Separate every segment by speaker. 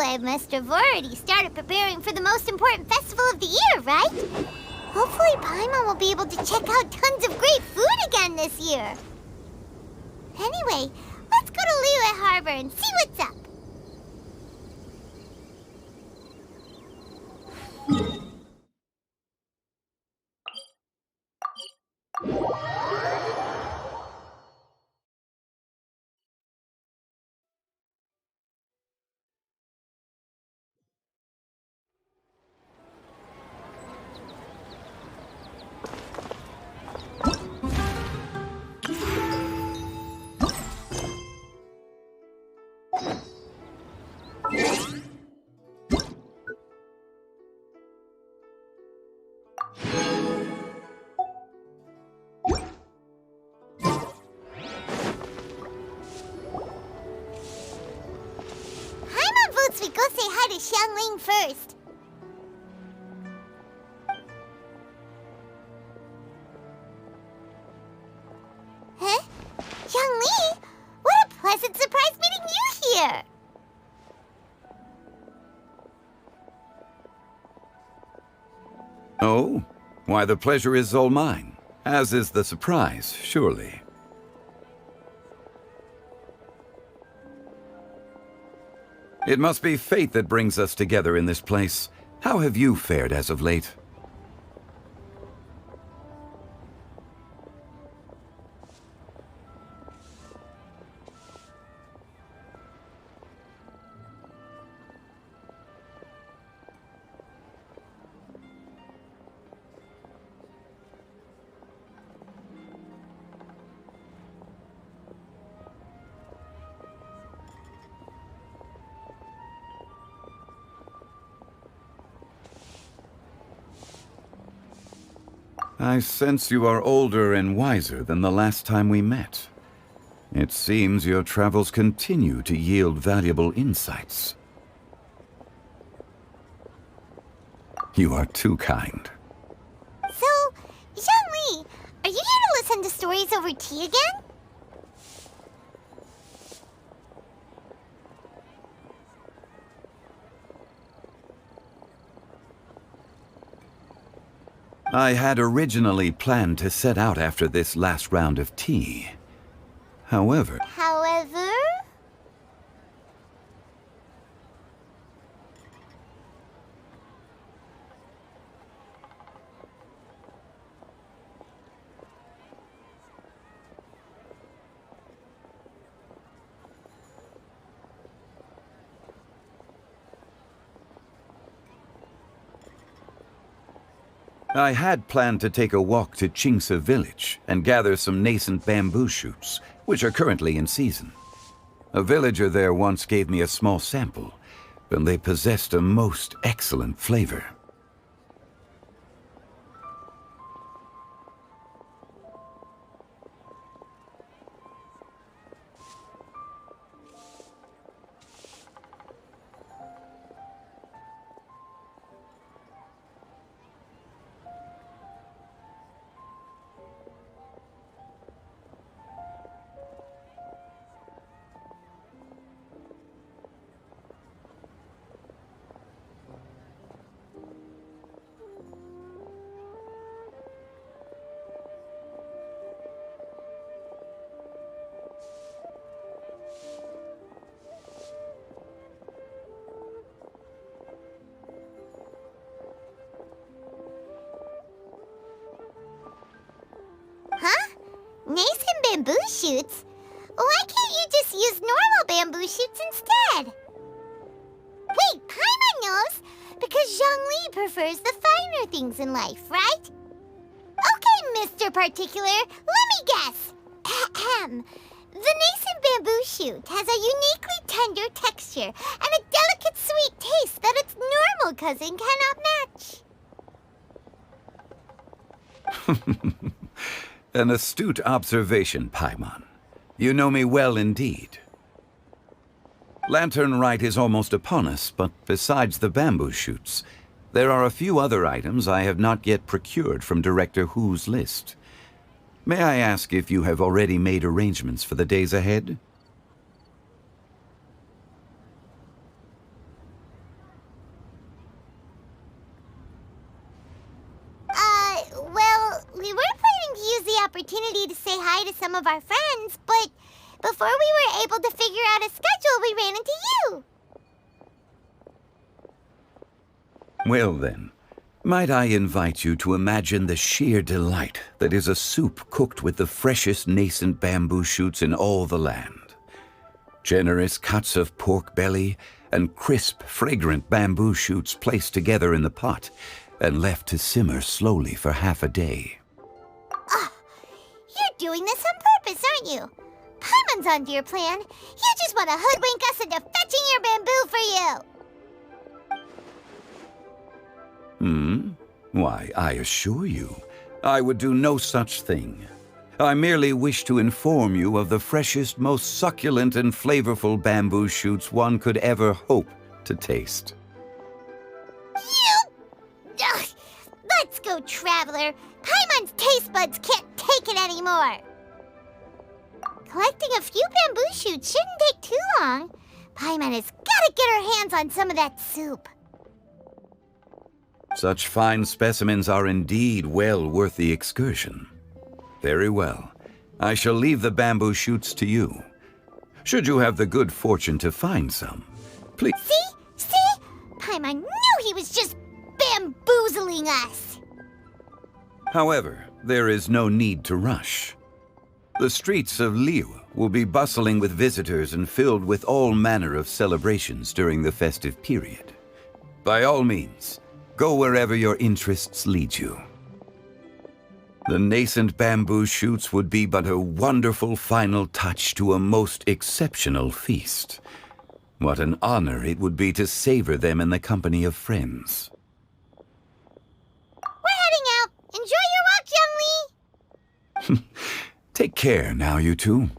Speaker 1: I must have already started preparing for the most important festival of the year, right? Hopefully Paimon will be able to check out tons of great food again this year. Anyway, let's go to Liyue Harbor and see what's up. We go say hi to Xiangling first. Huh? Xiangling? What a pleasant surprise meeting you here!
Speaker 2: Oh? Why, the pleasure is all mine, as is the surprise, surely. It must be fate that brings us together in this place. How have you fared as of late? I sense you are older and wiser than the last time we met. It seems your travels continue to yield valuable insights. You are too kind.
Speaker 1: So, Xiangling, are you here to listen to stories over tea again?
Speaker 2: I had originally planned to set out after this last round of tea. However... I had planned to take a walk to Qingce village and gather some nascent bamboo shoots, which are currently in season. A villager there once gave me a small sample, and they possessed a most excellent flavor.
Speaker 1: Nascent bamboo shoots? Why can't you just use normal bamboo shoots instead? Wait, Paimon knows! Because Zhongli prefers the finer things in life, right? Okay, Mr. Particular, let me guess. Ahem. The nascent bamboo shoot has a uniquely tender texture and a delicate sweet taste that its normal cousin cannot match.
Speaker 2: An astute observation, Paimon. You know me well indeed. Lantern Rite is almost upon us, but besides the bamboo shoots, there are a few other items I have not yet procured from Director Hu's list. May I ask if you have already made arrangements for the days ahead?
Speaker 1: say hi to some of our friends, but before we were able to figure out a schedule, we ran into you.
Speaker 2: Well then, might I invite you to imagine the sheer delight that is a soup cooked with the freshest nascent bamboo shoots in all the land. Generous cuts of pork belly and crisp, fragrant bamboo shoots placed together in the pot and left to simmer slowly for half a day.
Speaker 1: You're doing this on purpose, aren't you? Paimon's onto your plan. You just want to hoodwink us into fetching your bamboo for you.
Speaker 2: Why, I assure you, I would do no such thing. I merely wish to inform you of the freshest, most succulent and flavorful bamboo shoots one could ever hope to taste.
Speaker 1: Ugh, let's go, Traveler. Paimon's taste buds can't take it anymore. Collecting a few bamboo shoots shouldn't take too long. Paimon has got to get her hands on some of that soup.
Speaker 2: Such fine specimens are indeed well worth the excursion. Very well. I shall leave the bamboo shoots to you. Should you have the good fortune to find some, please...
Speaker 1: See? Paimon knew he was just bamboozling us.
Speaker 2: However, there is no need to rush. The streets of Liu will be bustling with visitors and filled with all manner of celebrations during the festive period. By all means, go wherever your interests lead you. The nascent bamboo shoots would be but a wonderful final touch to a most exceptional feast. What an honor it would be to savor them in the company of friends.
Speaker 1: We're heading out. Enjoy your walk, Young Lee.
Speaker 2: Take care now, you two.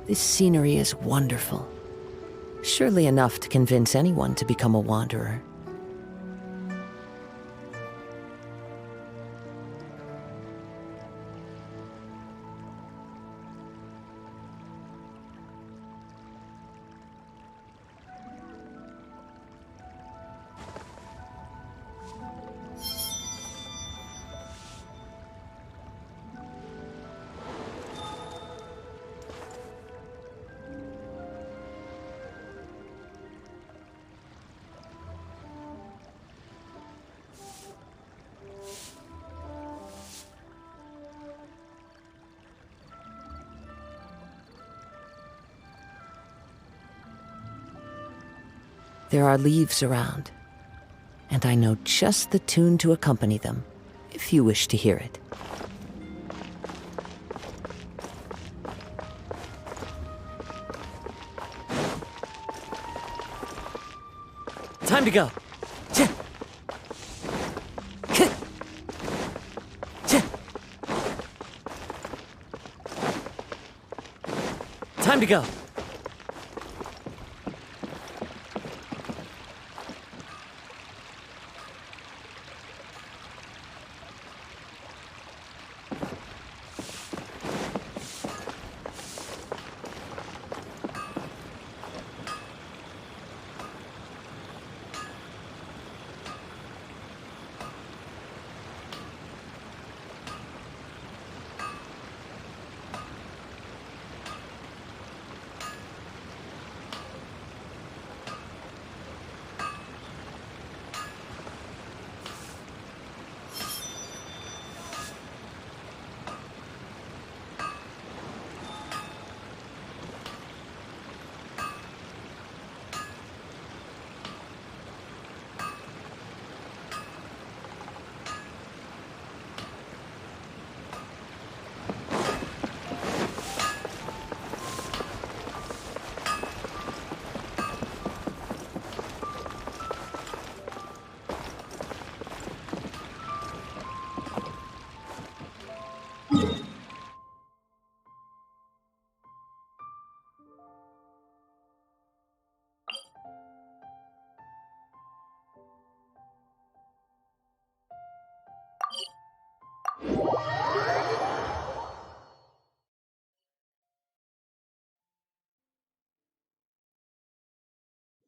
Speaker 3: This scenery is wonderful. Surely enough to convince anyone to become a wanderer. There are leaves around, and I know just the tune to accompany them, if you wish to hear it. Time to go. Time to go.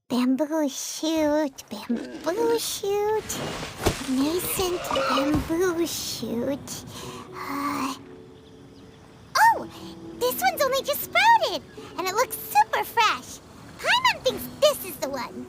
Speaker 1: Bamboo shoot, bamboo shoot, nascent bamboo shoot. Oh, this one's only just sprouted, and it looks super fresh. Paimon thinks this is the one.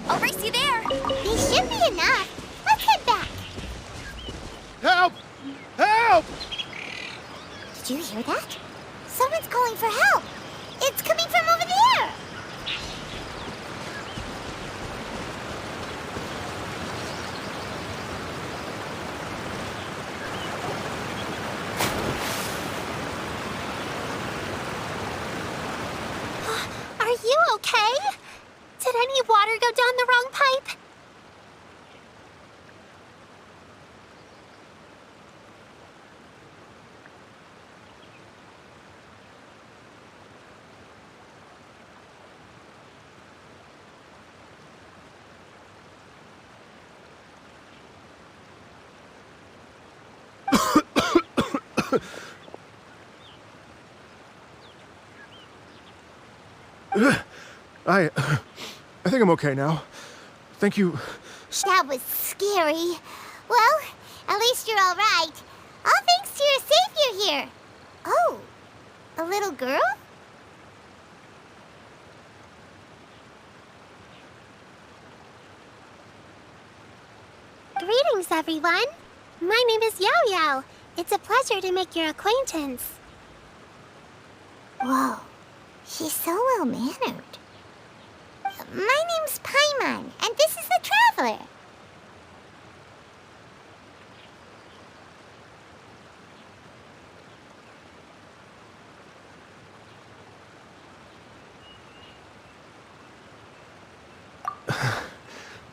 Speaker 4: I'll race you there.
Speaker 1: These should be enough. Let's head back.
Speaker 5: Help! Help!
Speaker 1: Did you hear that? Someone's calling for help. It's coming from over there.
Speaker 4: Are you okay? Did any water go down the wrong pipe?
Speaker 5: I think I'm okay now. Thank you.
Speaker 1: That was scary. Well, at least you're all right. All thanks to your savior here. Oh, a little girl?
Speaker 4: Greetings, everyone. My name is Yao Yao. It's a pleasure to make your acquaintance.
Speaker 1: Whoa, she's so well-mannered. My name's Paimon, and this is the Traveler.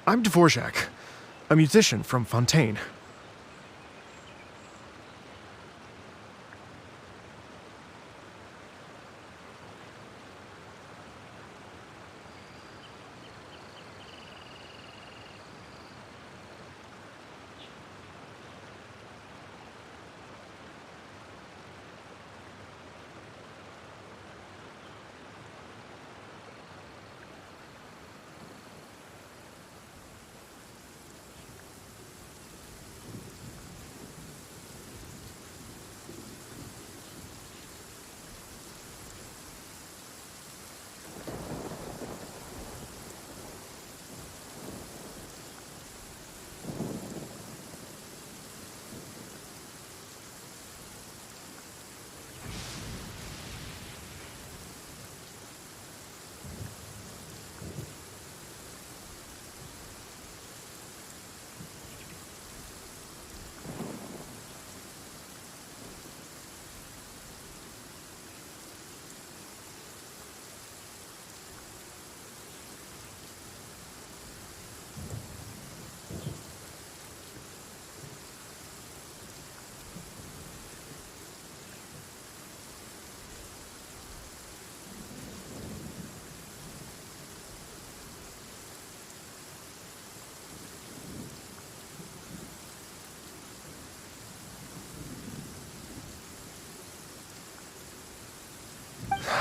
Speaker 5: I'm Dvorak, a musician from Fontaine.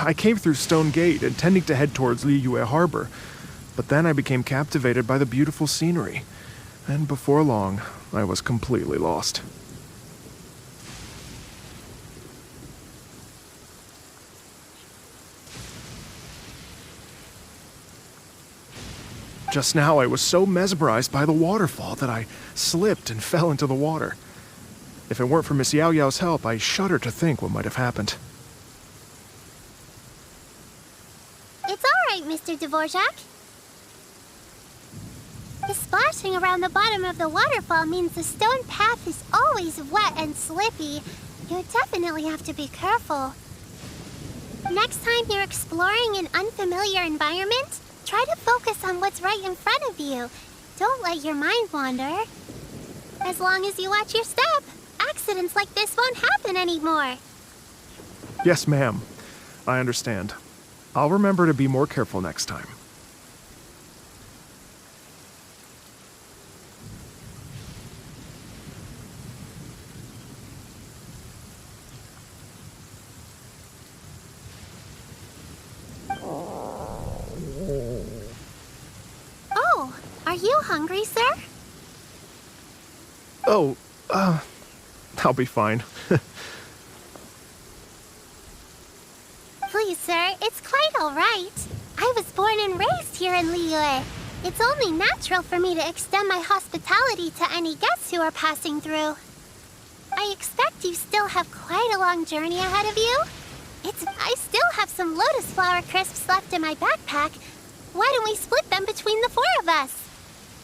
Speaker 5: I came through Stone Gate, intending to head towards Liyue Harbor, but then I became captivated by the beautiful scenery, and before long, I was completely lost. Just now, I was so mesmerized by the waterfall that I slipped and fell into the water. If it weren't for Miss Yao Yao's help, I shudder to think what might have happened.
Speaker 4: It's all right, Mr. Dvorak. The splashing around the bottom of the waterfall means the stone path is always wet and slippy. You definitely have to be careful. Next time you're exploring an unfamiliar environment, try to focus on what's right in front of you. Don't let your mind wander. As long as you watch your step, accidents like this won't happen anymore.
Speaker 5: Yes, ma'am. I understand. I'll remember to be more careful next time.
Speaker 4: Oh, are you hungry, sir?
Speaker 5: Oh, I'll be fine.
Speaker 4: Please, sir, it's quite all right. I was born and raised here in Liyue. It's only natural for me to extend my hospitality to any guests who are passing through. I expect you still have quite a long journey ahead of you. I still have some lotus flower crisps left in my backpack. Why don't we split them between the four of us?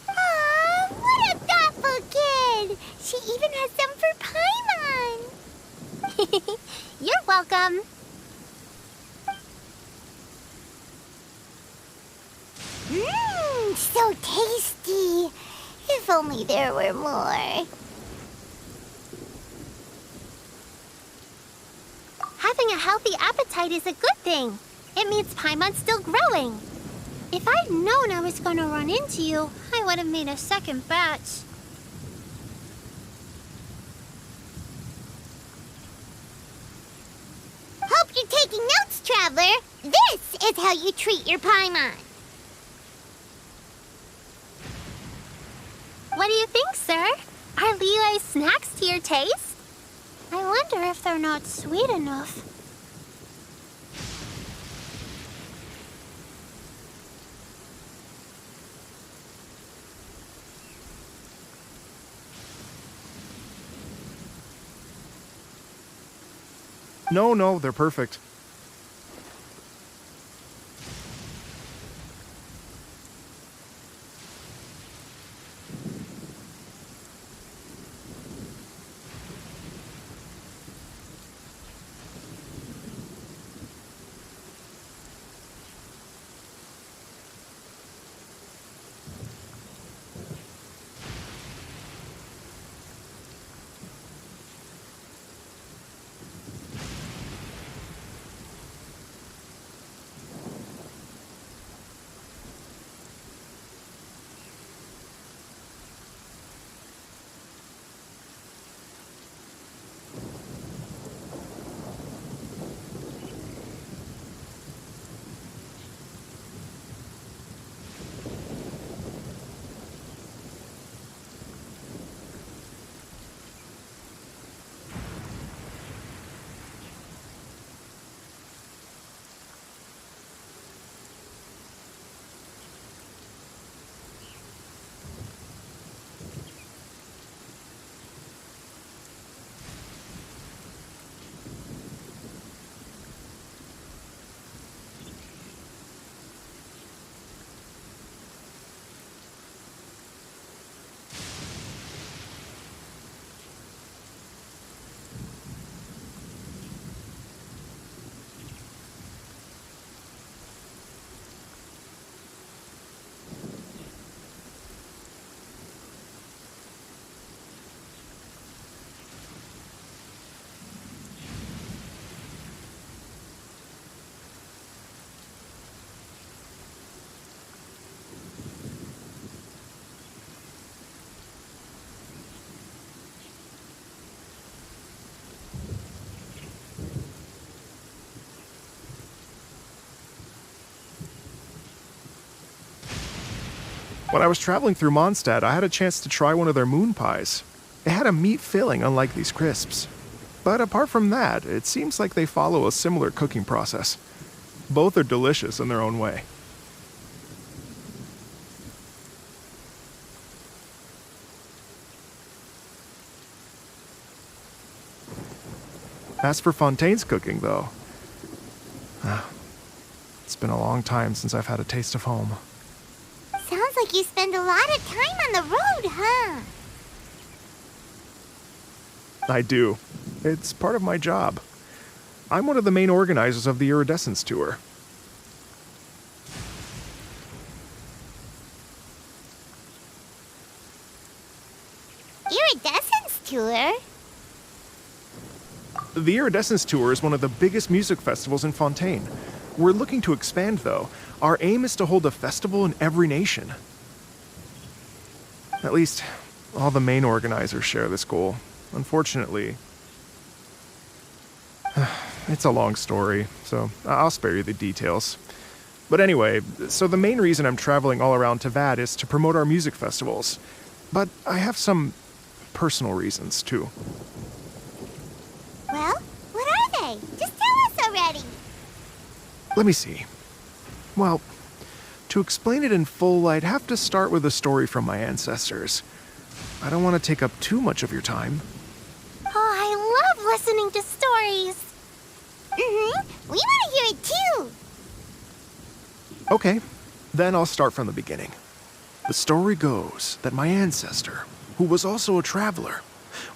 Speaker 1: Aw, what a thoughtful kid! She even has some for Paimon!
Speaker 4: You're welcome.
Speaker 1: Mmm, so tasty! If only there were more.
Speaker 4: Having a healthy appetite is a good thing. It means Paimon's still growing. If I'd known I was going to run into you, I would have made a second batch.
Speaker 1: Hope you're taking notes, Traveler. This is how you treat your Paimon.
Speaker 4: What do you think, sir? Are Liyue's snacks to your taste? I wonder if they're not sweet enough.
Speaker 5: No, they're perfect. When I was traveling through Mondstadt, I had a chance to try one of their moon pies. It had a meat filling, unlike these crisps. But apart from that, it seems like they follow a similar cooking process. Both are delicious in their own way. As for Fontaine's cooking, though, it's been a long time since I've had a taste of home.
Speaker 1: Sounds like you spend a lot of time on the road, huh?
Speaker 5: I do. It's part of my job. I'm one of the main organizers of the Iridescence Tour.
Speaker 1: Iridescence tour?
Speaker 5: The Iridescence Tour is one of the biggest music festivals in Fontaine. We're looking to expand, though. Our aim is to hold a festival in every nation. At least, all the main organizers share this goal. Unfortunately, it's a long story, so I'll spare you the details. But anyway, so the main reason I'm traveling all around Tavad is to promote our music festivals. But I have some personal reasons, too.
Speaker 1: Well, what are they? Just tell us already.
Speaker 5: Let me see. Well, to explain it in full, I'd have to start with a story from my ancestors. I don't want to take up too much of your time.
Speaker 4: Oh, I love listening to stories.
Speaker 1: Mm-hmm. We want to hear it too.
Speaker 5: Okay, then I'll start from the beginning. The story goes that my ancestor, who was also a traveler,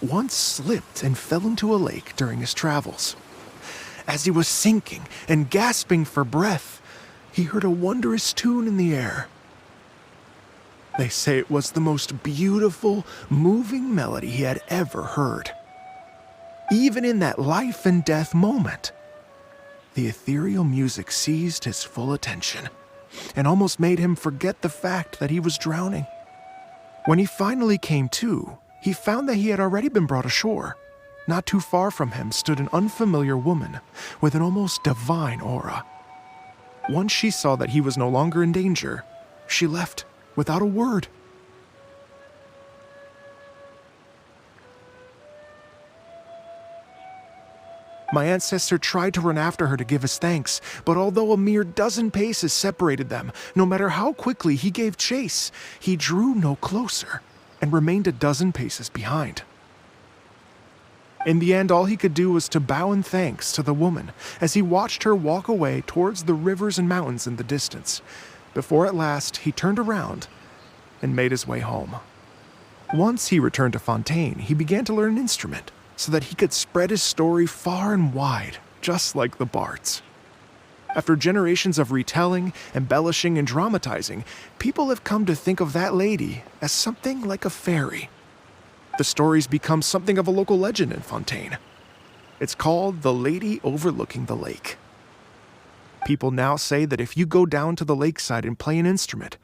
Speaker 5: once slipped and fell into a lake during his travels. As he was sinking and gasping for breath, he heard a wondrous tune in the air. They say it was the most beautiful, moving melody he had ever heard. Even in that life and death moment, the ethereal music seized his full attention and almost made him forget the fact that he was drowning. When he finally came to, he found that he had already been brought ashore. Not too far from him stood an unfamiliar woman with an almost divine aura. Once she saw that he was no longer in danger, she left without a word. My ancestor tried to run after her to give his thanks, but although a mere dozen paces separated them, no matter how quickly he gave chase, he drew no closer and remained a dozen paces behind. In the end, all he could do was to bow in thanks to the woman as he watched her walk away towards the rivers and mountains in the distance, before at last he turned around and made his way home. Once he returned to Fontaine, he began to learn an instrument so that he could spread his story far and wide, just like the bards. After generations of retelling, embellishing, and dramatizing, people have come to think of that lady as something like a fairy. The story's become something of a local legend in Fontaine. It's called The Lady Overlooking the Lake. People now say that if you go down to the lakeside and play an instrument,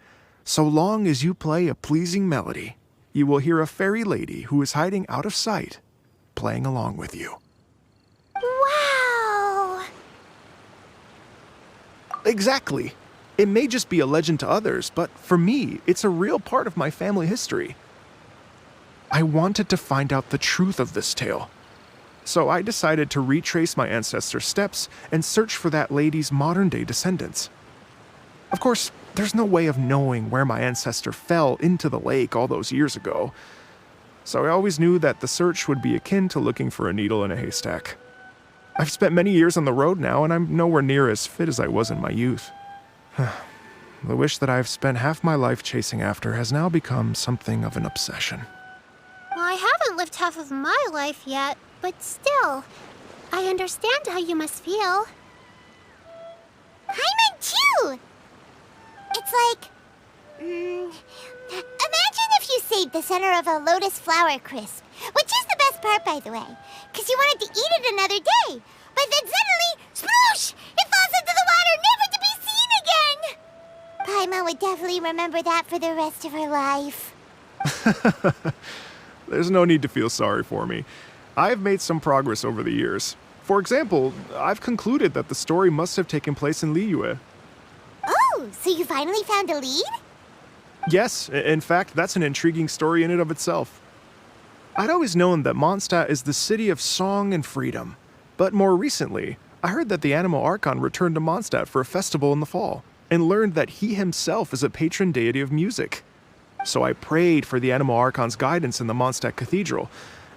Speaker 5: so long as you play a pleasing melody, you will hear a fairy lady who is hiding out of sight, playing along with you.
Speaker 4: Wow!
Speaker 5: Exactly. It may just be a legend to others, but for me, it's a real part of my family history. I wanted to find out the truth of this tale, so I decided to retrace my ancestors' steps and search for that lady's modern-day descendants. Of course, there's no way of knowing where my ancestor fell into the lake all those years ago, so I always knew that the search would be akin to looking for a needle in a haystack. I've spent many years on the road now, and I'm nowhere near as fit as I was in my youth. The wish that I've spent half my life chasing after has now become something of an obsession.
Speaker 4: I haven't lived half of my life yet, but still, I understand how you must feel.
Speaker 1: Paimon too! It's like... imagine if you saved the center of a lotus flower crisp, which is the best part, by the way, because you wanted to eat it another day. But then suddenly, sploosh! It falls into the water, never to be seen again! Paimon would definitely remember that for the rest of her life.
Speaker 5: There's no need to feel sorry for me. I've made some progress over the years. For example, I've concluded that the story must have taken place in Liyue.
Speaker 1: Oh, so you finally found a lead?
Speaker 5: Yes, in fact, that's an intriguing story in and of itself. I'd always known that Mondstadt is the city of song and freedom, but more recently, I heard that the Animo Archon returned to Mondstadt for a festival in the fall, and learned that he himself is a patron deity of music. So I prayed for the Animo Archon's guidance in the Mondstadt Cathedral,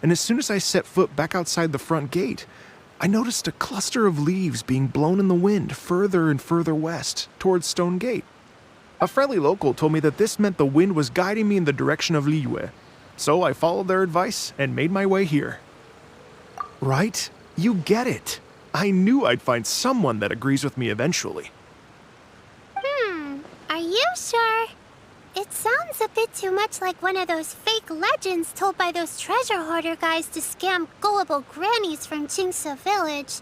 Speaker 5: and as soon as I set foot back outside the front gate, I noticed a cluster of leaves being blown in the wind further and further west, towards Stone Gate. A friendly local told me that this meant the wind was guiding me in the direction of Liyue, so I followed their advice and made my way here. Right? You get it. I knew I'd find someone that agrees with me eventually.
Speaker 4: Are you sure? It sounds a bit too much like one of those fake legends told by those treasure hoarder guys to scam gullible grannies from Chingsa Village.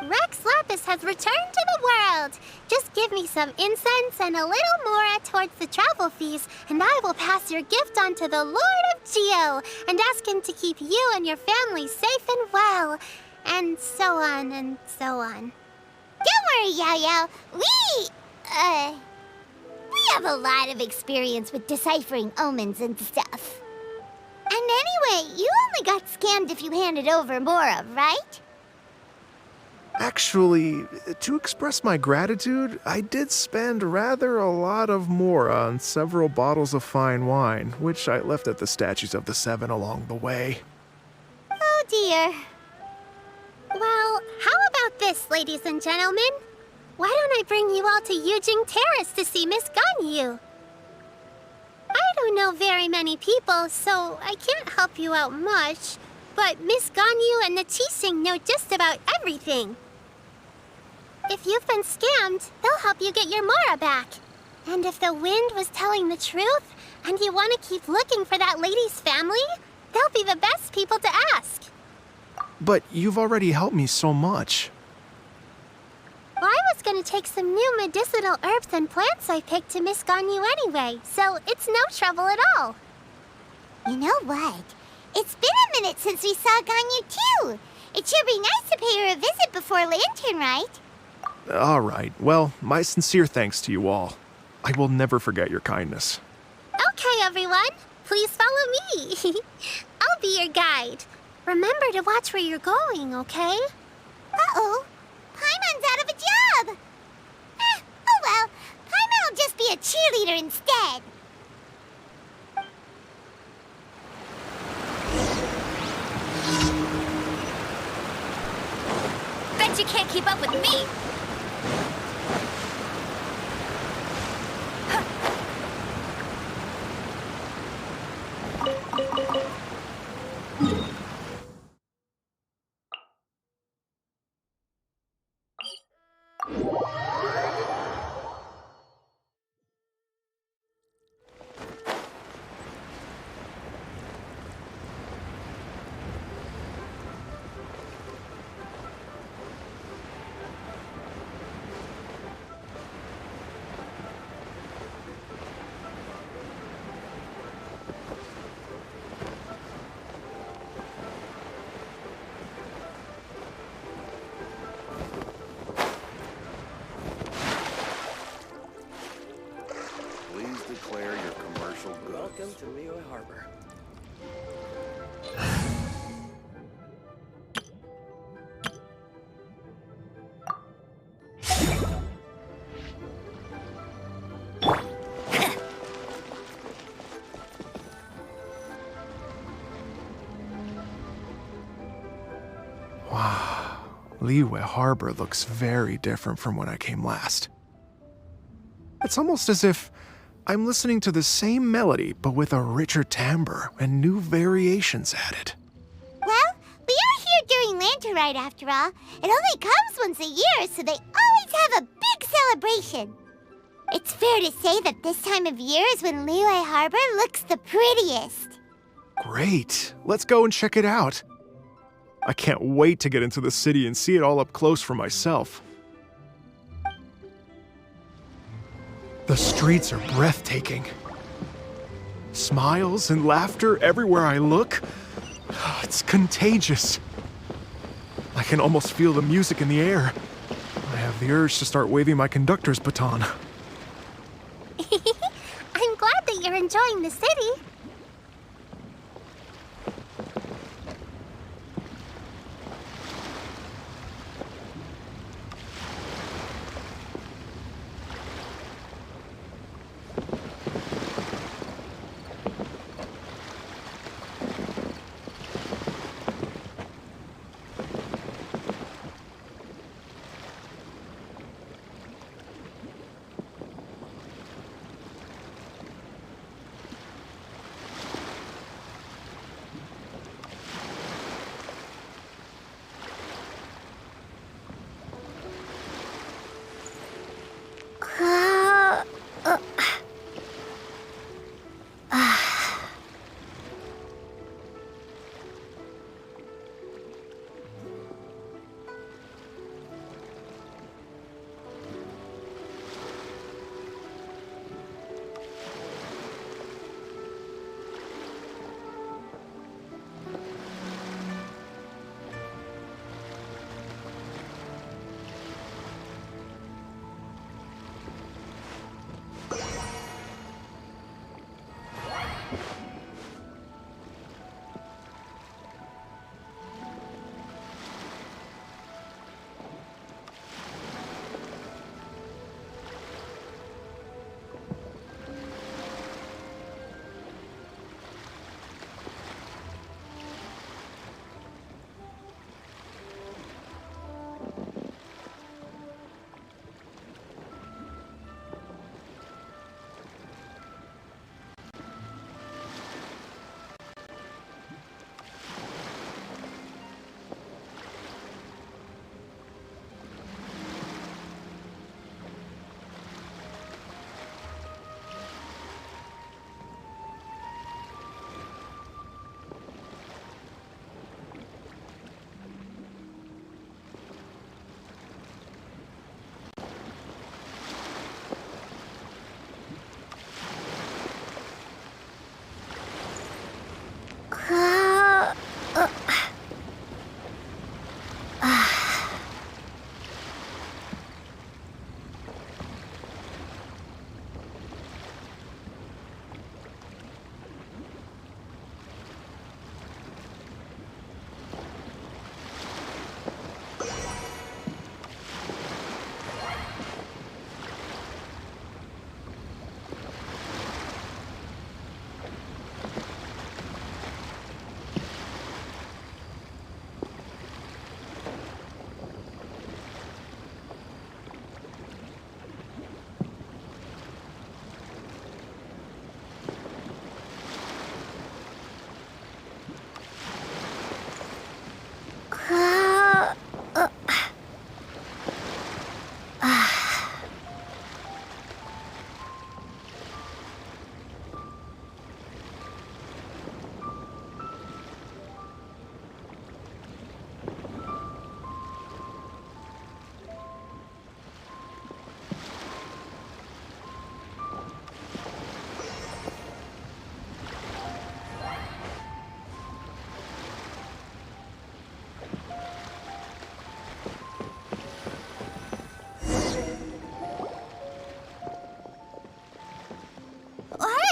Speaker 4: Rex Lapis has returned to the world. Just give me some incense and a little more towards the travel fees, and I will pass your gift on to the Lord of Geo and ask him to keep you and your family safe and well. And so on and so on.
Speaker 1: Don't worry, Yao Yao. We have a lot of experience with deciphering omens and stuff. And anyway, you only got scammed if you handed over Mora, right?
Speaker 5: Actually, to express my gratitude, I did spend rather a lot of Mora on several bottles of fine wine, which I left at the Statues of the Seven along the way.
Speaker 1: Oh dear.
Speaker 4: Well, how about this, ladies and gentlemen? Why don't I bring you all to Yujing Terrace to see Miss Ganyu? I don't know very many people, so I can't help you out much. But Miss Ganyu and the Qixing know just about everything. If you've been scammed, they'll help you get your Mora back. And if the wind was telling the truth, and you want to keep looking for that lady's family, they'll be the best people to ask.
Speaker 5: But you've already helped me so much.
Speaker 4: Well, I was gonna take some new medicinal herbs and plants I picked to Miss Ganyu anyway, so it's no trouble at all.
Speaker 1: You know what? It's been a minute since we saw Ganyu too. It should be nice to pay her a visit before Lantern, right?
Speaker 5: All right. Well, my sincere thanks to you all. I will never forget your kindness.
Speaker 4: Okay, everyone. Please follow me. I'll be your guide. Remember to watch where you're going, okay?
Speaker 1: Uh-oh. Paimon's out of a job. Oh well. Paimon will just be a cheerleader instead.
Speaker 6: Bet you can't keep up with me!
Speaker 7: Please declare your commercial goods.
Speaker 8: Welcome to Liyue Harbor.
Speaker 5: Wow. Liyue Harbor looks very different from when I came last. It's almost as if I'm listening to the same melody, but with a richer timbre and new variations added.
Speaker 1: Well, we are here during Lantern Rite after all. It only comes once a year, so they always have a big celebration. It's fair to say that this time of year is when Liyue Harbor looks the prettiest.
Speaker 5: Great. Let's go and check it out. I can't wait to get into the city and see it all up close for myself. The streets are breathtaking. Smiles and laughter everywhere I look. It's contagious. I can almost feel the music in the air. I have the urge to start waving my conductor's baton.
Speaker 4: I'm glad that you're enjoying the city. Uh, uh, uh, uh,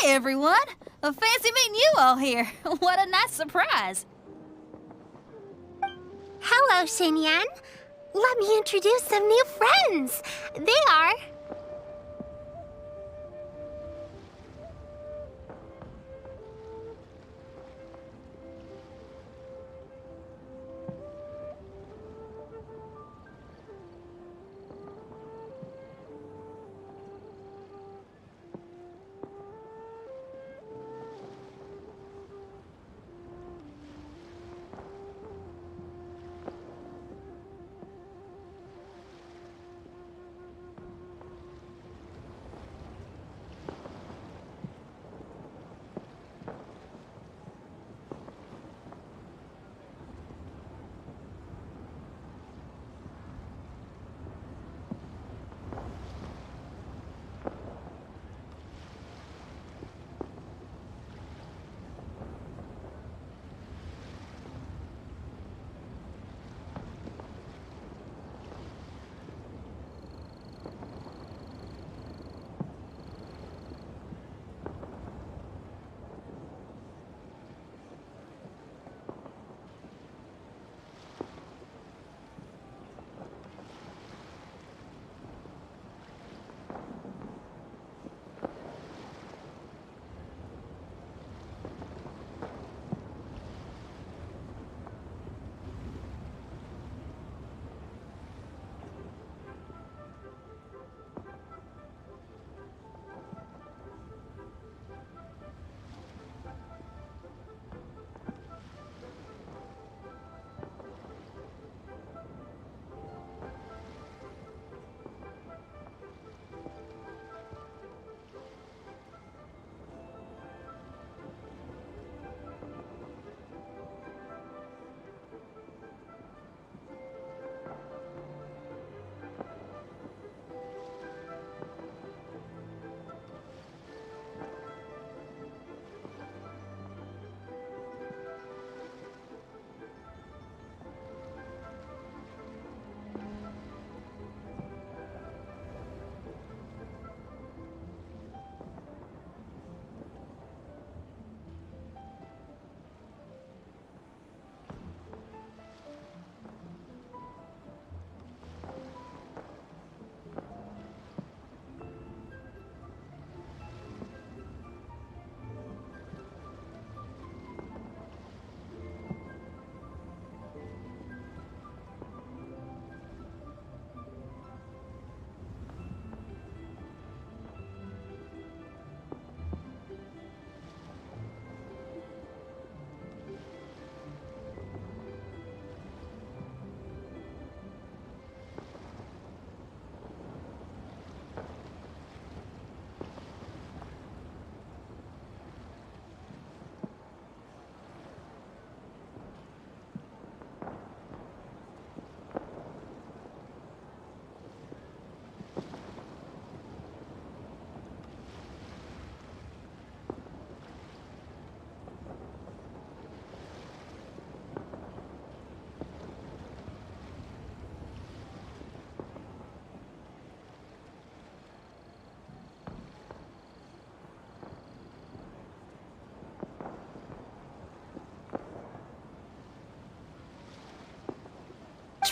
Speaker 6: Hey, everyone! Fancy meeting you all here. What a nice surprise.
Speaker 4: Hello, Xinyan. Let me introduce some new friends. They are...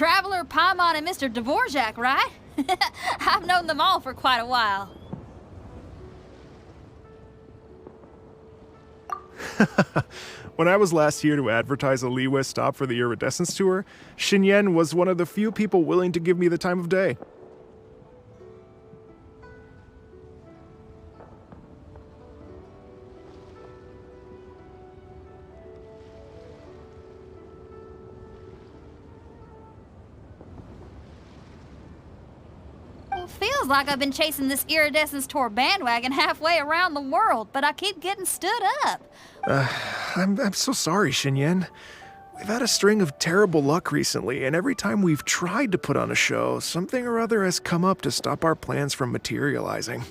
Speaker 6: Traveler, Paimon, and Mr. Dvorak, right? I've known them all for quite a while.
Speaker 5: When I was last here to advertise a Liyue stop for the Iridescence Tour, Xinyan was one of the few people willing to give me the time of day.
Speaker 6: Well, feels like I've been chasing this Iridescence Tour bandwagon halfway around the world, but I keep getting stood up.
Speaker 5: I'm so sorry, Xinyan. We've had a string of terrible luck recently, and every time we've tried to put on a show, something or other has come up to stop our plans from materializing.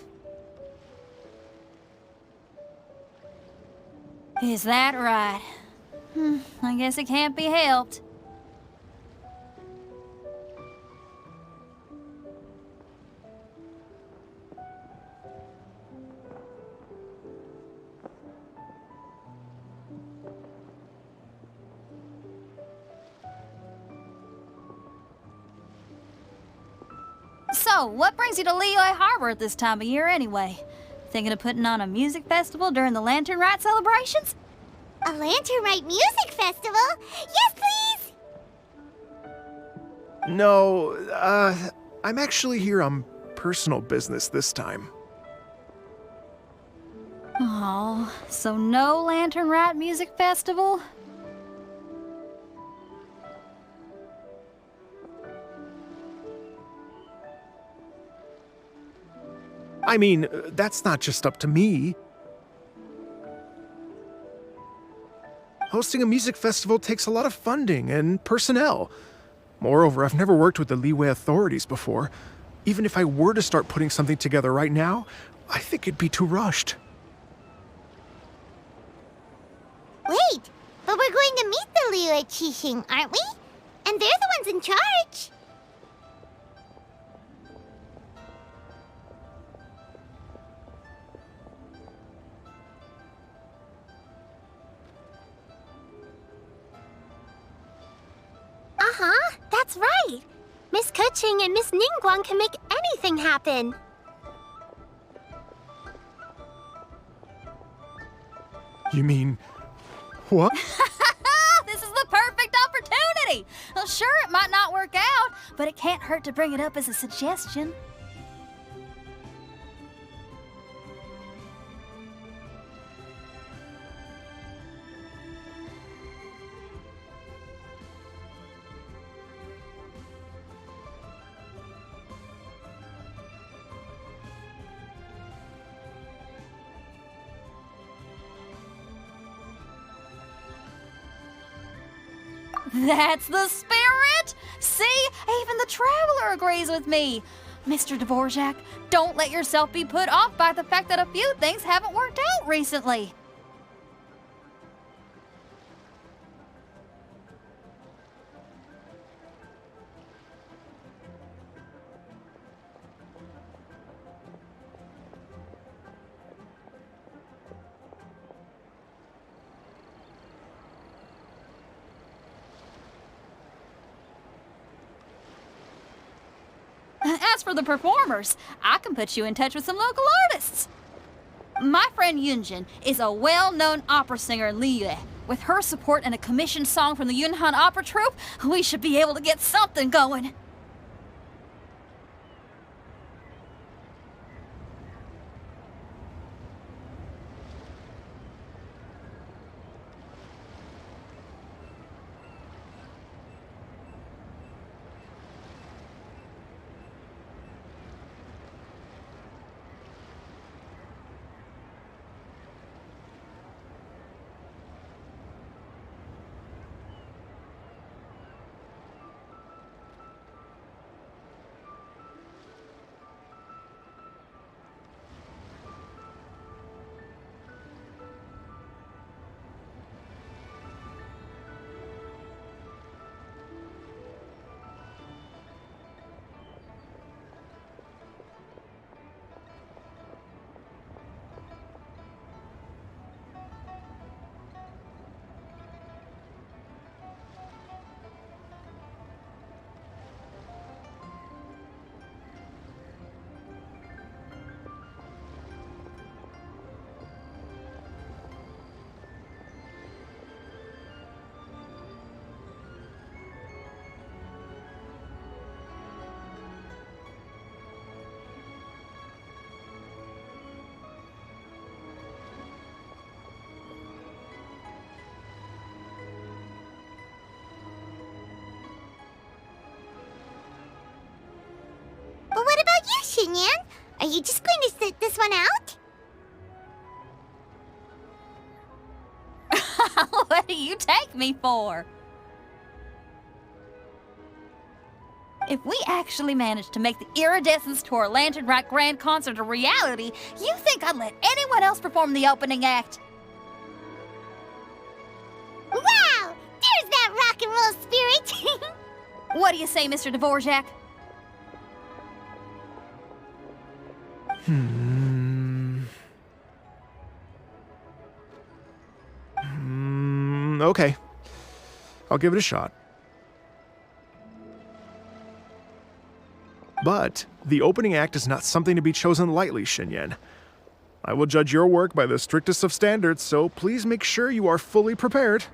Speaker 6: Is that right? I guess it can't be helped. So, what brings you to Liyue Harbor at this time of year anyway? Thinking of putting on a music festival during the Lantern Rite celebrations?
Speaker 1: A Lantern Rite music festival? Yes, please!
Speaker 5: No, I'm actually here on personal business this time.
Speaker 6: Oh, so no Lantern Rite music festival?
Speaker 5: I mean, that's not just up to me. Hosting a music festival takes a lot of funding and personnel. Moreover, I've never worked with the Liyue authorities before. Even if I were to start putting something together right now, I think it'd be too rushed.
Speaker 1: Wait, but we're going to meet the Liyue Qixing, aren't we? And they're the ones in charge.
Speaker 4: Uh-huh, that's right. Miss Keqing and Miss Ningguang can make anything happen.
Speaker 5: You mean... what?
Speaker 6: This is the perfect opportunity! Well, sure, it might not work out, but it can't hurt to bring it up as a suggestion. That's the spirit! See? Even the Traveler agrees with me. Mr. Dvorak, don't let yourself be put off by the fact that a few things haven't worked out recently. As for the performers, I can put you in touch with some local artists. My friend Yunjin is a well-known opera singer in Liyue. With her support and a commissioned song from the Yunhan Opera Troupe, we should be able to get something going.
Speaker 1: Xinyan. Are you just going to sit this one out?
Speaker 6: What do you take me for? If we actually managed to make the Iridescence Tour Lantern Rock Grand Concert a reality, you think I'd let anyone else perform the opening act?
Speaker 1: Wow! There's that rock and roll spirit!
Speaker 6: What do you say, Mr. Dvorak?
Speaker 5: Okay. I'll give it a shot. But the opening act is not something to be chosen lightly, Xinyan. I will judge your work by the strictest of standards, so please make sure you are fully prepared.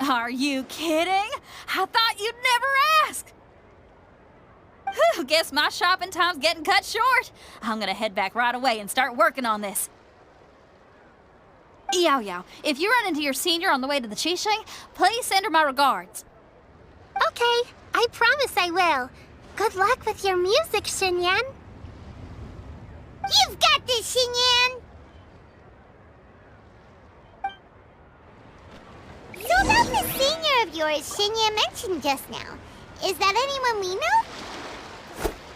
Speaker 6: Are you kidding? I thought you'd never ask. Whew, guess my shopping time's getting cut short. I'm gonna head back right away and start working on this. Yao Yao, if you run into your senior on the way to the Qixing, please send her my regards.
Speaker 4: Okay, I promise I will. Good luck with your music, Xinyan.
Speaker 1: You've got this, Xinyan! So about the senior of yours Xinyan mentioned just now, is that anyone we know?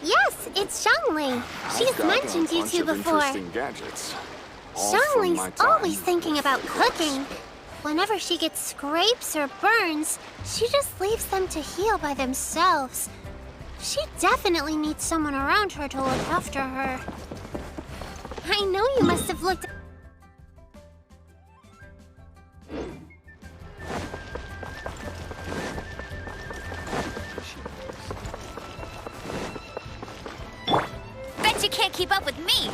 Speaker 4: Yes, it's Zhongli. She's mentioned you two before.
Speaker 7: Interesting gadgets. All from my
Speaker 4: Zhongli's
Speaker 7: time.
Speaker 4: always thinking about cooking. Whenever she gets scrapes or burns, she just leaves them to heal by themselves. She definitely needs someone around her to look after her. I know you must have looked...
Speaker 6: Bet you can't keep up with me.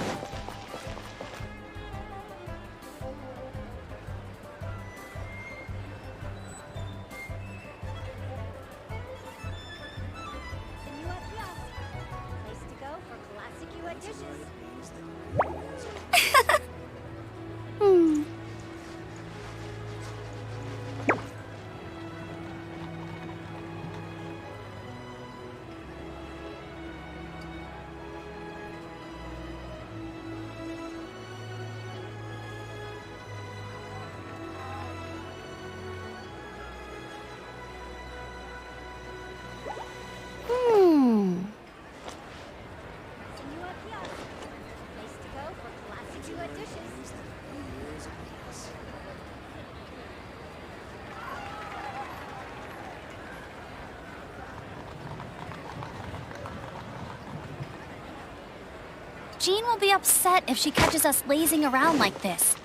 Speaker 6: Jean will be upset if she catches us lazing around like this.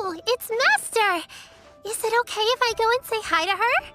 Speaker 4: Oh, it's Master! Is it okay if I go and say hi to her?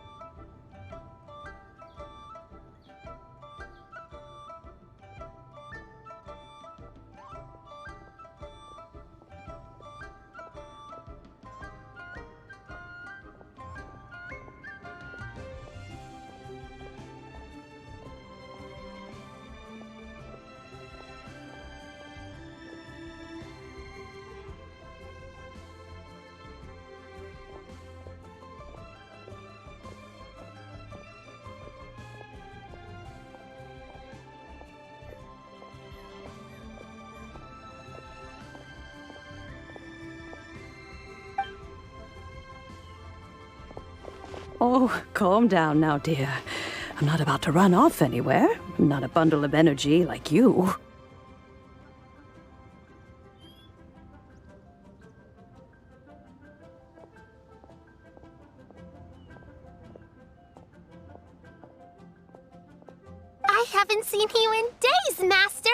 Speaker 8: Oh, calm down now, dear. I'm not about to run off anywhere. I'm not a bundle of energy like you.
Speaker 4: I haven't seen you in days, Master!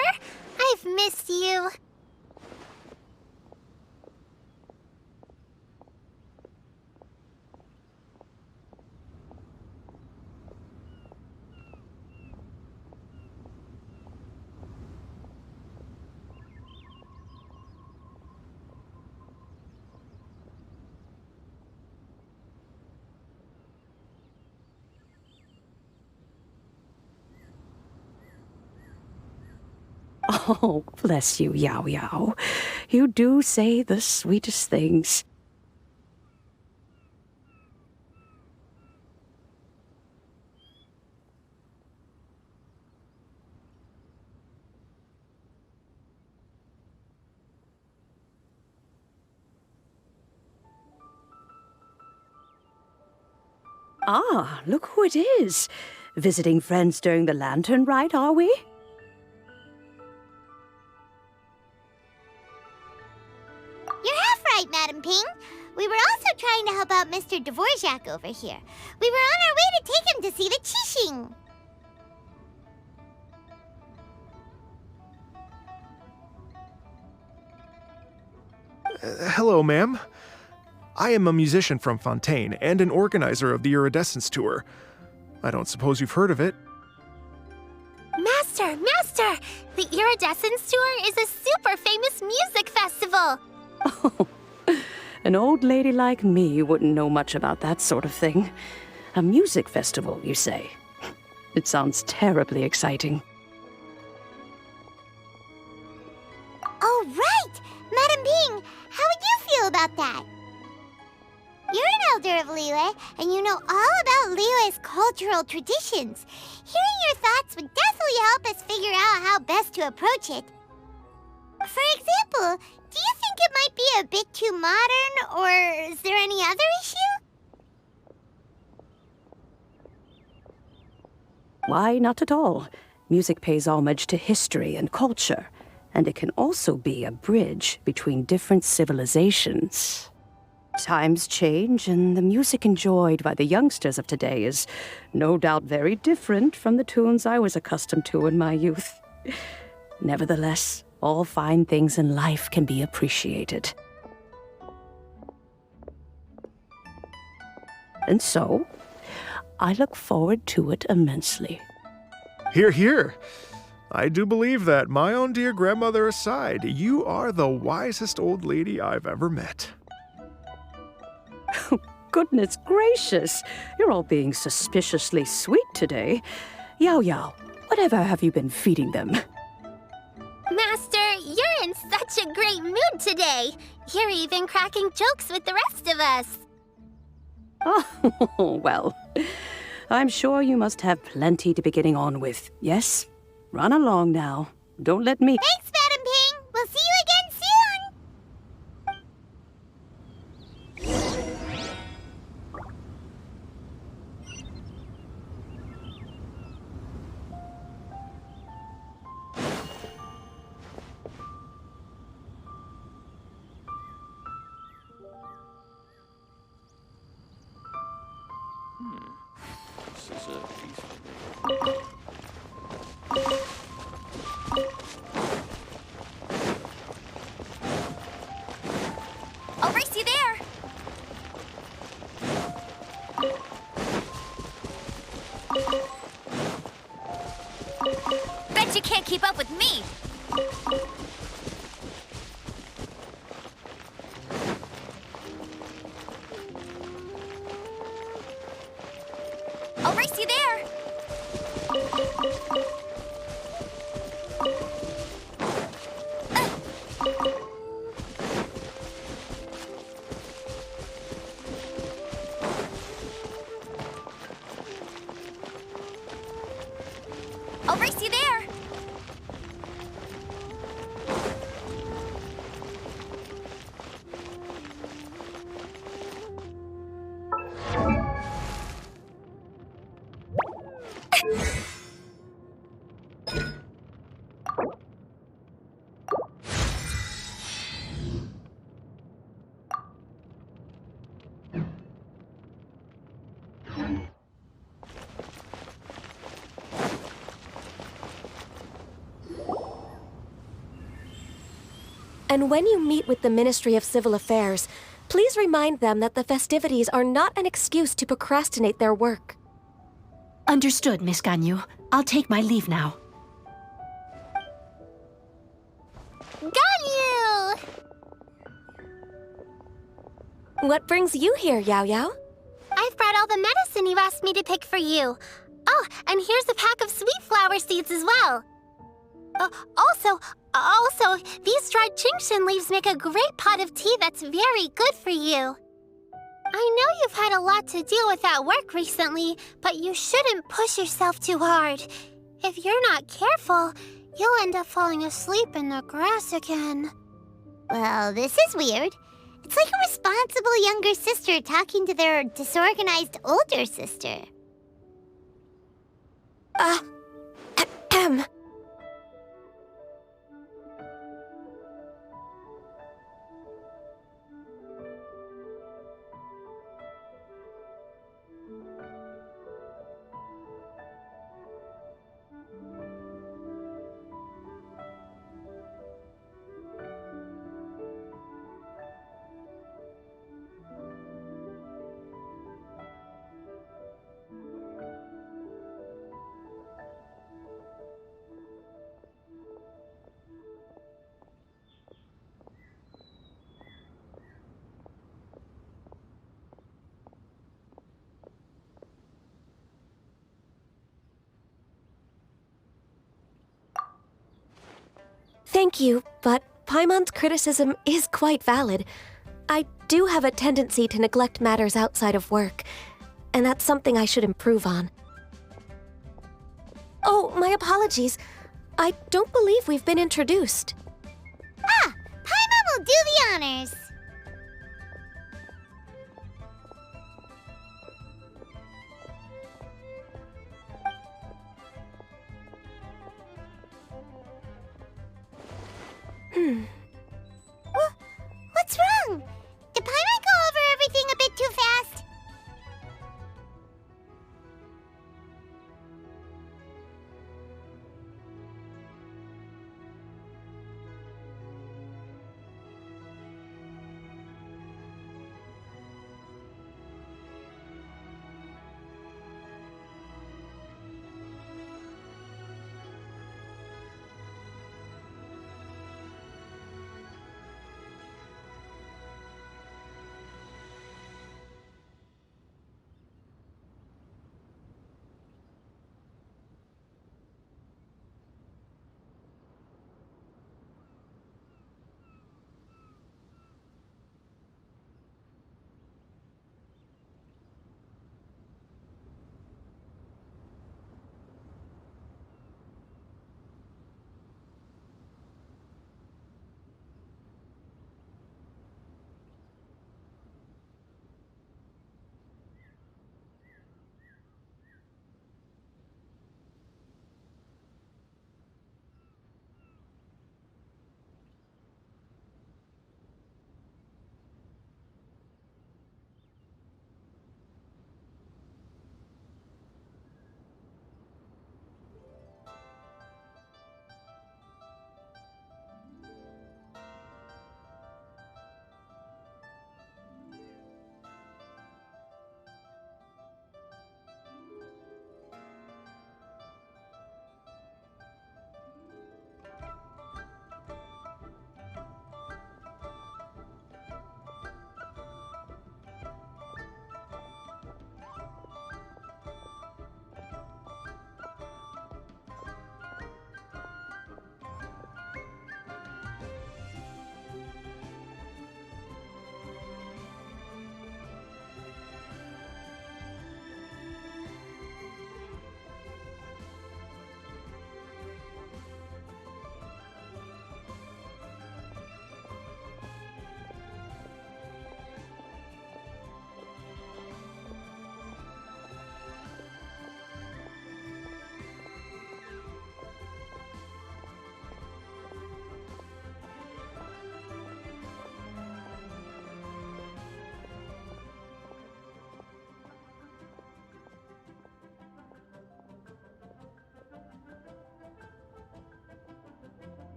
Speaker 4: I I've missed you.
Speaker 8: Oh, bless you, Yao Yao. You do say the sweetest things. Ah, look who it is. Visiting friends during the lantern rite, are we?
Speaker 1: You're half right, Madam Ping. We were also trying to help out Mr. Dvorak over here. We were on our way to take him to see the Qixing.
Speaker 5: Hello, ma'am. I am a musician from Fontaine and an organizer of the Iridescence Tour. I don't suppose you've heard of it.
Speaker 4: Master! The Iridescence Tour is a super famous music festival!
Speaker 8: Oh, an old lady like me wouldn't know much about that sort of thing. A music festival, you say? It sounds terribly exciting.
Speaker 1: Oh, right! Madam Ping, how would you feel about that? You're an elder of Liyue, and you know all about Liyue's cultural traditions. Hearing your thoughts would definitely help us figure out how best to approach it. For example, do you think it might be a bit too modern, or is there any other issue?
Speaker 8: Why, not at all. Music pays homage to history and culture, and it can also be a bridge between different civilizations. Times change, and the music enjoyed by the youngsters of today is no doubt very different from the tunes I was accustomed to in my youth. Nevertheless, all fine things in life can be appreciated. And so, I look forward to it immensely.
Speaker 5: Hear, hear. I do believe that, my own dear grandmother aside, you are the wisest old lady I've ever met.
Speaker 8: Goodness gracious! You're all being suspiciously sweet today. Yao Yao, whatever have you been feeding them?
Speaker 4: Master, you're in such a great mood today. You're even cracking jokes with the rest of us.
Speaker 8: Oh, well, I'm sure you must have plenty to be getting on with. Yes? Run along now. Don't let me...
Speaker 1: Thanks, Madam Ping! We'll see you again soon!
Speaker 7: This is a peaceful day.
Speaker 6: I'll race you there. Bet you can't keep up with me. I'll race you there. I'll race you there.
Speaker 9: And when you meet with the Ministry of Civil Affairs, please remind them that the festivities are not an excuse to procrastinate their work.
Speaker 10: Understood, Miss Ganyu. I'll take my leave now.
Speaker 4: Ganyu!
Speaker 9: What brings you here, Yao Yao?
Speaker 4: I've brought all the medicine you asked me to pick for you. Oh, and here's a pack of sweet flower seeds as well. Also, these dried chingshin leaves make a great pot of tea that's very good for you. I know you've had a lot to deal with at work recently, but you shouldn't push yourself too hard. If you're not careful, you'll end up falling asleep in the grass again.
Speaker 1: Well, this is weird. It's like a responsible younger sister talking to their disorganized older sister.
Speaker 9: Ahem. Thank you, but Paimon's criticism is quite valid. I do have a tendency to neglect matters outside of work, and that's something I should improve on. Oh, my apologies. I don't believe we've been introduced.
Speaker 1: Ah, Paimon will do the honors. What's wrong? Did Paimon go over everything a bit too fast?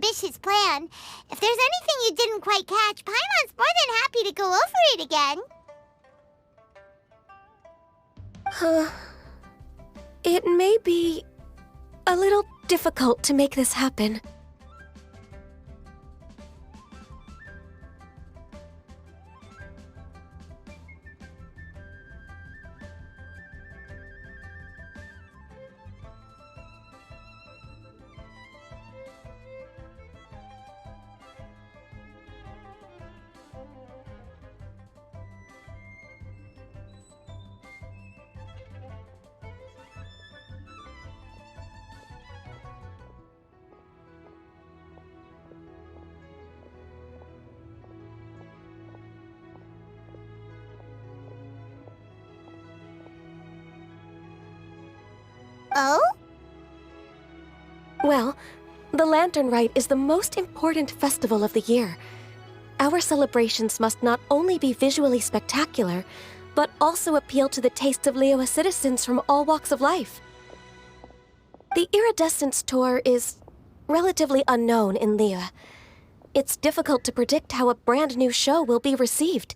Speaker 1: ambitious plan. If there's anything you didn't quite catch, Paimon's more than happy to go over it again.
Speaker 9: It may be a little difficult to make this happen.
Speaker 1: Oh?
Speaker 9: Well, the Lantern Rite is the most important festival of the year. Our celebrations must not only be visually spectacular, but also appeal to the tastes of Liyue citizens from all walks of life. The Iridescence Tour is relatively unknown in Liyue. It's difficult to predict how a brand new show will be received.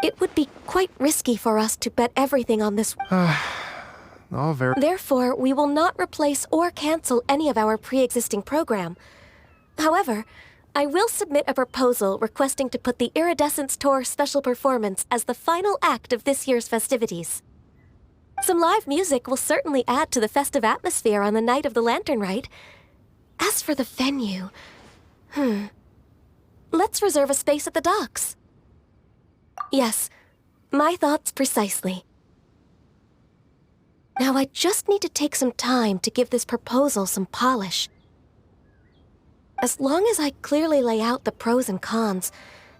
Speaker 9: It would be quite risky for us to bet everything on this. Therefore, we will not replace or cancel any of our pre-existing program. However, I will submit a proposal requesting to put the Iridescence Tour special performance as the final act of this year's festivities. Some live music will certainly add to the festive atmosphere on the night of the Lantern Rite. As for the venue, let's reserve a space at the docks. Yes, my thoughts precisely. Now I just need to take some time to give this proposal some polish. As long as I clearly lay out the pros and cons,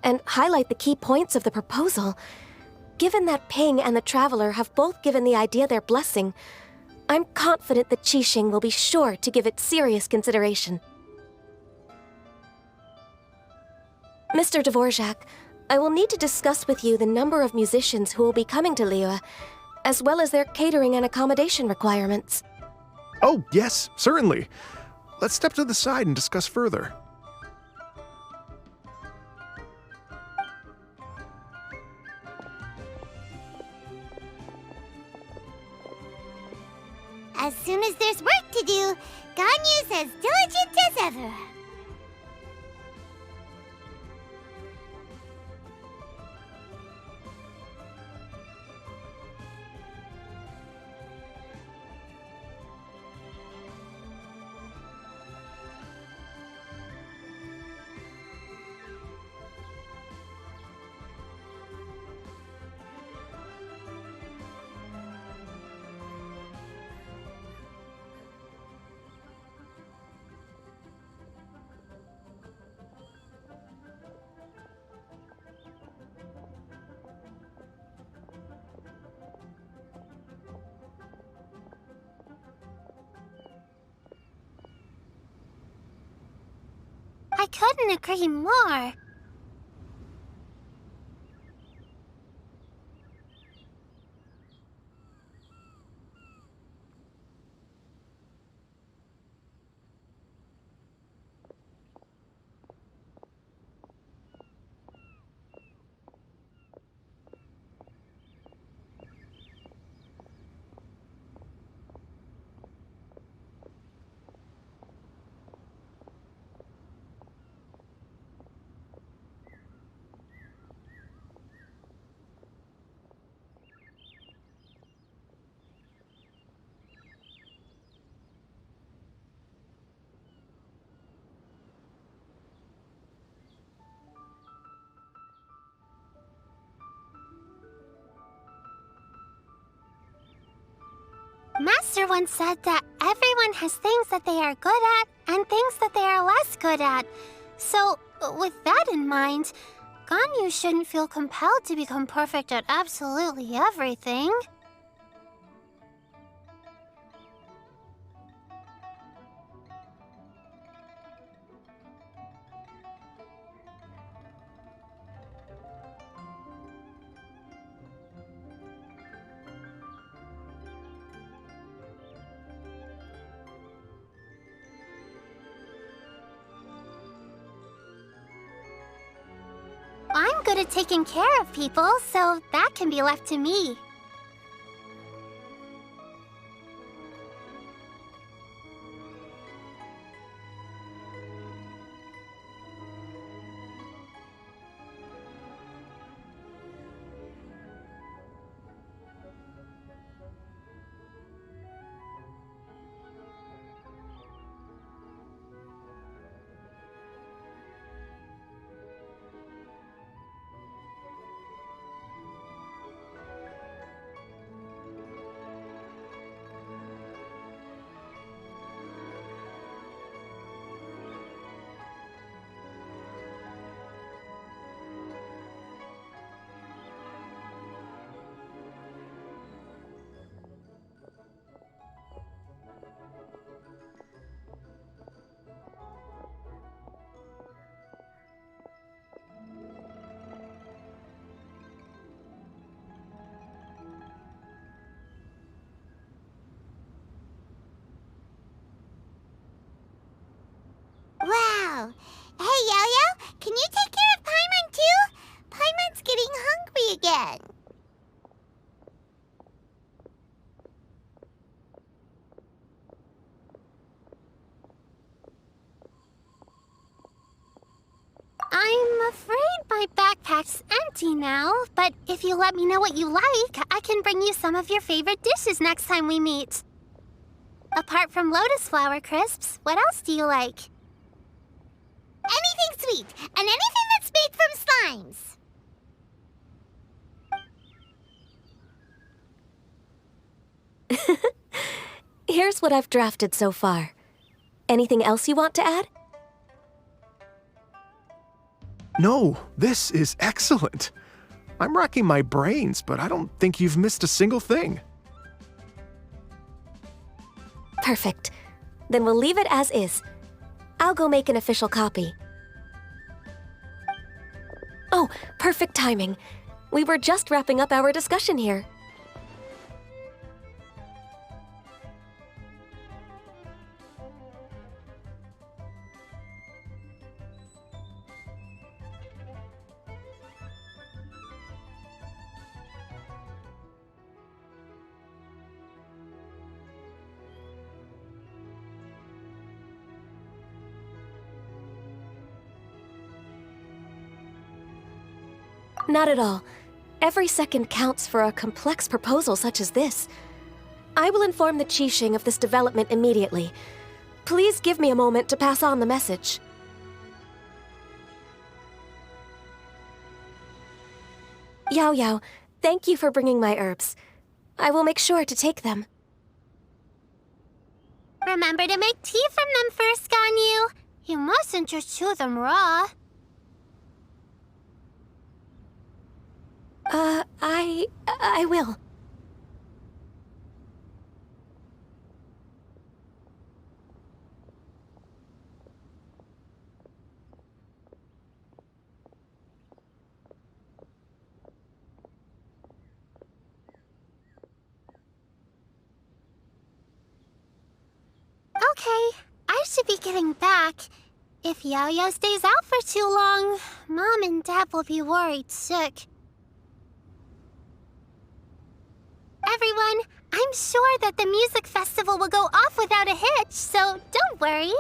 Speaker 9: and highlight the key points of the proposal, given that Ping and the Traveler have both given the idea their blessing, I'm confident that Qixing will be sure to give it serious consideration. Mr. Dvorak, I will need to discuss with you the number of musicians who will be coming to Liyue, as well as their catering and accommodation requirements.
Speaker 5: Oh, yes, certainly. Let's step to the side and discuss further.
Speaker 1: As soon as there's work to do, Ganyu's as diligent as ever.
Speaker 4: I couldn't agree more. Master once said that everyone has things that they are good at and things that they are less good at. So, with that in mind, Ganyu shouldn't feel compelled to become perfect at absolutely everything. good at taking care of people, so that can be left to me.
Speaker 1: Wow. Hey, Yo-Yo, can you take care of Paimon too? Paimon's getting hungry again.
Speaker 4: I'm afraid my backpack's empty now, but if you let me know what you like, I can bring you some of your favorite dishes next time we meet. Apart from lotus flower crisps, what else do you like?
Speaker 1: Anything sweet, and anything that's made from slimes.
Speaker 9: Here's what I've drafted so far. Anything else you want to add?
Speaker 5: No, this is excellent. I'm racking my brains, but I don't think you've missed a single thing.
Speaker 9: Perfect. Then we'll leave it as is. I'll go make an official copy. Oh, perfect timing. We were just wrapping up our discussion here. Not at all. Every second counts for a complex proposal such as this. I will inform the Qixing of this development immediately. Please give me a moment to pass on the message. Yao Yao, thank you for bringing my herbs. I will make sure to take them.
Speaker 4: Remember to make tea from them first, Ganyu. You mustn't just chew them raw.
Speaker 9: I will.
Speaker 4: Okay, I should be getting back. If Yo-Yo stays out for too long, Mom and Dad will be worried sick. Everyone, I'm sure that the music festival will go off without a hitch, so don't worry.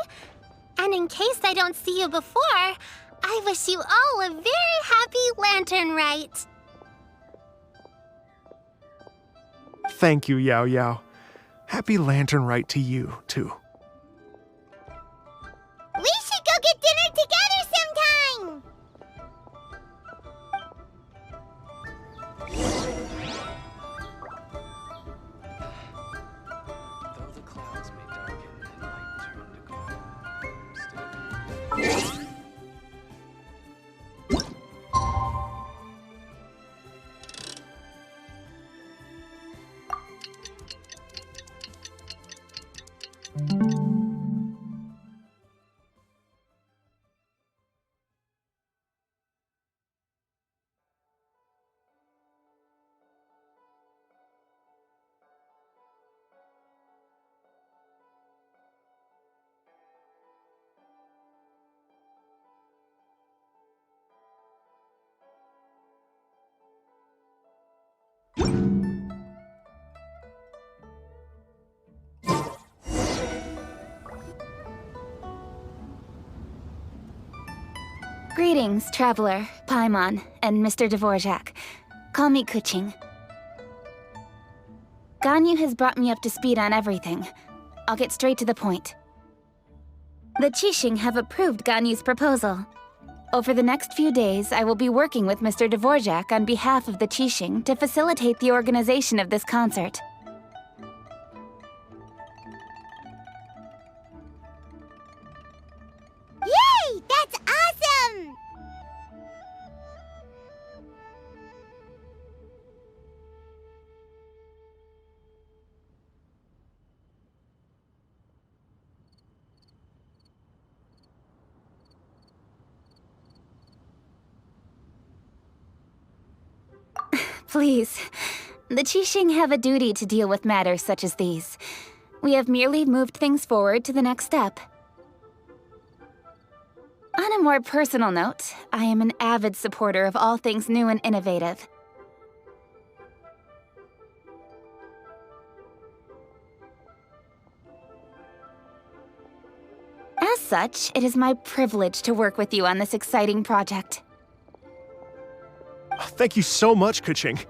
Speaker 4: And in case I don't see you before, I wish you all a very happy Lantern Rite.
Speaker 5: Thank you, Yao Yao. Happy Lantern Rite to you, too.
Speaker 1: We should go get dinner together sometime!
Speaker 7: Though the clouds may darken and light turn to gloom, still
Speaker 5: Mm-hmm.
Speaker 11: Greetings, Traveler, Paimon, and Mr. Dvorak. Call me Kuching. Ganyu has brought me up to speed on everything. I'll get straight to the point. The Qixing have approved Ganyu's proposal. Over the next few days, I will be working with Mr. Dvorak on behalf of the Qixing to facilitate the organization of this concert.
Speaker 1: Yay! That's awesome!
Speaker 11: Please. The Qixing have a duty to deal with matters such as these. We have merely moved things forward to the next step. On a more personal note, I am an avid supporter of all things new and innovative. As such, it is my privilege to work with you on this exciting project.
Speaker 5: Thank you so much, Kuching.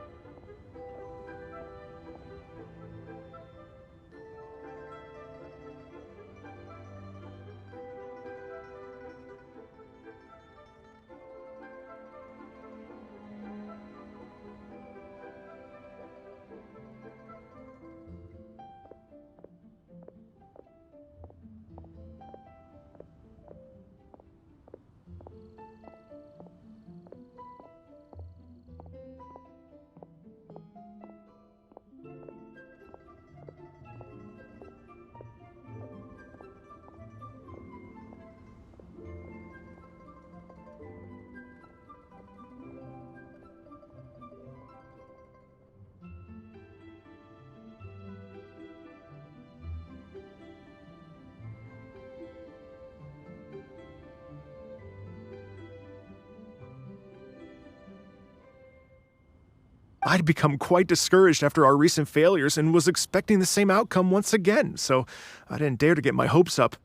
Speaker 5: I'd become quite discouraged after our recent failures and was expecting the same outcome once again, so I didn't dare to get my hopes up.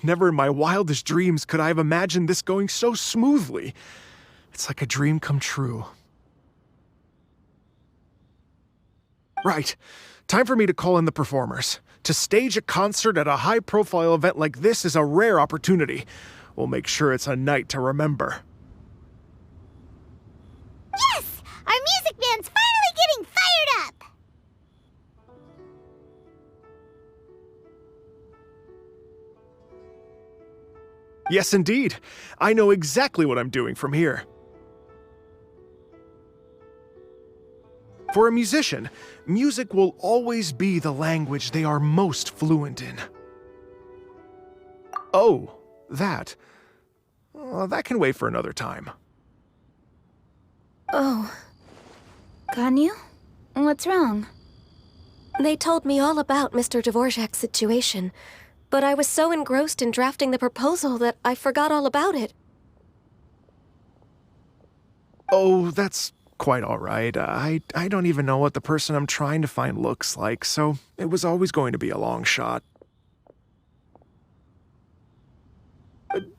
Speaker 5: Never in my wildest dreams could I have imagined this going so smoothly. It's like a dream come true. Right. Time for me to call in the performers. To stage a concert at a high-profile event like this is a rare opportunity. We'll make sure it's a night to remember.
Speaker 1: Yes! Our music band's finally getting fired up!
Speaker 5: Yes, indeed. I know exactly what I'm doing from here. For a musician, music will always be the language they are most fluent in. Oh, that. That can wait for another time.
Speaker 11: Oh. Ganyu? What's wrong?
Speaker 9: They told me all about Mr. Dvorak's situation, but I was so engrossed in drafting the proposal that I forgot all about it.
Speaker 5: Oh, that's quite all right. I don't even know what the person I'm trying to find looks like, so it was always going to be a long shot.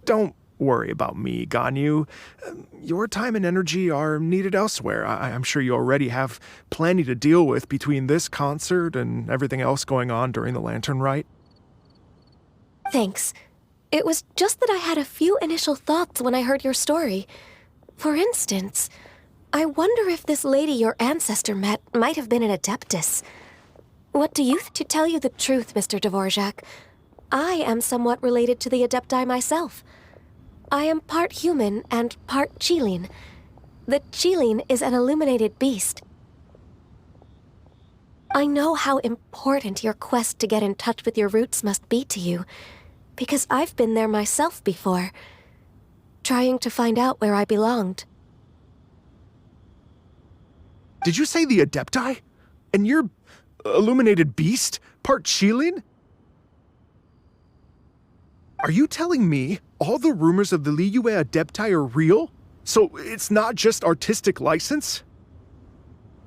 Speaker 5: Don't worry about me, Ganyu. Your time and energy are needed elsewhere. I'm sure you already have plenty to deal with between this concert and everything else going on during the Lantern Rite.
Speaker 9: Thanks. It was just that I had a few initial thoughts when I heard your story. For instance, I wonder if this lady your ancestor met might have been an Adeptus. What do you to tell you the truth, Mr. Dvorak? I am somewhat related to the Adepti myself. I am part human and part Qilin. The Qilin is an illuminated beast. I know how important your quest to get in touch with your roots must be to you, because I've been there myself before, trying to find out where I belonged.
Speaker 5: Did you say the Adepti? And you're illuminated beast? Part Qilin? Are you telling me all the rumors of the Liyue Adepti are real? So it's not just artistic license?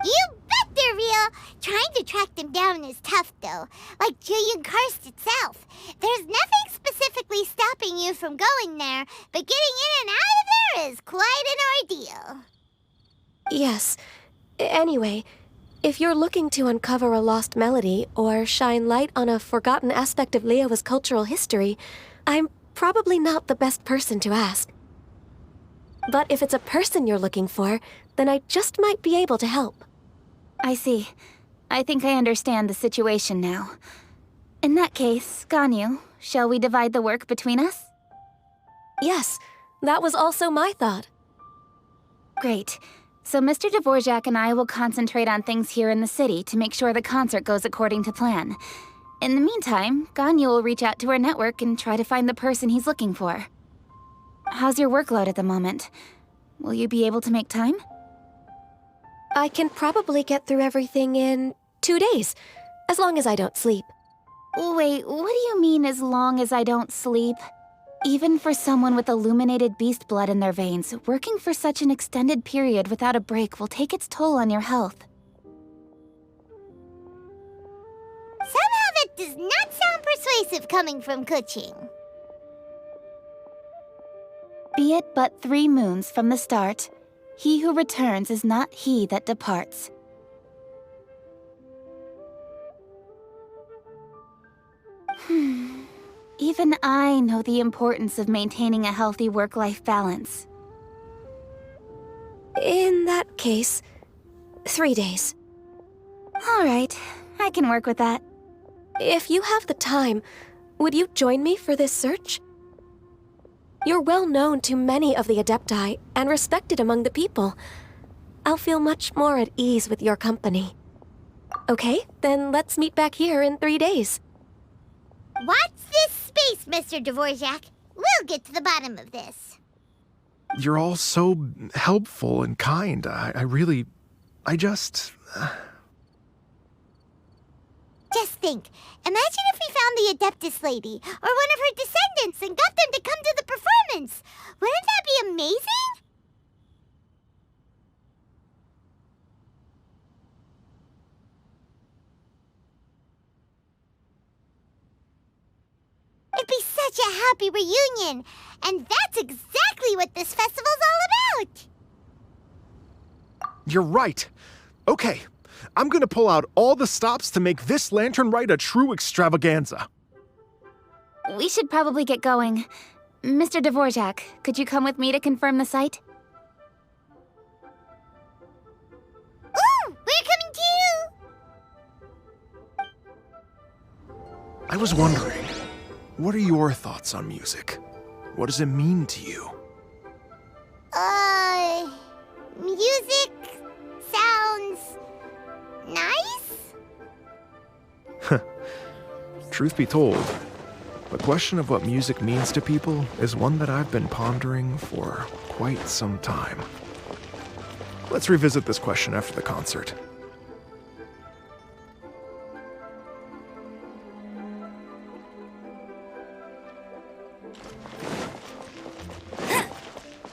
Speaker 1: You bet they're real! Trying to track them down is tough, though. Like Julian Karst itself. There's nothing specifically stopping you from going there, but getting in and out of there is quite an ordeal.
Speaker 9: Yes. Anyway, if you're looking to uncover a lost melody or shine light on a forgotten aspect of Liyue's cultural history, I'm probably not the best person to ask. But if it's a person you're looking for, then I just might be able to help.
Speaker 11: I see. I think I understand the situation now. In that case, Ganyu, shall we divide the work between us?
Speaker 9: Yes, that was also my thought.
Speaker 11: Great. So Mr. Dvorak and I will concentrate on things here in the city to make sure the concert goes according to plan. In the meantime, Ganyu will reach out to her network and try to find the person he's looking for. How's your workload at the moment? Will you be able to make time?
Speaker 9: I can probably get through everything in 2 days, as long as I don't sleep.
Speaker 11: Wait, what do you mean as long as I don't sleep? Even for someone with illuminated beast blood in their veins, working for such an extended period without a break will take its toll on your health.
Speaker 1: Somehow that does not sound persuasive coming from Kuching.
Speaker 11: Be it but 3 moons from the start, he who returns is not he that departs. Even I know the importance of maintaining a healthy work-life balance.
Speaker 9: In that case, 3 days.
Speaker 11: All right, I can work with that.
Speaker 9: If you have the time, would you join me for this search? You're well known to many of the Adepti and respected among the people. I'll feel much more at ease with your company. Okay, then let's meet back here in 3 days.
Speaker 1: Watch this space, Mr. Dvorak. We'll get to the bottom of this.
Speaker 5: You're all so helpful and kind.
Speaker 1: Just think. Imagine if we found the Adeptus lady, or one of her descendants, and got them to come to the performance. Wouldn't that be amazing? It'd be such a happy reunion, and that's exactly what this festival's all about.
Speaker 5: You're right. Okay, I'm gonna pull out all the stops to make this lantern rite a true extravaganza.
Speaker 11: We should probably get going. Mr. Dvorak, could you come with me to confirm the site?
Speaker 1: Ooh, we're coming too!
Speaker 5: I was wondering, what are your thoughts on music? What does it mean to you?
Speaker 1: Music sounds nice?
Speaker 5: Truth be told, the question of what music means to people is one that I've been pondering for quite some time. Let's revisit this question after the concert.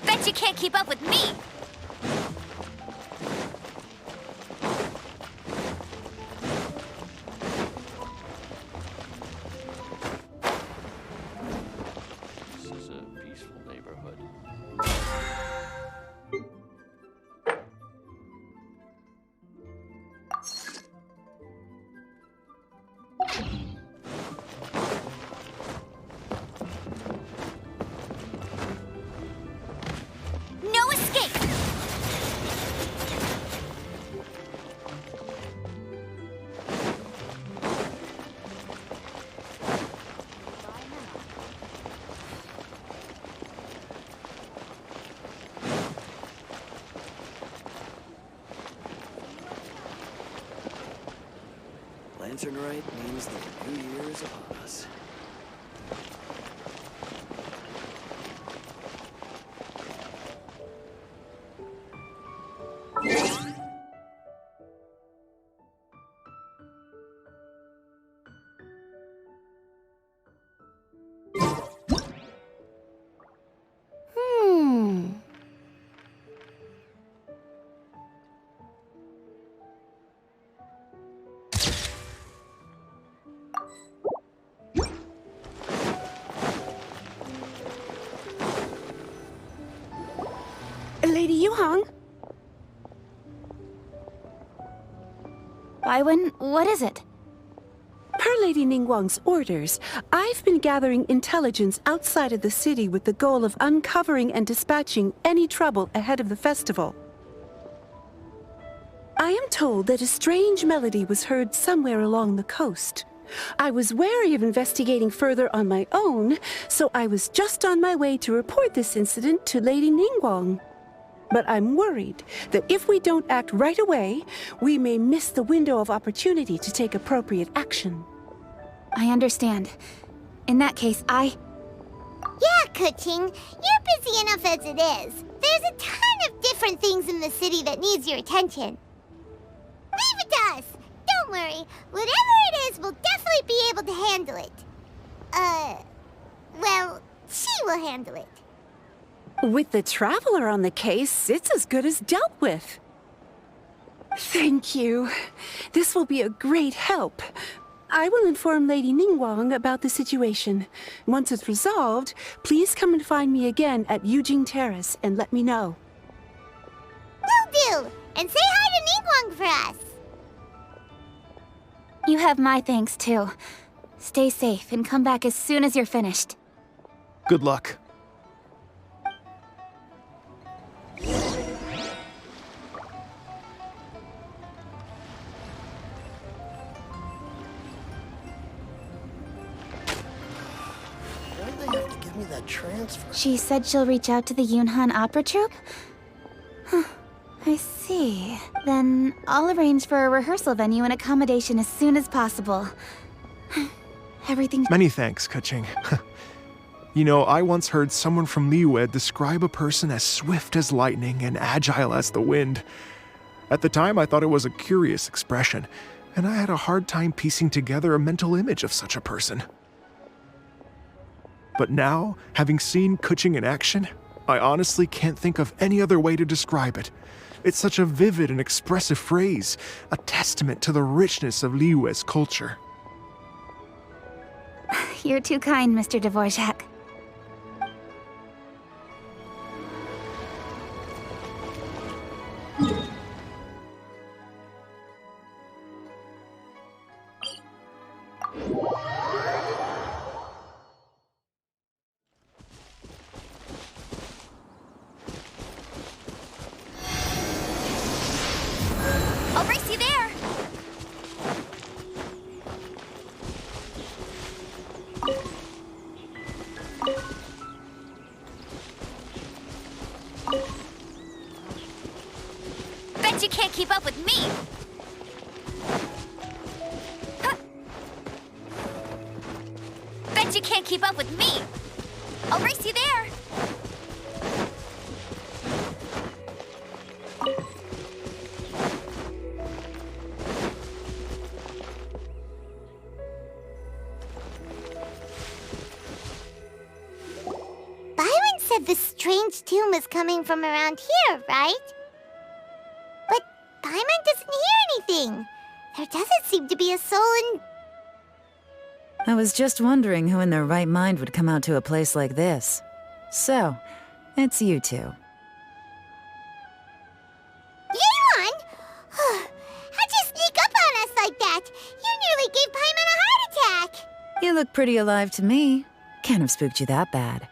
Speaker 11: Bet you can't keep up with me!
Speaker 12: This is a peaceful neighborhood.
Speaker 11: No escape!
Speaker 12: Lantern Rite means that the new year is upon us.
Speaker 13: Lady Yuhang?
Speaker 11: Baiwen, what is it?
Speaker 13: Per Lady Ningguang's orders, I've been gathering intelligence outside of the city with the goal of uncovering and dispatching any trouble ahead of the festival. I am told that a strange melody was heard somewhere along the coast. I was wary of investigating further on my own, so I was just on my way to report this incident to Lady Ningguang. But I'm worried that if we don't act right away, we may miss the window of opportunity to take appropriate action.
Speaker 11: I understand. In that case,
Speaker 1: Yeah, Kuching, you're busy enough as it is. There's a ton of different things in the city that needs your attention. Leave it to us. Don't worry. Whatever it is, we'll definitely be able to handle it. Well, she will handle it.
Speaker 13: With the Traveler on the case, it's as good as dealt with. Thank you. This will be a great help. I will inform Lady Ningguang about the situation. Once it's resolved, please come and find me again at Yujing Terrace and let me know.
Speaker 1: Will do! And say hi to Ningguang for us!
Speaker 11: you have my thanks too. Stay safe and come back as soon as you're finished.
Speaker 5: Good luck.
Speaker 12: Why'd they have to give me that transfer?
Speaker 11: She said she'll reach out to the Yunhan Opera Troupe? Huh. I see. Then I'll arrange for a rehearsal venue and accommodation as soon as possible. Everything.
Speaker 5: Many thanks, Kaching. You know, I once heard someone from Liyue describe a person as swift as lightning and agile as the wind. At the time, I thought it was a curious expression, and I had a hard time piecing together a mental image of such a person. But now, having seen Kuching in action, I honestly can't think of any other way to describe it. It's such a vivid and expressive phrase, a testament to the richness of Liyue's culture.
Speaker 11: You're too kind, Mr. Dvorak.
Speaker 6: I'll race you there! Bet you can't keep up with me! Huh. Bet you can't keep up with me! I'll race you there!
Speaker 1: Byron said the strange tune was coming from around here, right? But Paimon doesn't hear anything. There doesn't seem to be a soul in...
Speaker 3: I was just wondering who in their right mind would come out to a place like this. So, it's you two.
Speaker 1: Yeon! How'd you sneak up on us like that? You nearly gave Paimon a heart attack!
Speaker 3: You look pretty alive to me. Can't have spooked you that bad.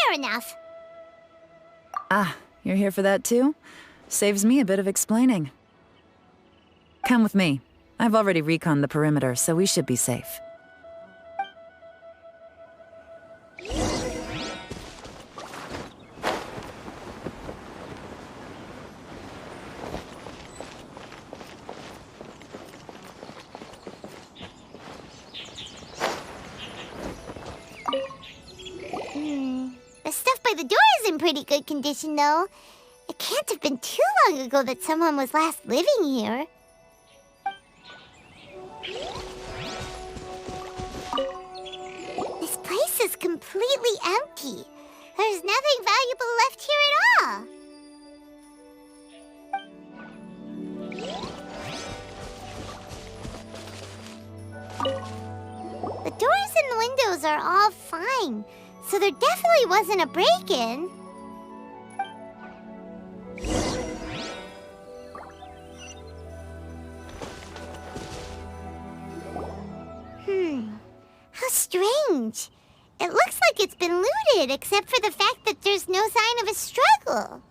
Speaker 1: Fair enough.
Speaker 3: Ah, you're here for that too? Saves me a bit of explaining. Come with me. I've already reconned the perimeter, so we should be safe.
Speaker 1: The stuff by the door is in pretty good condition, though. It can't have been too long ago that someone was last living here. This place is completely empty. There's nothing valuable left here at all. The doors and windows are all fine. So there definitely wasn't a break-in. How strange. It looks like it's been looted, except for the fact that there's no sign of a struggle.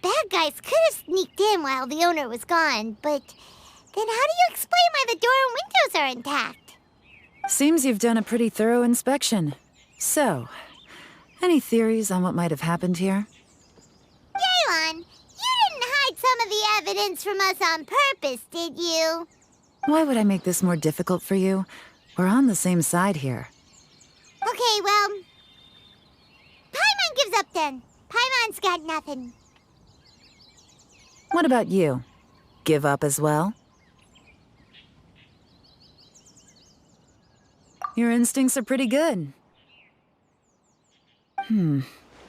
Speaker 1: bad guys could have sneaked in while the owner was gone, but then how do you explain why the door and windows are intact?
Speaker 3: Seems you've done a pretty thorough inspection. So, any theories on what might have happened here?
Speaker 1: Yelan, you didn't hide some of the evidence from us on purpose, did you?
Speaker 3: Why would I make this more difficult for you? We're on the same side here.
Speaker 1: Okay, well, Paimon gives up then. Paimon's got nothing.
Speaker 3: What about you? Give up as well? Your instincts are pretty good.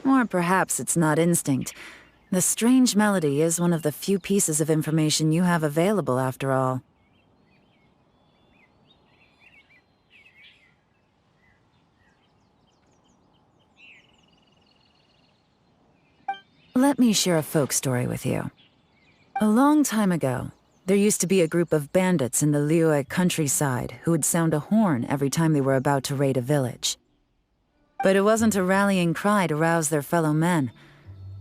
Speaker 3: Or perhaps it's not instinct. The strange melody is one of the few pieces of information you have available, after all. Let me share a folk story with you. A long time ago, there used to be a group of bandits in the Liyue countryside who would sound a horn every time they were about to raid a village. But it wasn't a rallying cry to rouse their fellow men.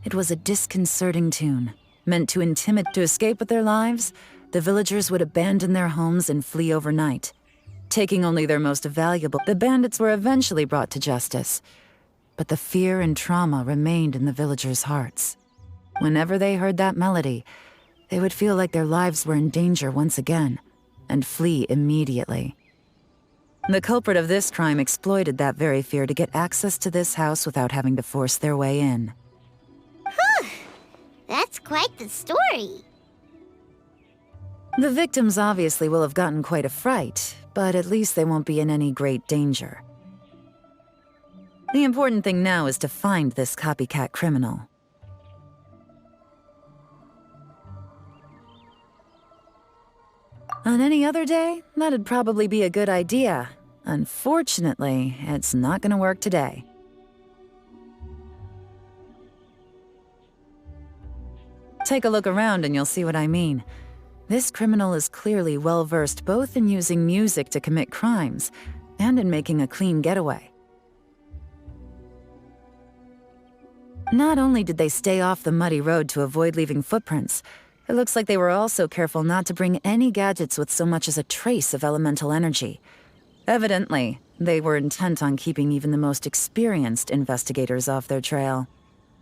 Speaker 3: It was a disconcerting tune, meant to intimidate. To escape with their lives, the villagers would abandon their homes and flee overnight, taking only their most valuable. The bandits were eventually brought to justice, but the fear and trauma remained in the villagers' hearts. Whenever they heard that melody, they would feel like their lives were in danger once again, and flee immediately. The culprit of this crime exploited that very fear to get access to this house without having to force their way in.
Speaker 1: Whew! That's quite the story.
Speaker 3: The victims obviously will have gotten quite a fright, but at least they won't be in any great danger. The important thing now is to find this copycat criminal. On any other day, that'd probably be a good idea. Unfortunately, it's not gonna work today. Take a look around and you'll see what I mean. This criminal is clearly well-versed both in using music to commit crimes and in making a clean getaway. Not only did they stay off the muddy road to avoid leaving footprints, it looks like they were also careful not to bring any gadgets with so much as a trace of elemental energy. Evidently, they were intent on keeping even the most experienced investigators off their trail.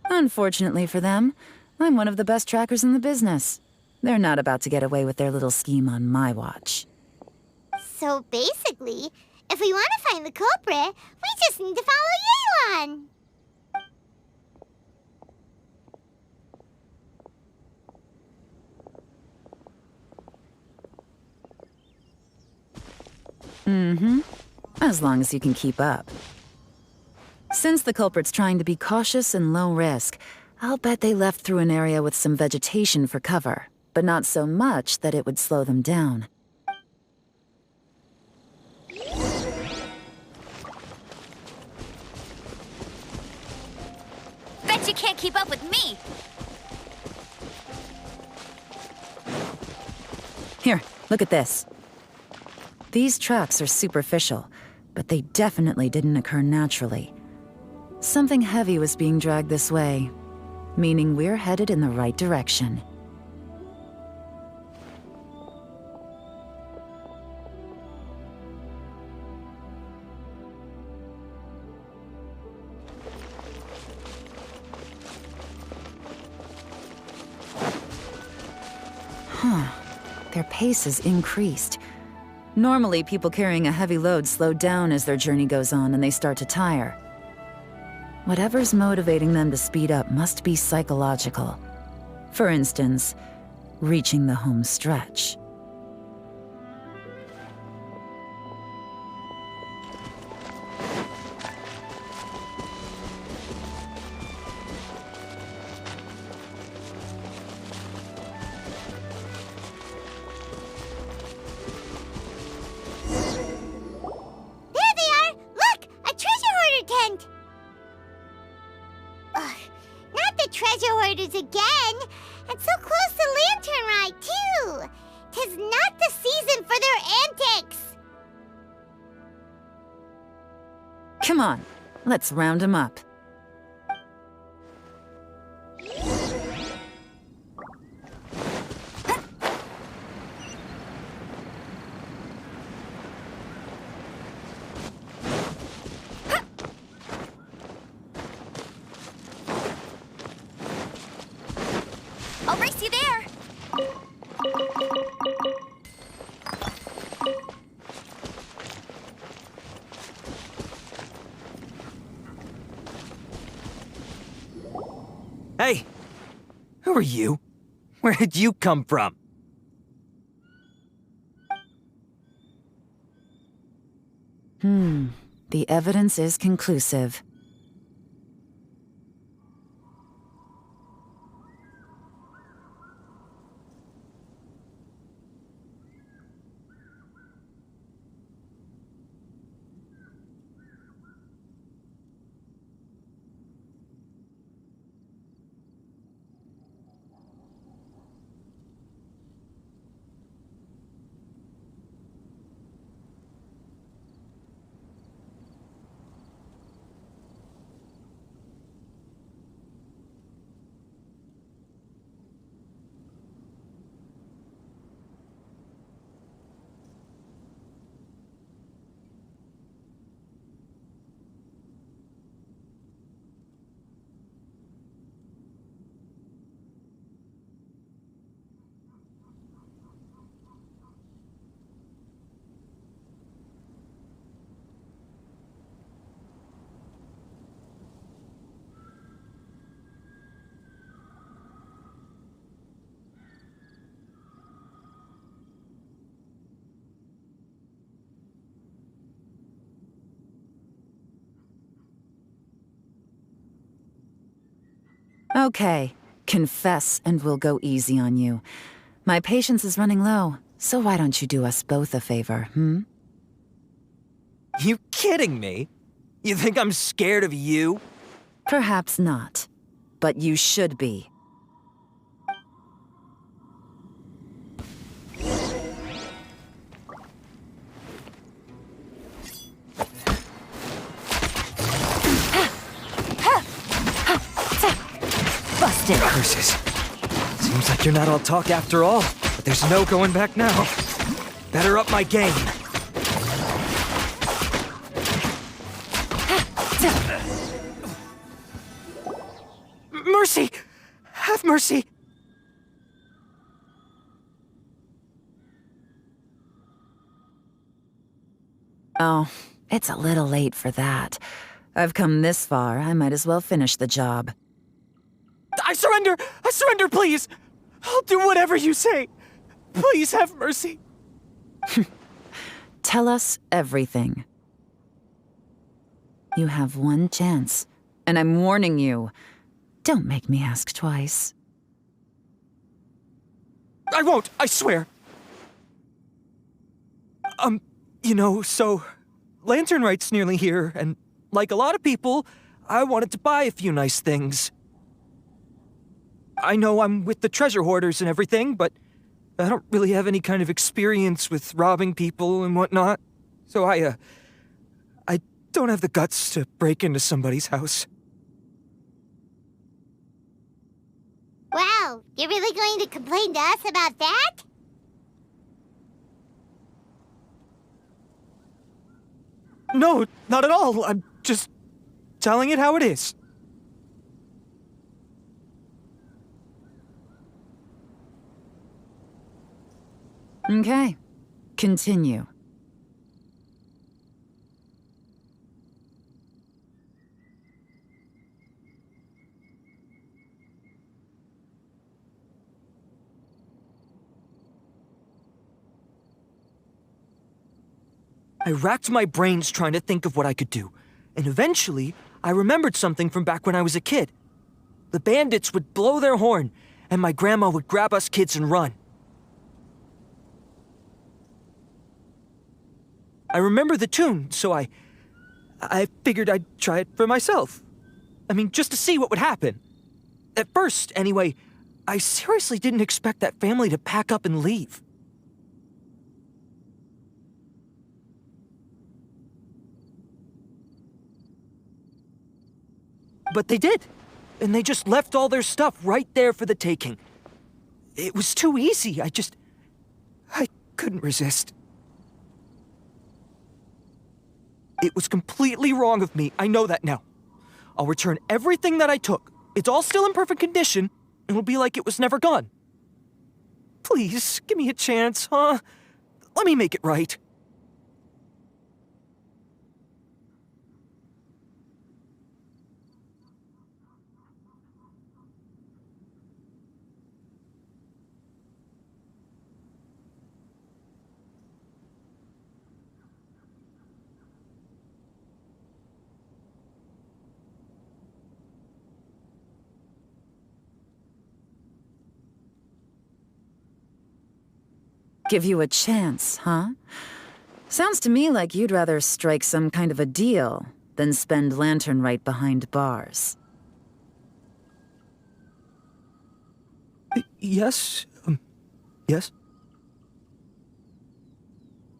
Speaker 3: Unfortunately for them, I'm one of the best trackers in the business. They're not about to get away with their little scheme on my watch.
Speaker 1: So basically, if we want to find the culprit, we just need to follow Yelan.
Speaker 3: As long as you can keep up. Since the culprit's trying to be cautious and low risk, I'll bet they left through an area with some vegetation for cover, but not so much that it would slow them down.
Speaker 6: Bet you can't keep up with me!
Speaker 3: Here, look at this. These tracks are superficial, but they definitely didn't occur naturally. Something heavy was being dragged this way, meaning we're headed in the right direction. Their pace has increased. Normally, people carrying a heavy load slow down as their journey goes on and they start to tire. Whatever's motivating them to speed up must be psychological. For instance, reaching the home stretch.
Speaker 1: Again, and so close to Lantern Ride, too. 'Tis not the season for their antics.
Speaker 3: Come on, let's round them up.
Speaker 14: Who are you? Where did you come from?
Speaker 3: The evidence is conclusive. Okay, confess and we'll go easy on you. My patience is running low, so why don't you do us both a favor,
Speaker 14: You kidding me? You think I'm scared of you?
Speaker 3: Perhaps not, but you should be.
Speaker 14: Busted! Curses. Seems like you're not all talk after all, but there's no going back now. Better up my game. Mercy! Have mercy!
Speaker 3: Oh, it's a little late for that. I've come this far, I might as well finish the job.
Speaker 14: I surrender! I surrender, please! I'll do whatever you say! Please have mercy!
Speaker 3: Tell us everything. You have one chance, and I'm warning you. Don't make me ask twice.
Speaker 14: I won't, I swear! So, Lantern Right's nearly here, and like a lot of people, I wanted to buy a few nice things. I know I'm with the treasure hoarders and everything, but I don't really have any kind of experience with robbing people and whatnot. So I don't have the guts to break into somebody's house.
Speaker 1: Wow, you're really going to complain to us about that?
Speaker 14: No, not at all. I'm just telling it how it is.
Speaker 3: Okay, continue.
Speaker 14: I racked my brains trying to think of what I could do, and eventually, I remembered something from back when I was a kid. The bandits would blow their horn, and my grandma would grab us kids and run. I remember the tune, so I figured I'd try it for myself. I mean, just to see what would happen. At first, anyway, I seriously didn't expect that family to pack up and leave. But they did, and they just left all their stuff right there for the taking. It was too easy, I couldn't resist. It was completely wrong of me, I know that now. I'll return everything that I took. It's all still in perfect condition, and it'll be like it was never gone. Please, give me a chance, huh? Let me make it right.
Speaker 3: Give you a chance, huh? Sounds to me like you'd rather strike some kind of a deal than spend lantern right behind bars.
Speaker 14: Yes? Yes?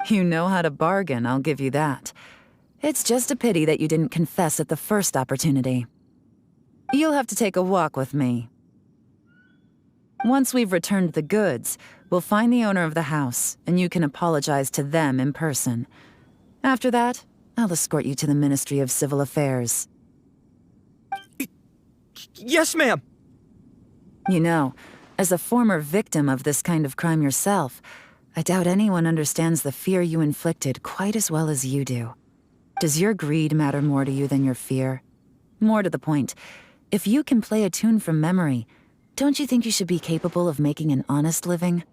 Speaker 3: You know how to bargain, I'll give you that. It's just a pity that you didn't confess at the first opportunity. You'll have to take a walk with me. Once we've returned the goods, we'll find the owner of the house, and you can apologize to them in person. After that, I'll escort you to the Ministry of Civil Affairs.
Speaker 14: Yes, ma'am!
Speaker 3: You know, as a former victim of this kind of crime yourself, I doubt anyone understands the fear you inflicted quite as well as you do. Does your greed matter more to you than your fear? More to the point, if you can play a tune from memory, don't you think you should be capable of making an honest living?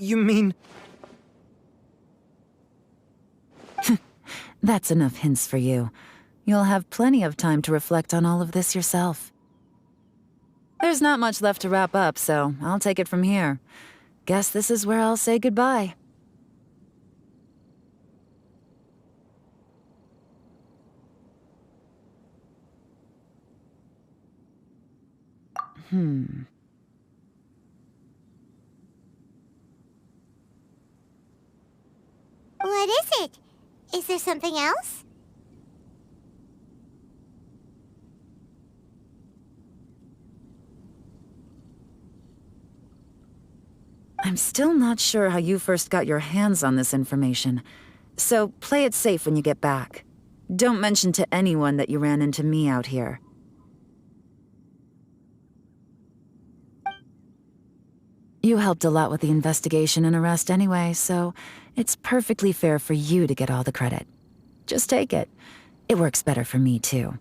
Speaker 14: You mean...
Speaker 3: That's enough hints for you. You'll have plenty of time to reflect on all of this yourself. There's not much left to wrap up, so I'll take it from here. Guess this is where I'll say goodbye.
Speaker 1: What is it? Is there something else?
Speaker 3: I'm still not sure how you first got your hands on this information, so play it safe when you get back. Don't mention to anyone that you ran into me out here. You helped a lot with the investigation and arrest anyway, so it's perfectly fair for you to get all the credit. Just take it. It works better for me, too.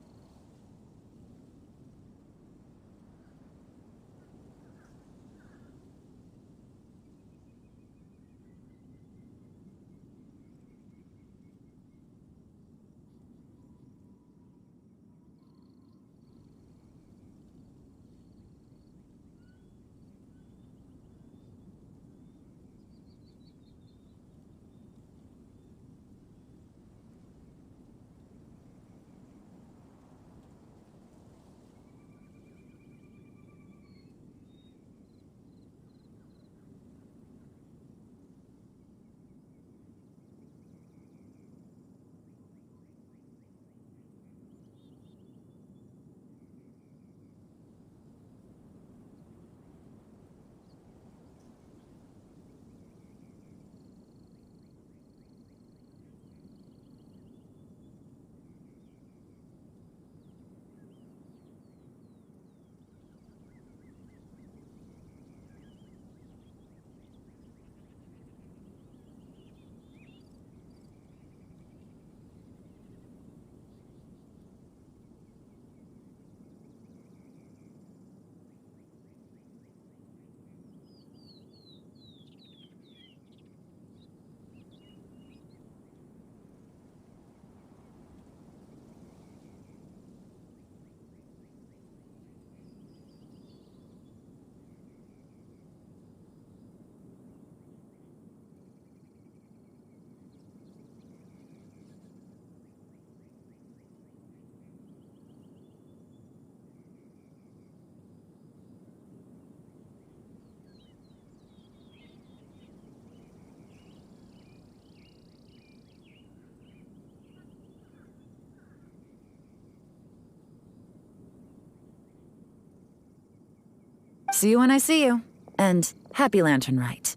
Speaker 3: See you when I see you. And happy Lantern Rite.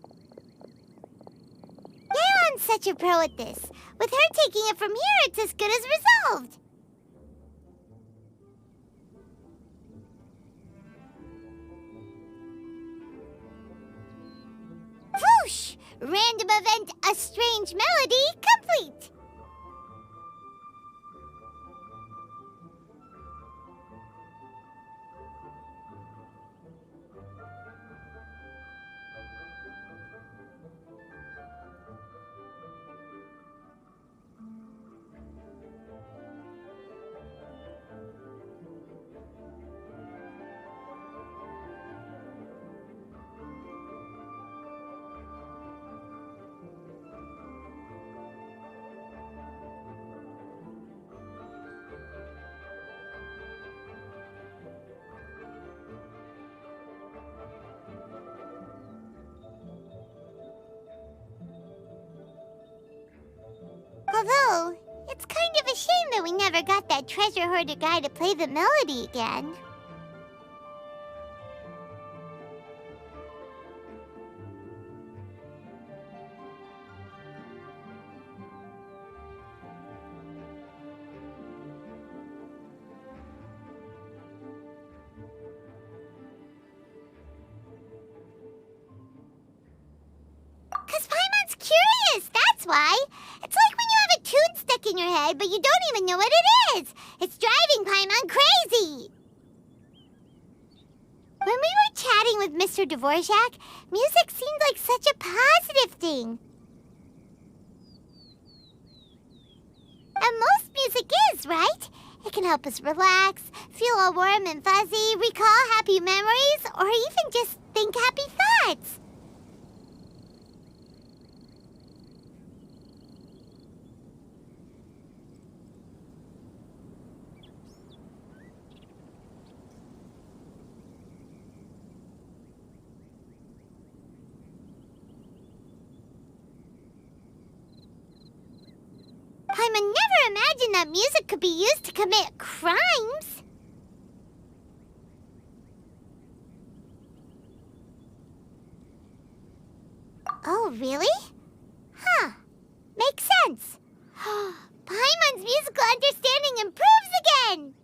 Speaker 1: Yaron's such a pro at this. With her taking it from here, it's as good as resolved. Whoosh! Random event, a strange melody, complete! Although, it's kind of a shame that we never got that treasure hoarder guy to play the melody again. Why? It's like when you have a tune stuck in your head, but you don't even know what it is. It's driving Paimon crazy. When we were chatting with Mr. Dvorak, music seemed like such a positive thing. And most music is, right? It can help us relax, feel all warm and fuzzy, recall happy memories, or even just think happy thoughts. Paimon never imagined that music could be used to commit crimes. Oh, really? Huh. Makes sense. Paimon's musical understanding improves again!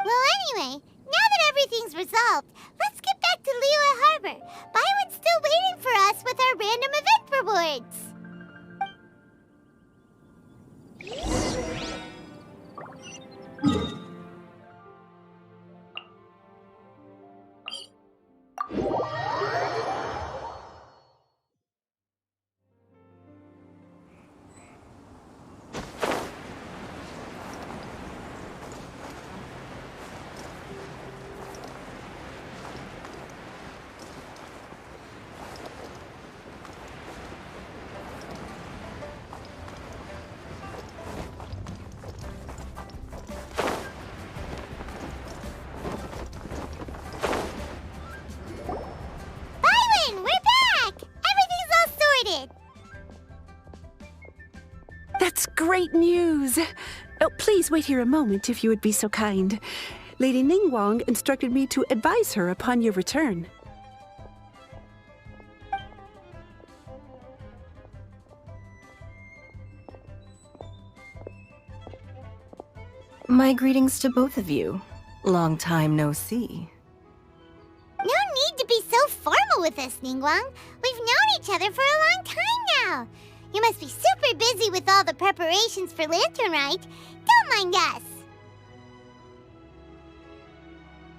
Speaker 1: Well, anyway, now that everything's resolved, let's get back to Liyue Harbor. Byron's still waiting for us with our random event rewards.
Speaker 13: That's great news! Oh, please wait here a moment if you would be so kind. Lady Ningguang instructed me to advise her upon your return.
Speaker 15: My greetings to both of you. Long time no see.
Speaker 1: No need to be so formal with us, Ningguang. We've known each other for a long time now. You must be super busy with all the preparations for Lantern Rite. Don't mind us.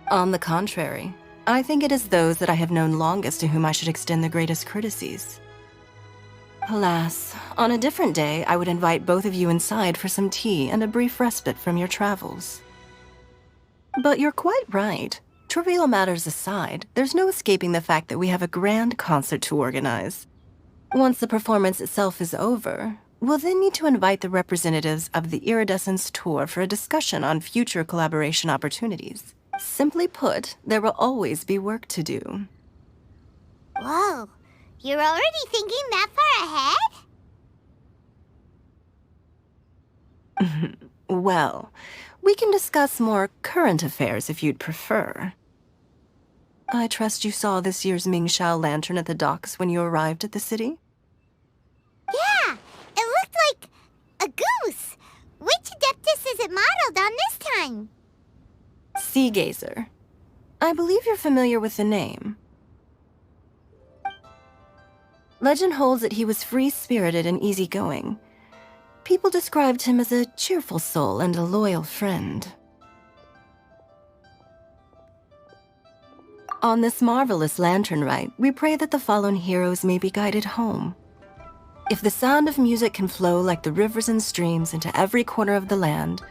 Speaker 15: On the contrary, I think it is those that I have known longest to whom I should extend the greatest courtesies. Alas, on a different day, I would invite both of you inside for some tea and a brief respite from your travels. But you're quite right. Trivial matters aside, there's no escaping the fact that we have a grand concert to organize. Once the performance itself is over, we'll then need to invite the representatives of the Iridescence Tour for a discussion on future collaboration opportunities. Simply put, there will always be work to do.
Speaker 1: Whoa, you're already thinking that far ahead?
Speaker 15: Well, we can discuss more current affairs if you'd prefer. I trust you saw this year's Mingxiao lantern at the docks when you arrived at the city?
Speaker 1: Yeah, it looked like a goose. Which Adeptus is it modeled on this time?
Speaker 15: Sea Gazer. I believe you're familiar with the name. Legend holds that he was free-spirited and easygoing. People described him as a cheerful soul and a loyal friend. On this marvelous lantern rite, we pray that the fallen heroes may be guided home. If the sound of music can flow like the rivers and streams into every corner of the land,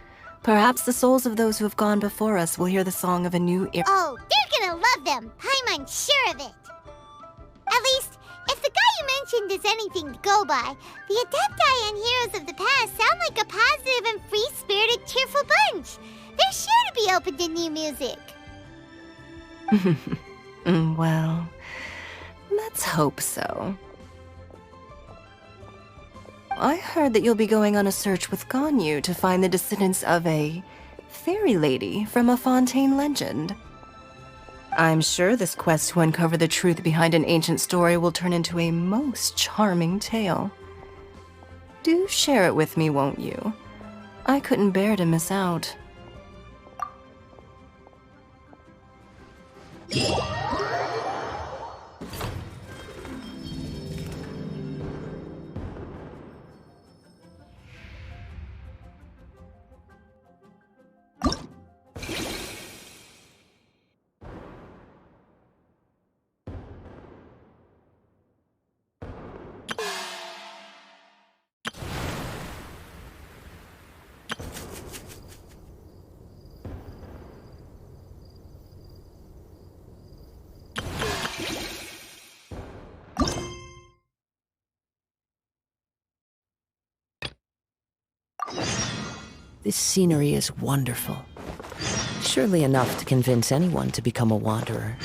Speaker 15: perhaps the souls of those who have gone before us will hear the song of a new era.
Speaker 1: Oh, they're gonna love them. Paimon's sure of it. At least, if the guy you mentioned is anything to go by, the Adepti and heroes of the past sound like a positive and free-spirited, cheerful bunch. They're sure to be open to new music.
Speaker 15: Well, let's hope so. I heard that you'll be going on a search with Ganyu to find the descendants of a fairy lady from a Fontaine legend. I'm sure this quest to uncover the truth behind an ancient story will turn into a most charming tale. Do share it with me, won't you? I couldn't bear to miss out.
Speaker 16: This scenery is wonderful. Surely enough to convince anyone to become a wanderer.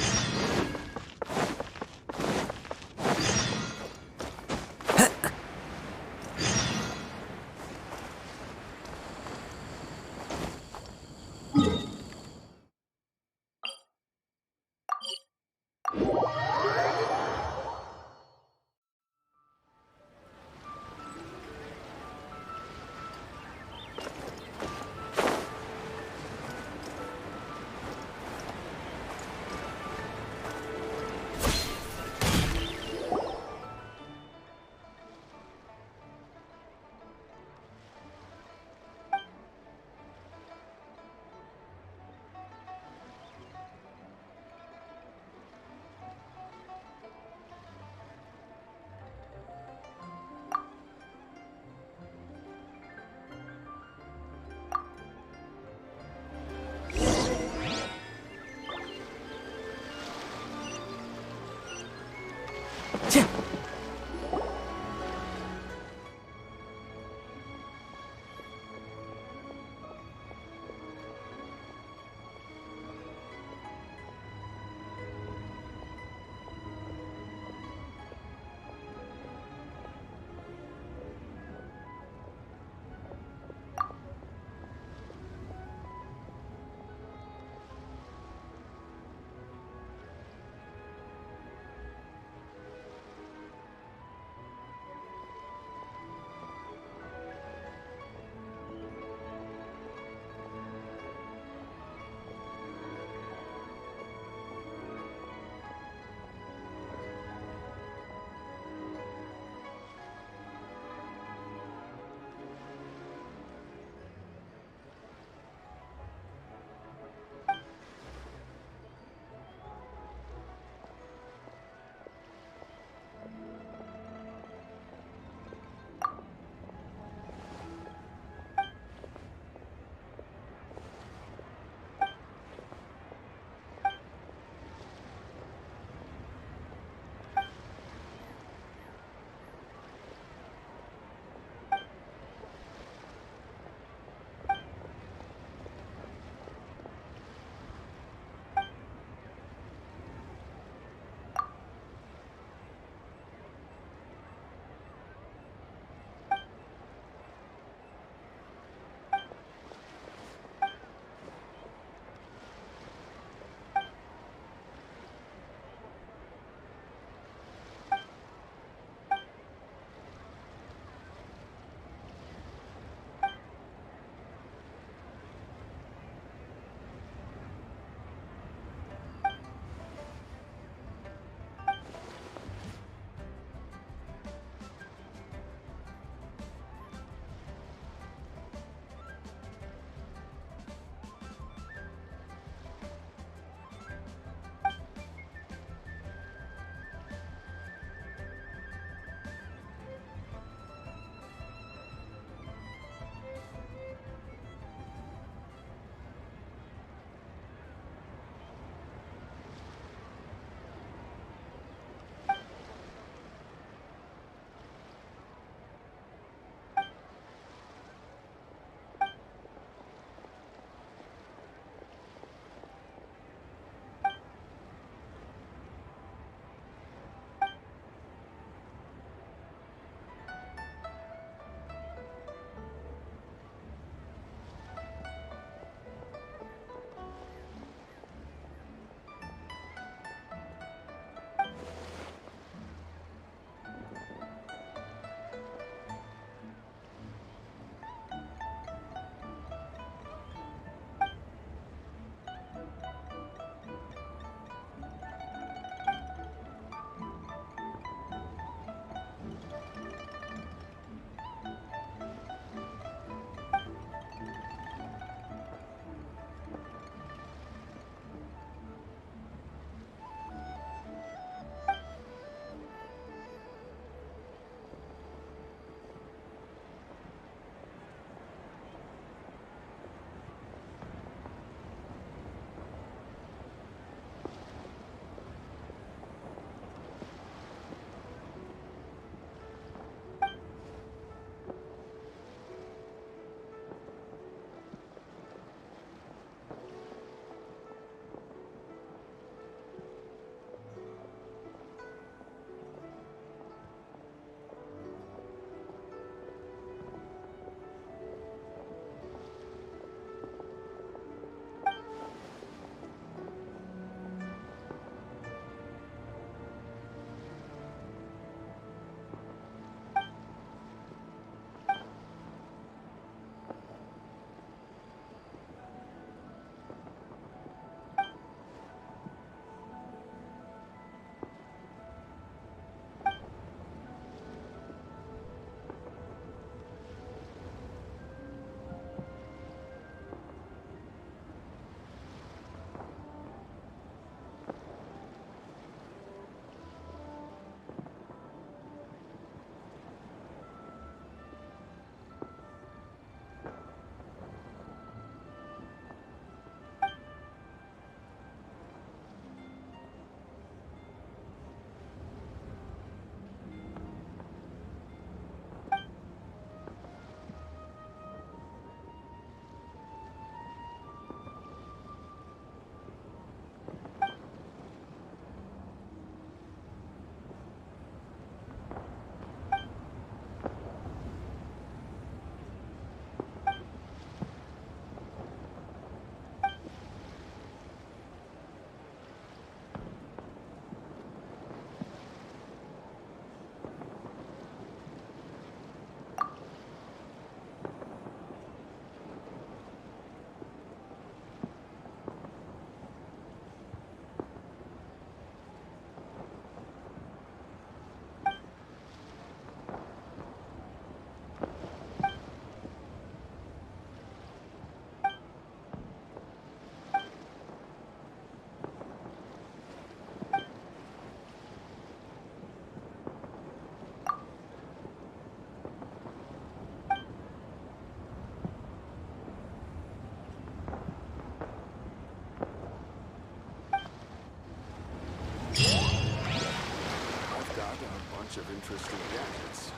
Speaker 7: bunch of interesting gadgets.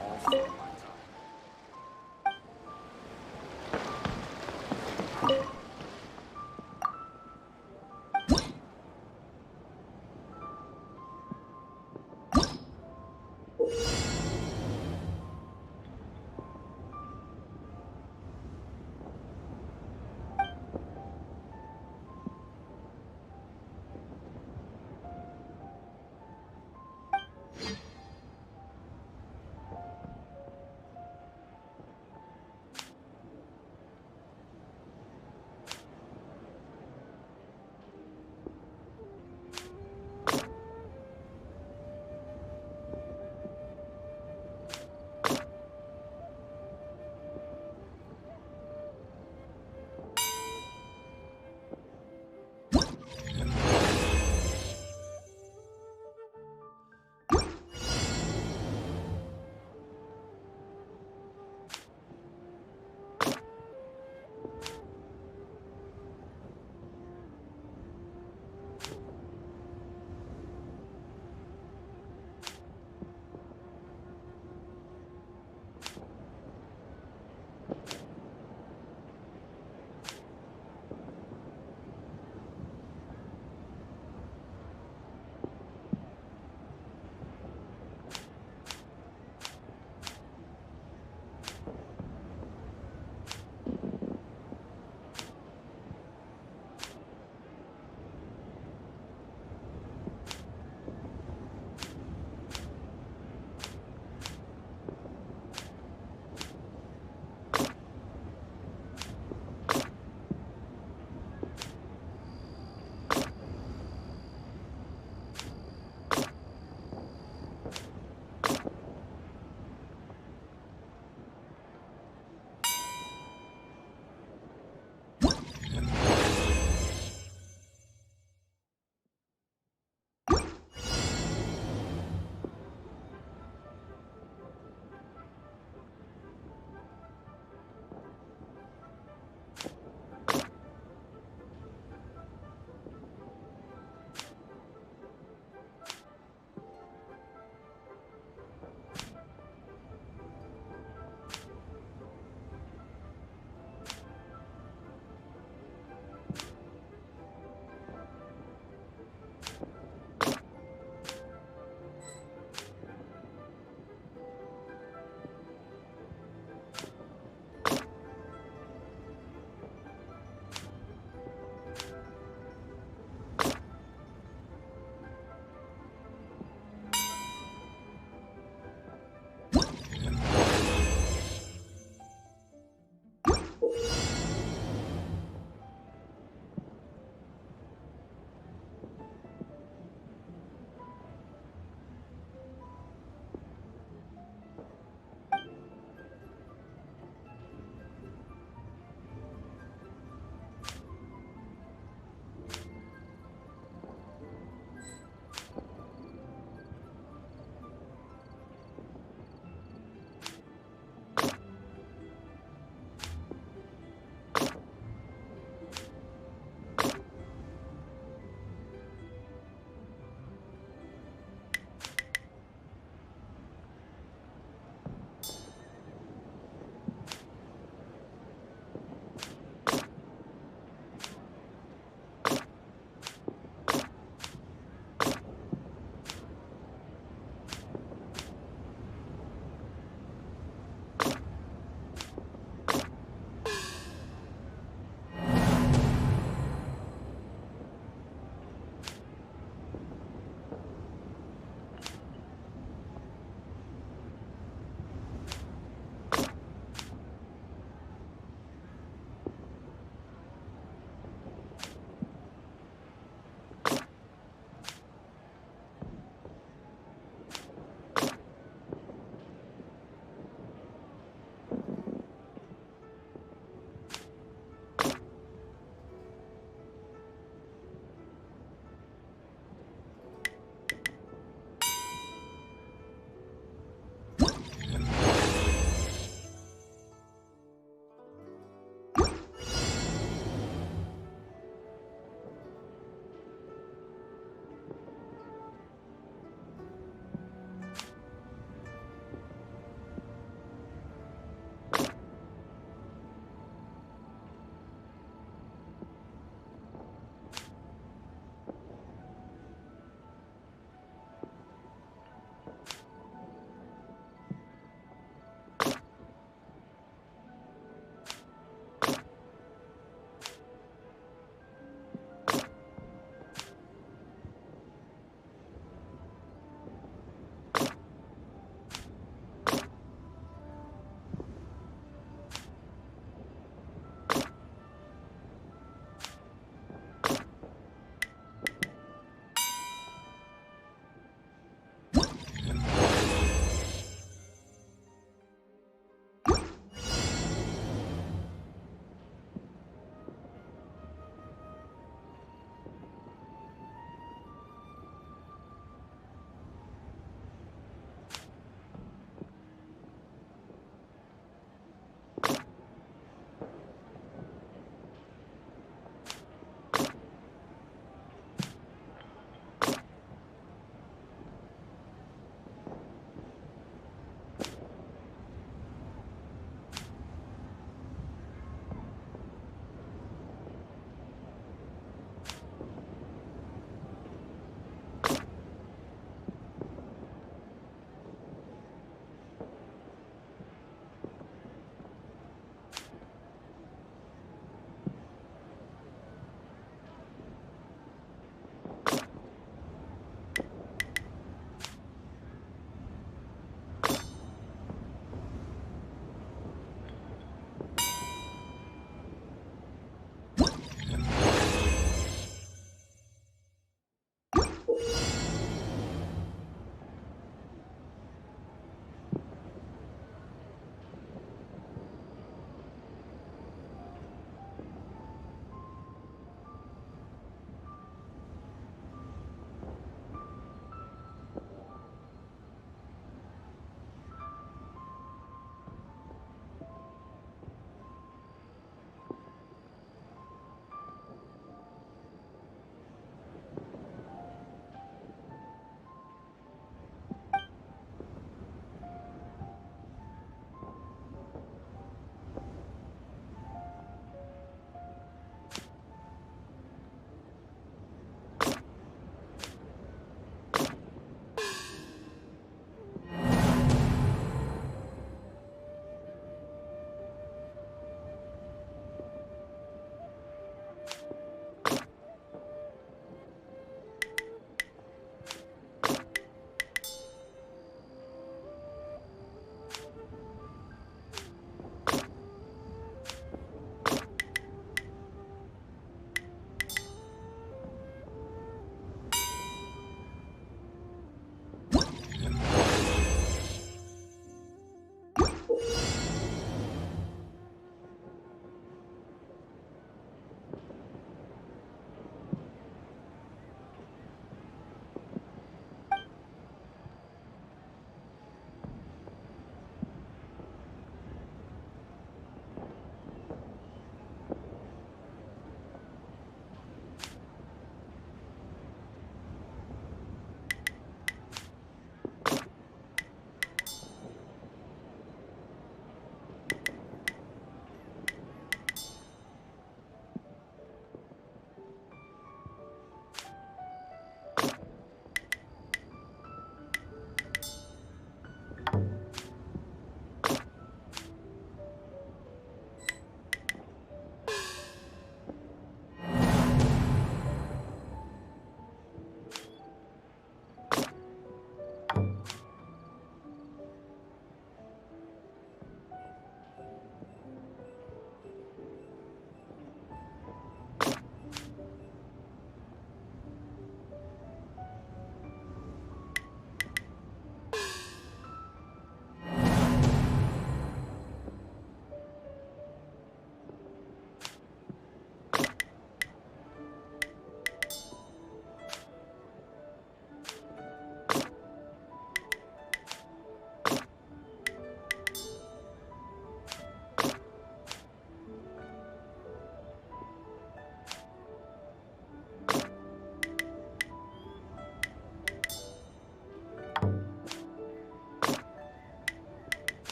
Speaker 7: All for my time.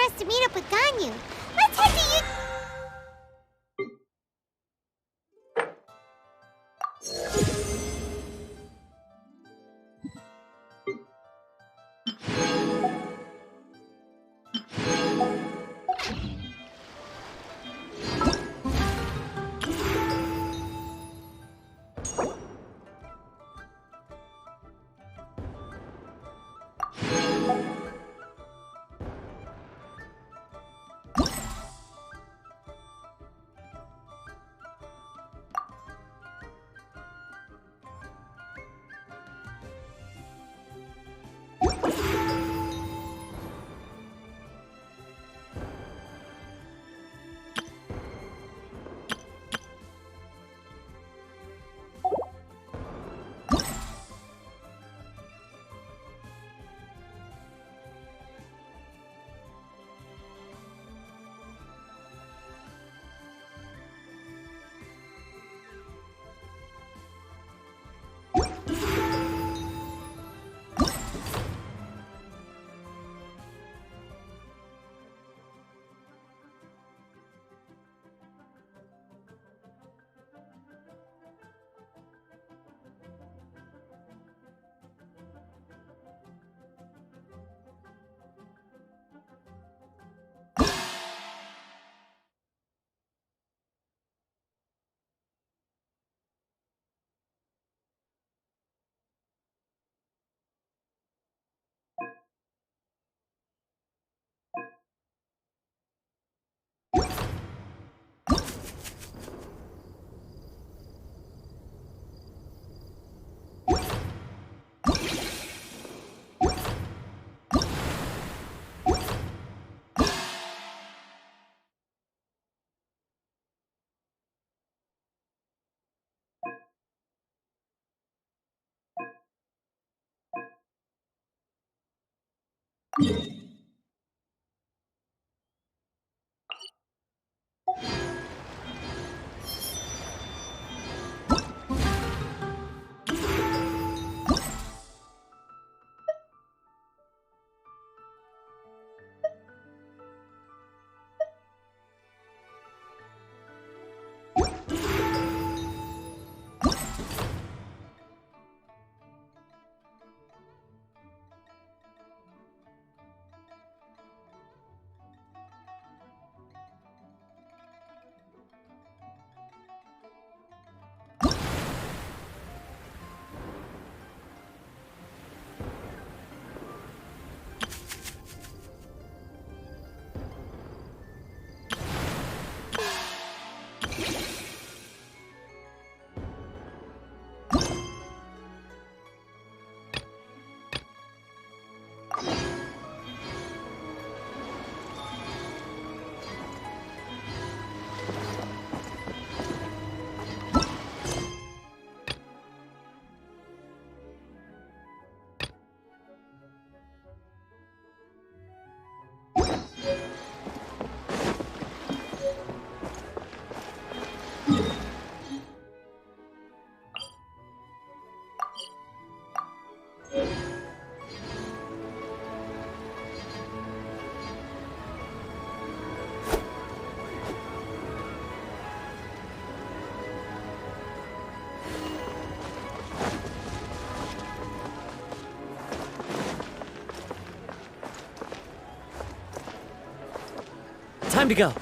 Speaker 1: us to meet up with Ganyu. Let's head to you.
Speaker 16: Time to go.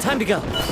Speaker 16: Time to go.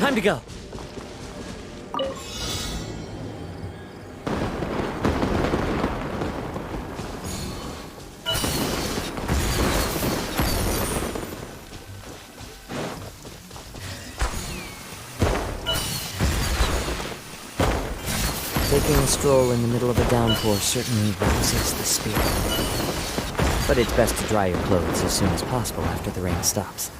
Speaker 16: Time to go. Taking a stroll in the middle of a downpour certainly rouses the spirit. But it's best to dry your clothes as soon as possible after the rain stops.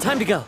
Speaker 16: Time to go.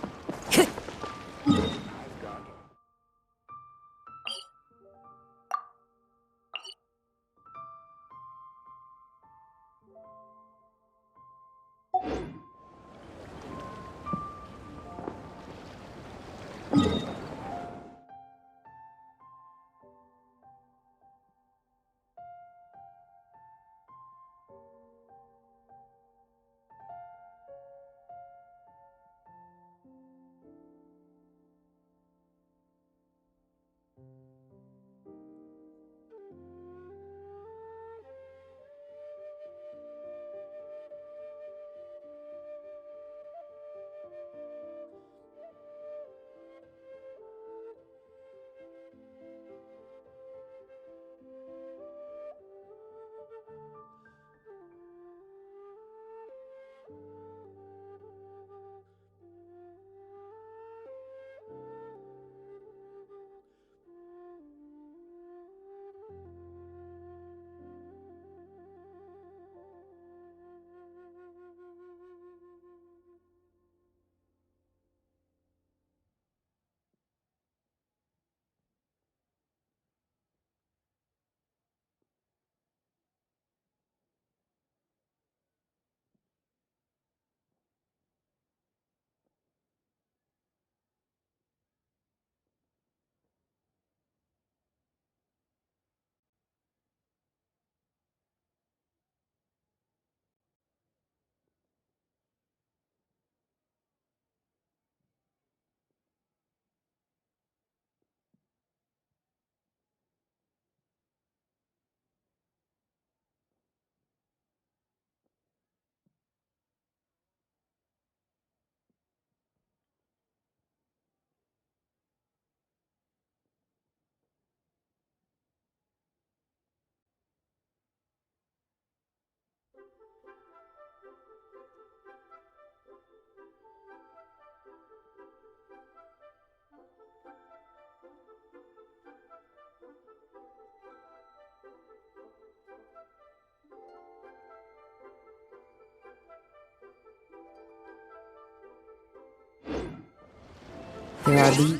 Speaker 16: There are leaves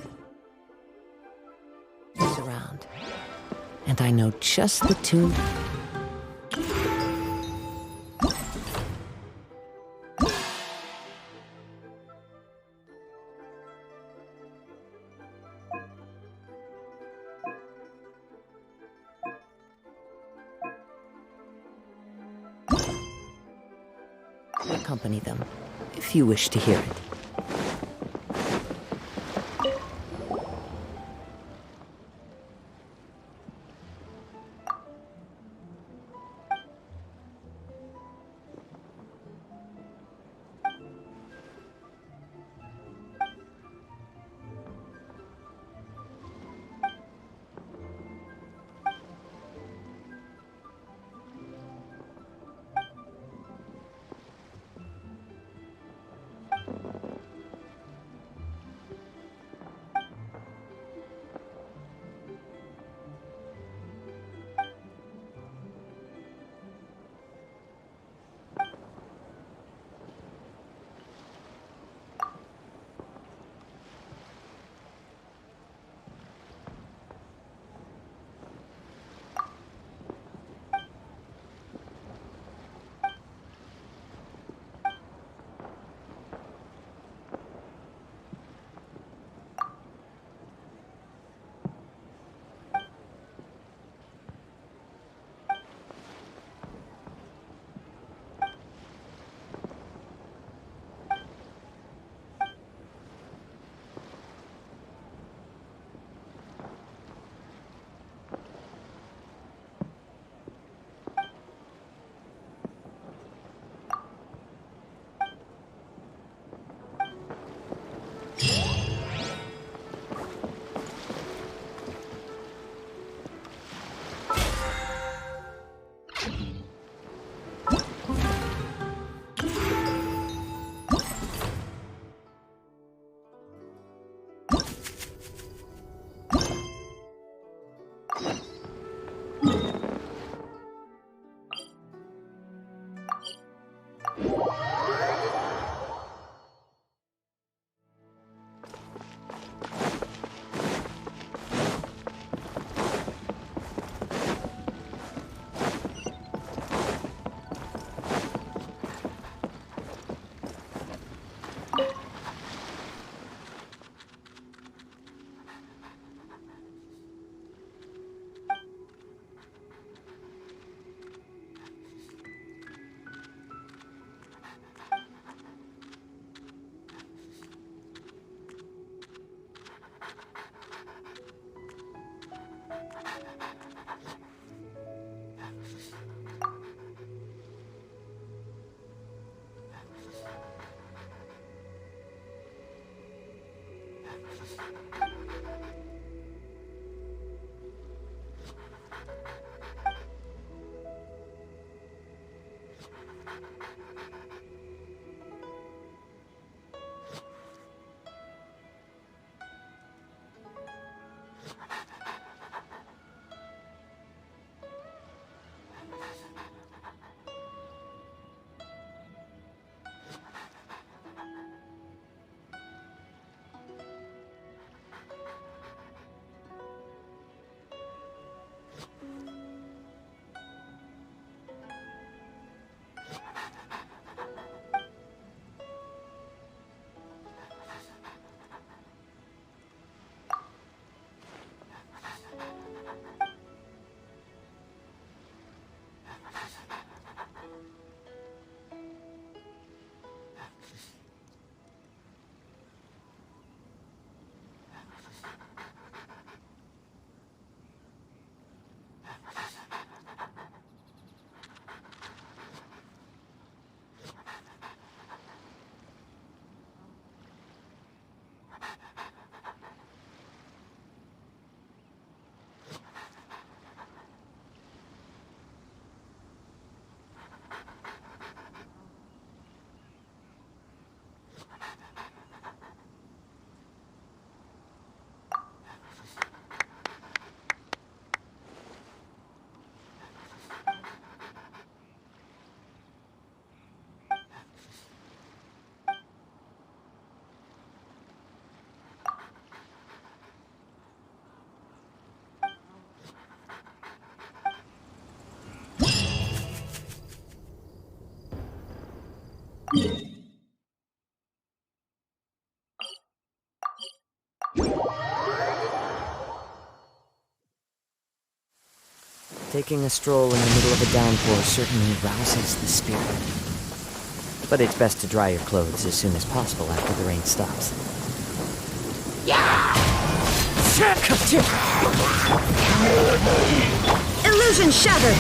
Speaker 16: around, and I know just the tune. Accompany them, if you wish to hear it. Taking a stroll in the middle of a downpour certainly rouses the spirit. But it's best to dry your clothes as soon as possible after the rain stops.
Speaker 17: Illusion shattered!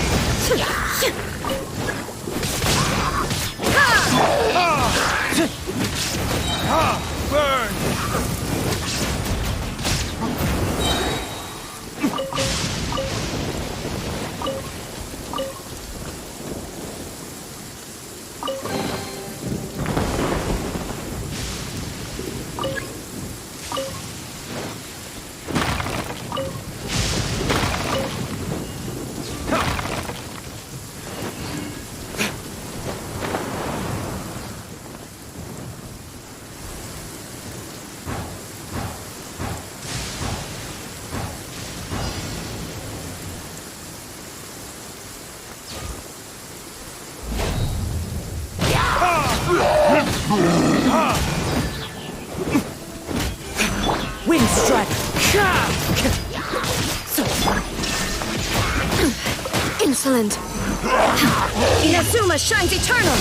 Speaker 18: Burn!
Speaker 17: Wind strike! Insolent! Inazuma shines eternal!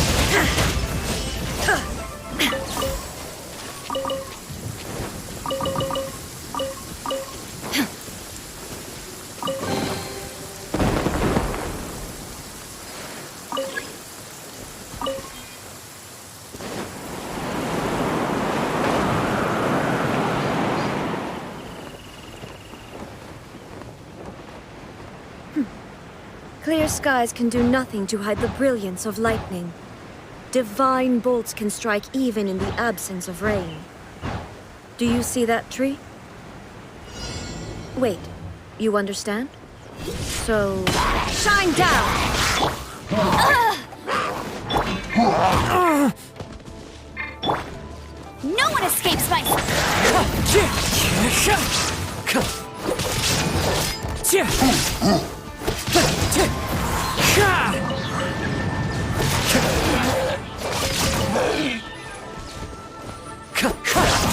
Speaker 17: Clear skies can do nothing to hide the brilliance of lightning. Divine bolts can strike even in the absence of rain. Do you see that tree? Wait, you understand? So, shine down!
Speaker 6: No one escapes my...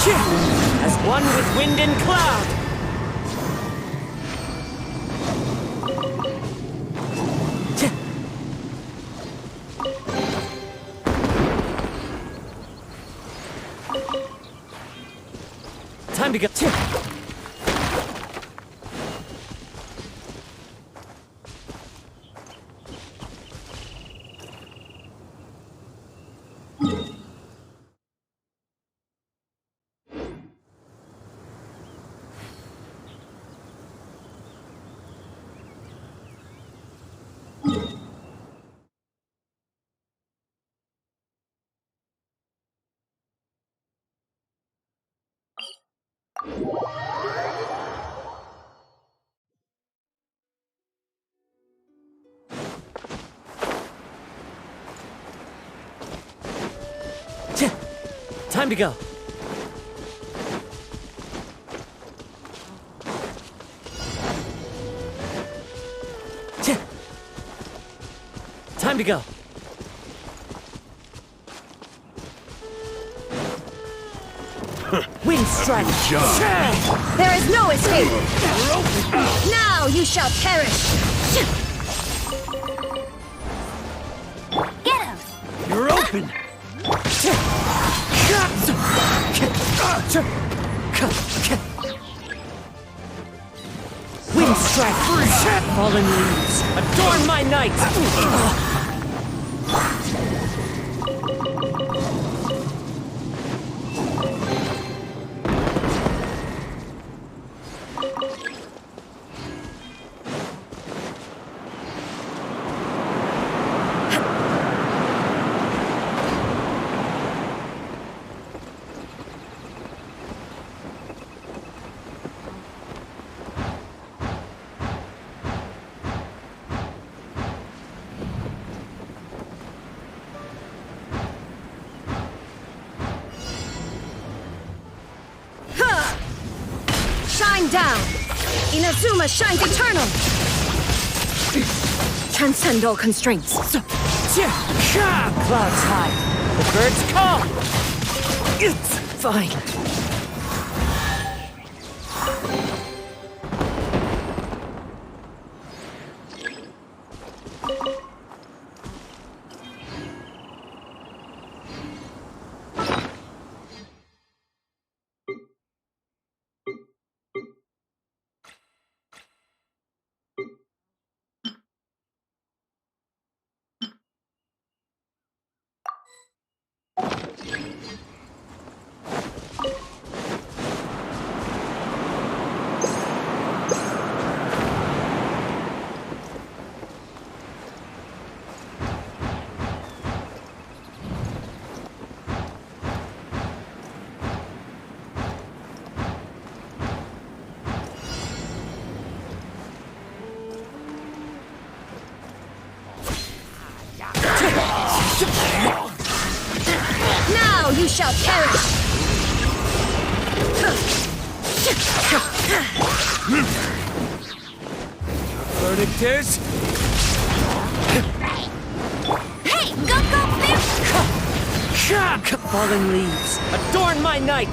Speaker 16: As one with wind and cloud! Time to go. Time to go. Time to go.
Speaker 17: Wind strike! There is no escape! Now you shall perish!
Speaker 6: Get him!
Speaker 16: You're open! Wind strike! Fallen leaves! Adorn my night!
Speaker 17: Shine down! Inazuma shines eternal! Transcend all constraints.
Speaker 16: Clouds high. The birds call. It's fine.
Speaker 17: Now you shall perish!
Speaker 16: Verdict is...
Speaker 6: Hey, go,
Speaker 16: Fallen leaves, adorn my night!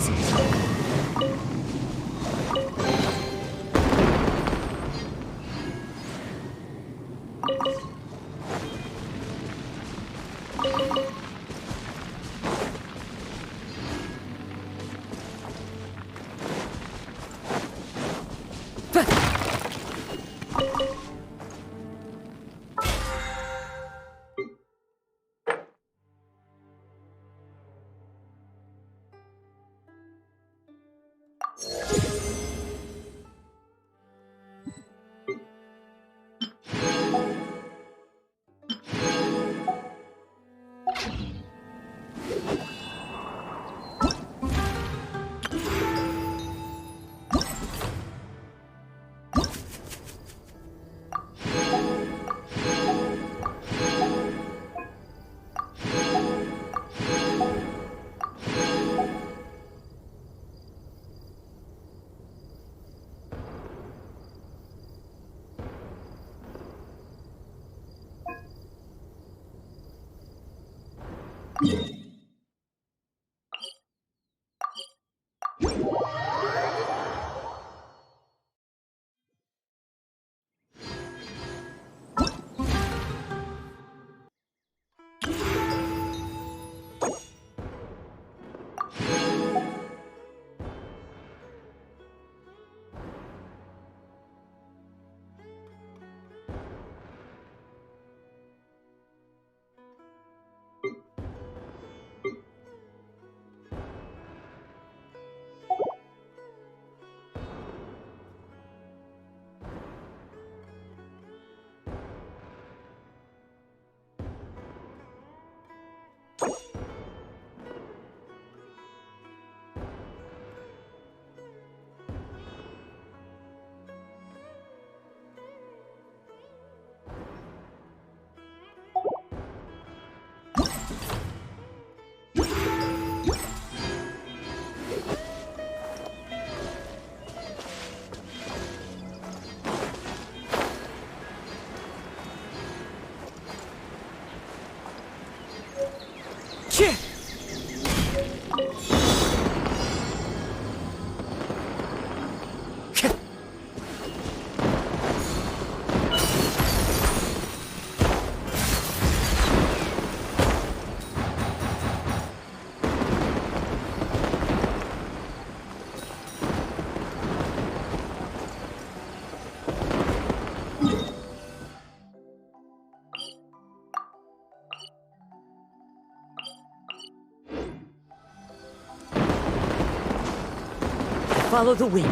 Speaker 16: Follow the wind.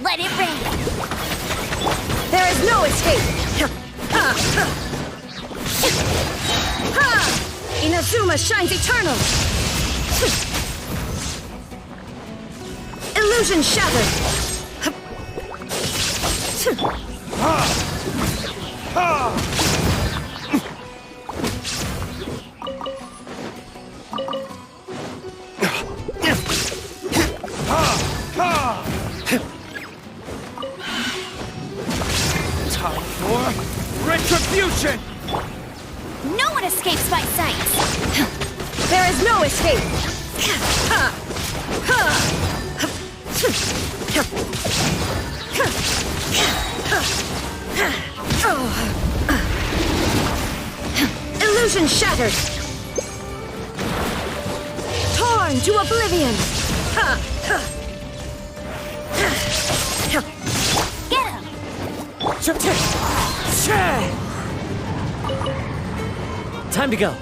Speaker 1: Let it rain.
Speaker 17: There is no escape! Inazuma shines eternal! Illusion shattered!
Speaker 18: Time for retribution!
Speaker 1: No one escapes my sight.
Speaker 17: There is no escape! Illusion shattered! Torn to oblivion!
Speaker 1: Get him!
Speaker 16: Time to go.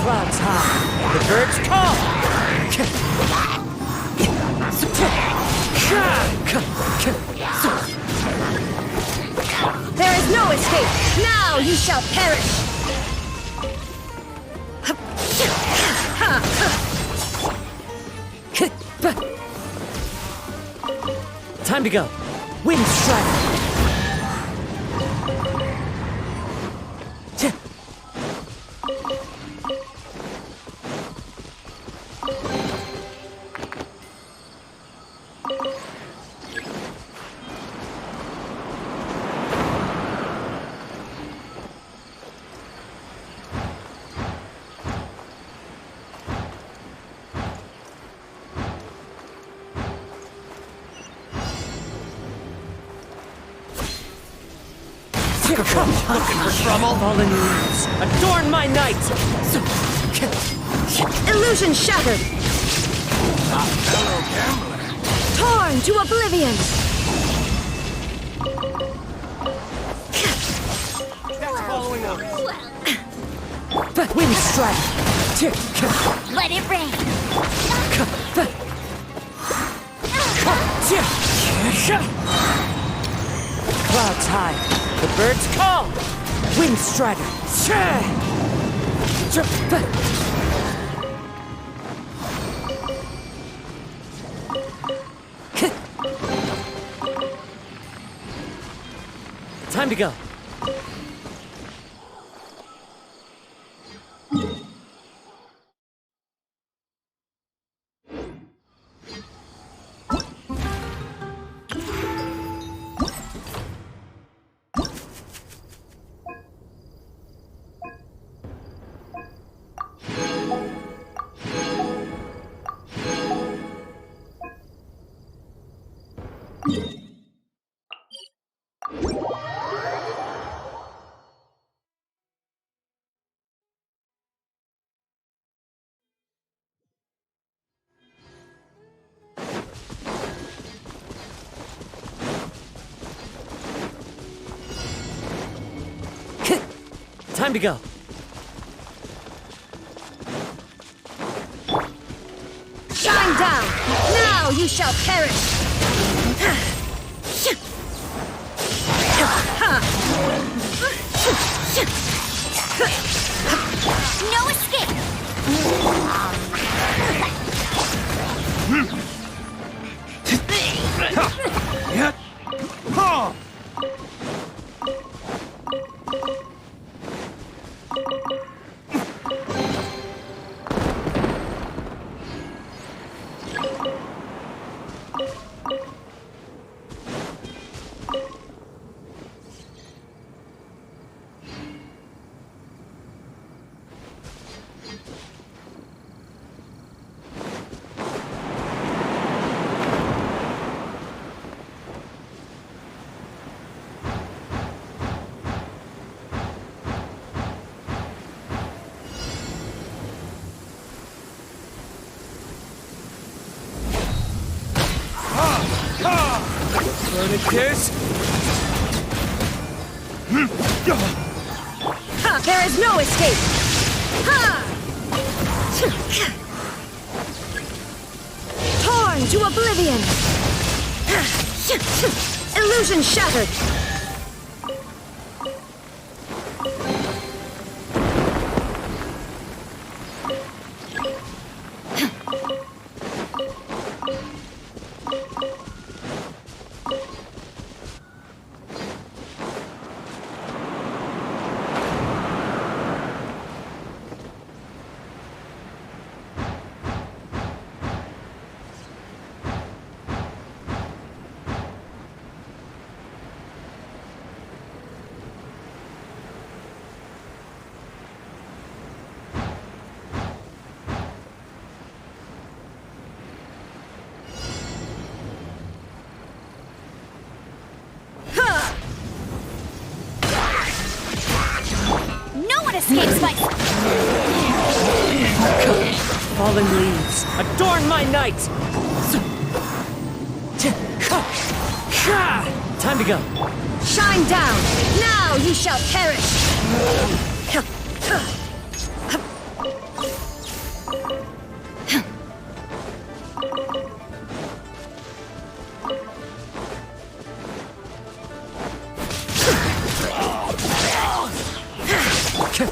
Speaker 16: Clouds high. The birds call.
Speaker 17: There is no escape! Now you shall perish!
Speaker 16: Time to go. Wind strike.
Speaker 18: Looking for trouble?
Speaker 16: Fallen leaves, adorn my night!
Speaker 17: Illusion shattered!
Speaker 18: Fellow gambler.
Speaker 17: Torn to oblivion!
Speaker 18: That's following orders.
Speaker 16: Wind strike!
Speaker 1: Let it rain.
Speaker 16: Clouds high. The birds call. Wind strider. Time to go. Time to go.
Speaker 17: Shine down! Now you shall perish!
Speaker 1: No escape!
Speaker 18: Tourniquets?
Speaker 17: Ha! There is no escape! Ha! Torn to oblivion! Illusion shattered!
Speaker 1: No one escapes my...
Speaker 16: Fallen leaves, adorn my night! Time to go.
Speaker 17: Shine down! Now you shall perish!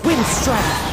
Speaker 16: Windstrike!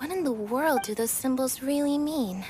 Speaker 9: What in the world do those symbols really mean?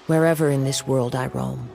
Speaker 16: wherever in this world I roam.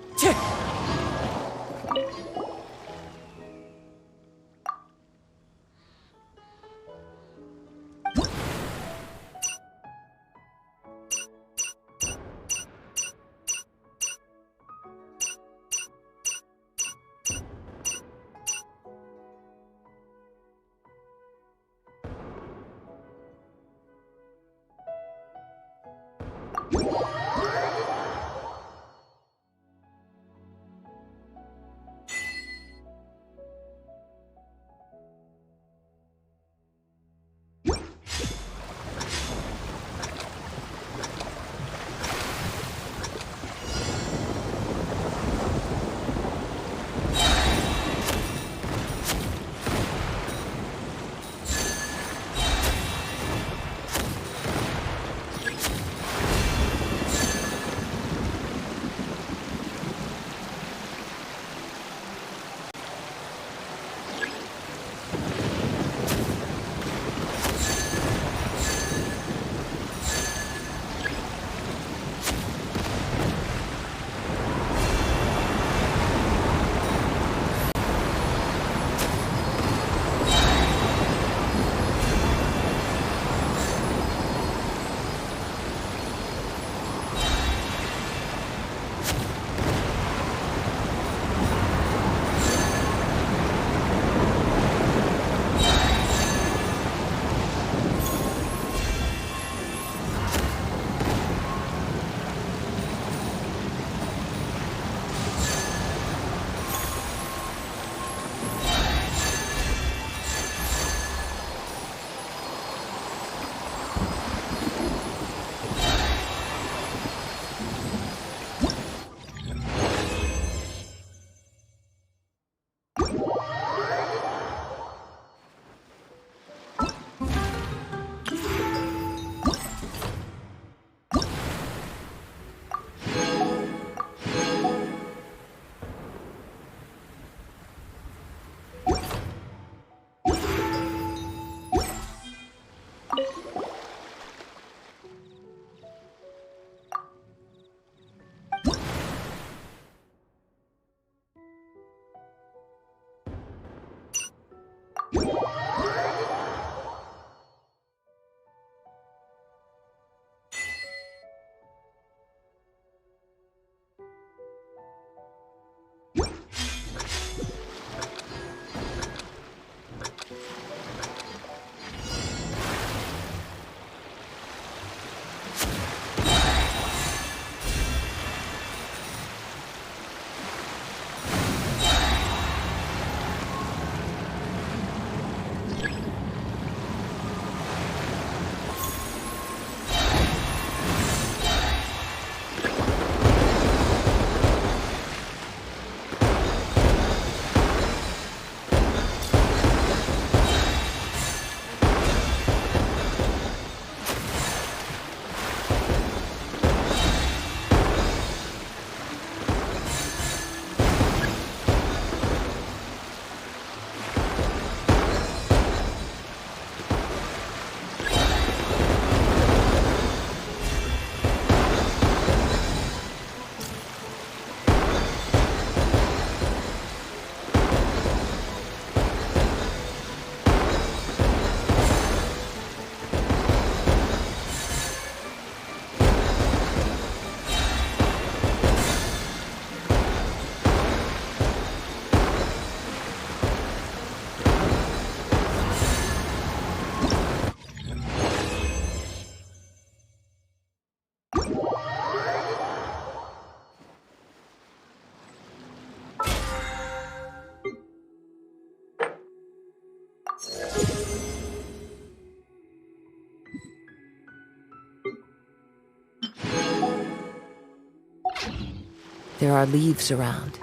Speaker 16: There are leaves around.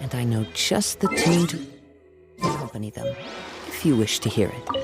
Speaker 16: And I know just the tune to accompany them, if you wish to hear it.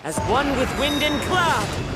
Speaker 16: as one with wind and cloud!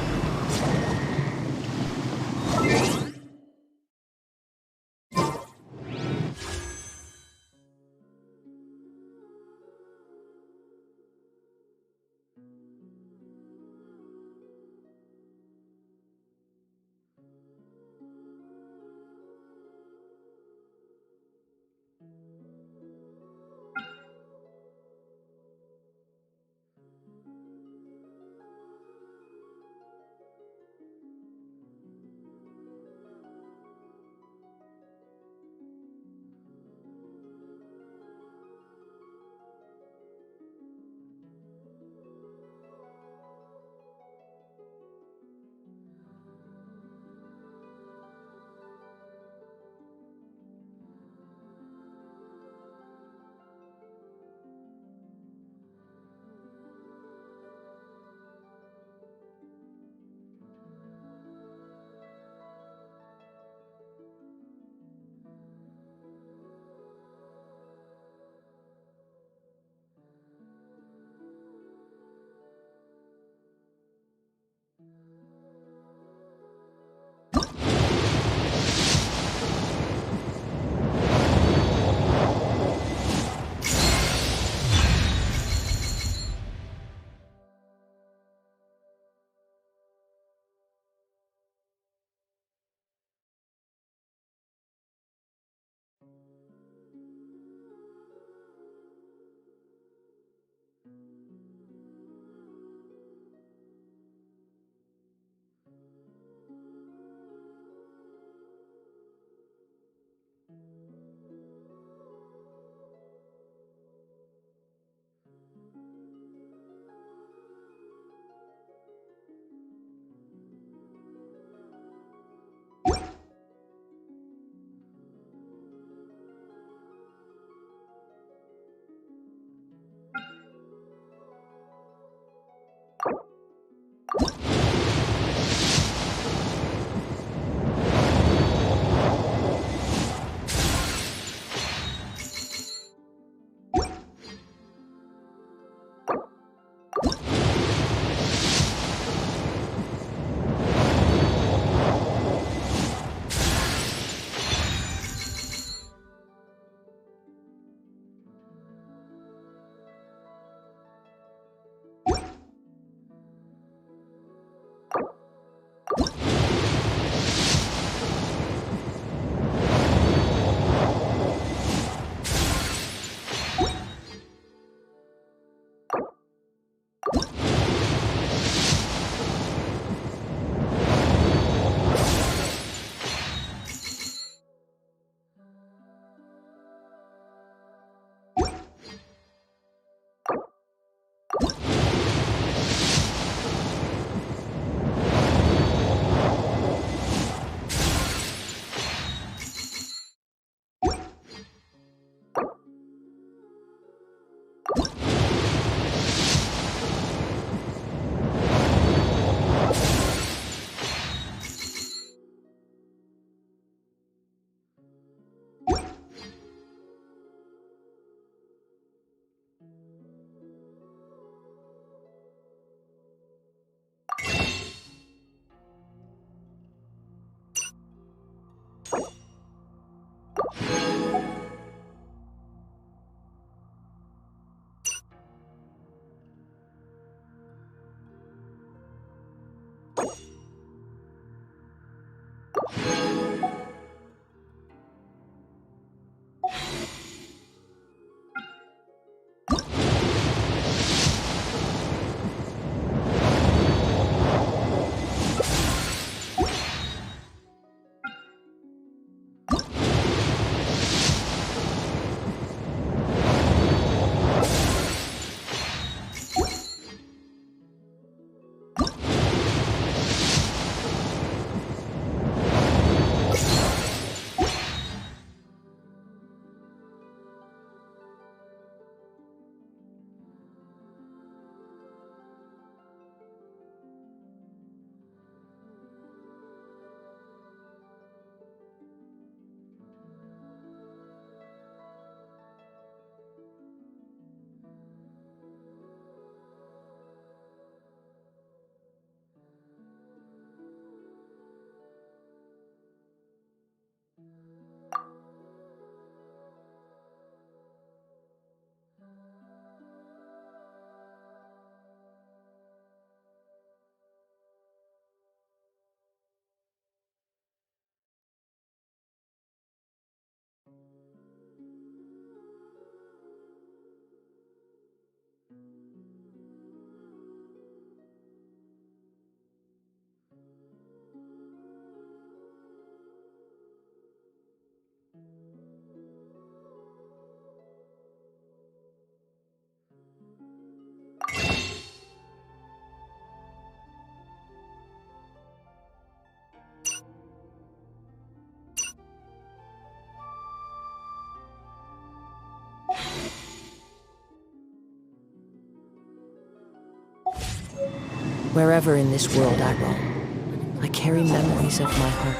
Speaker 16: Wherever in this world I roam, I carry memories of my home.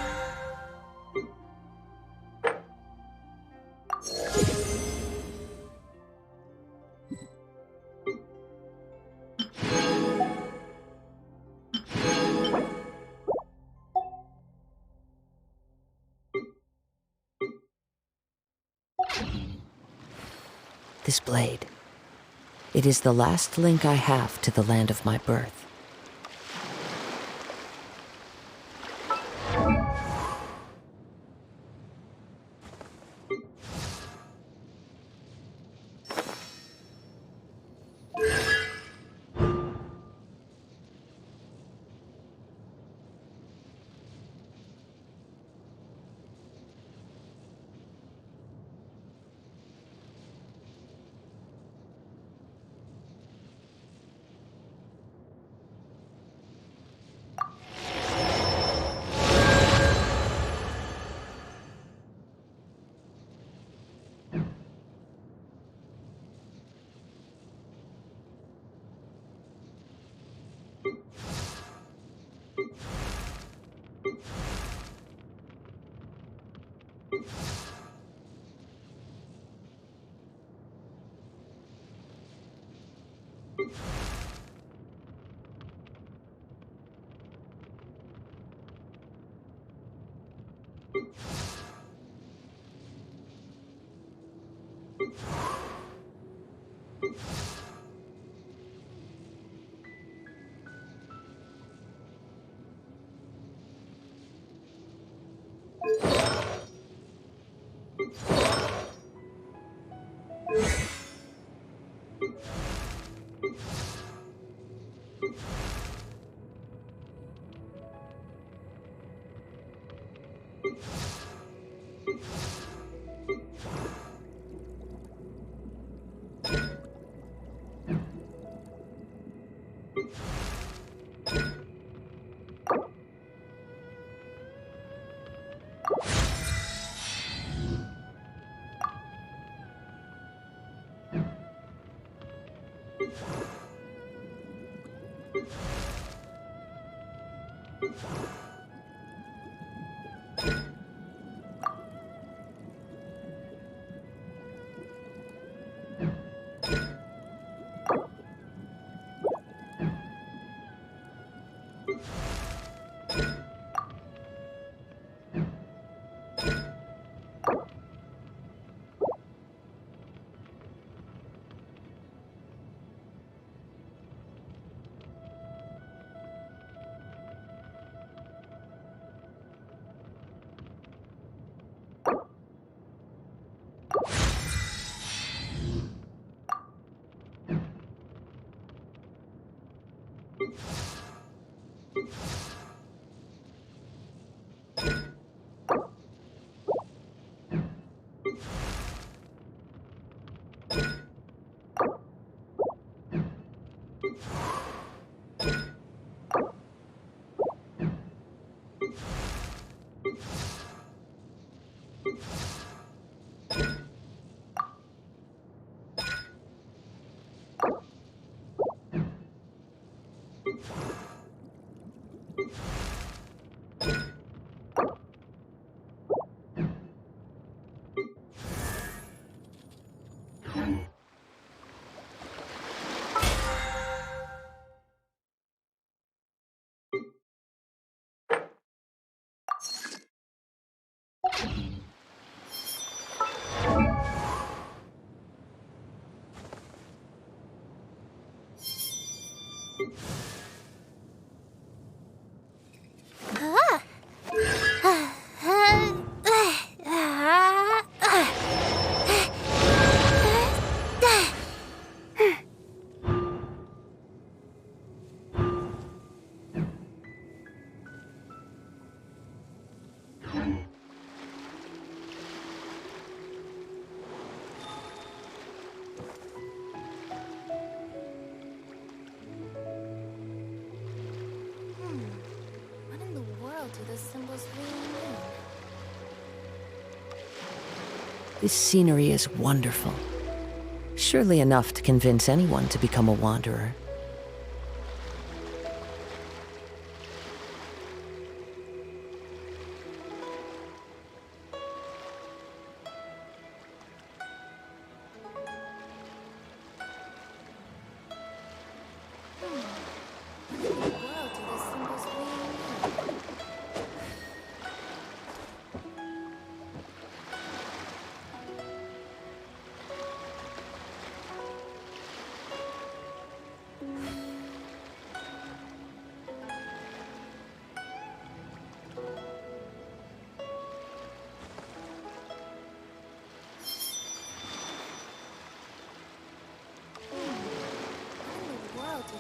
Speaker 16: This blade. It is the last link I have to the land of my birth. This scenery is wonderful. Surely enough to convince anyone to become a wanderer.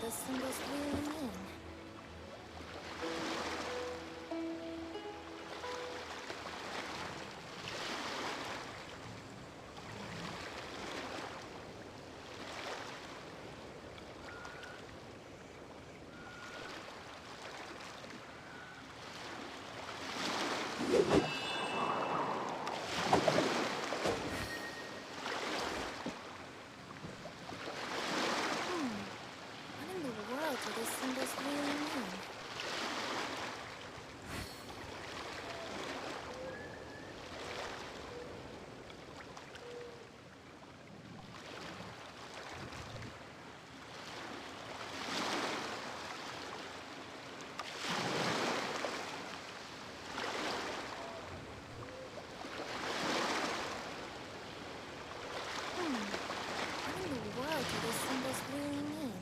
Speaker 1: the symbols really mean. What in the world do these symbols really mean? What in the world do these symbols really mean?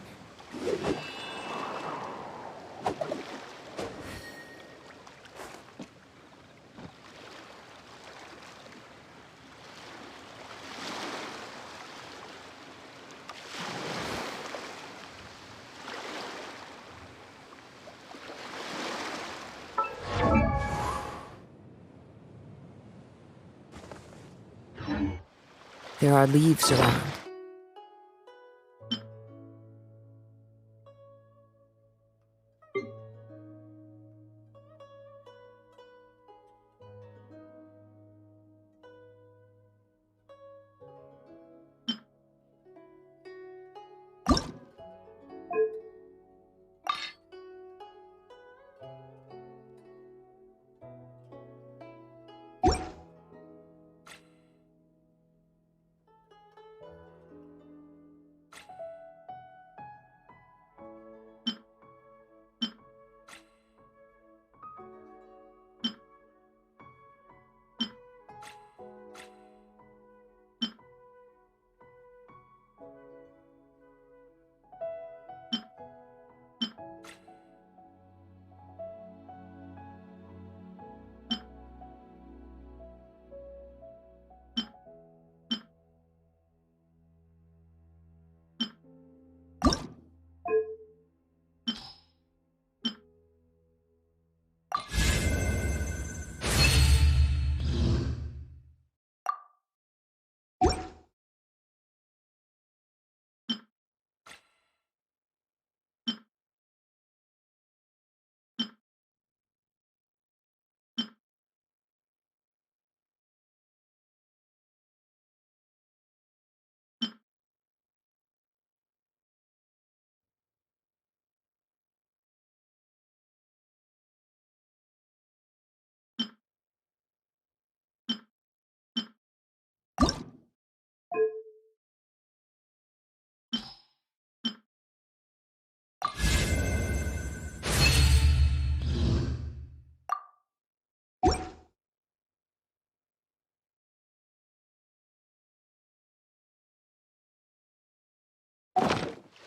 Speaker 3: There are leaves around.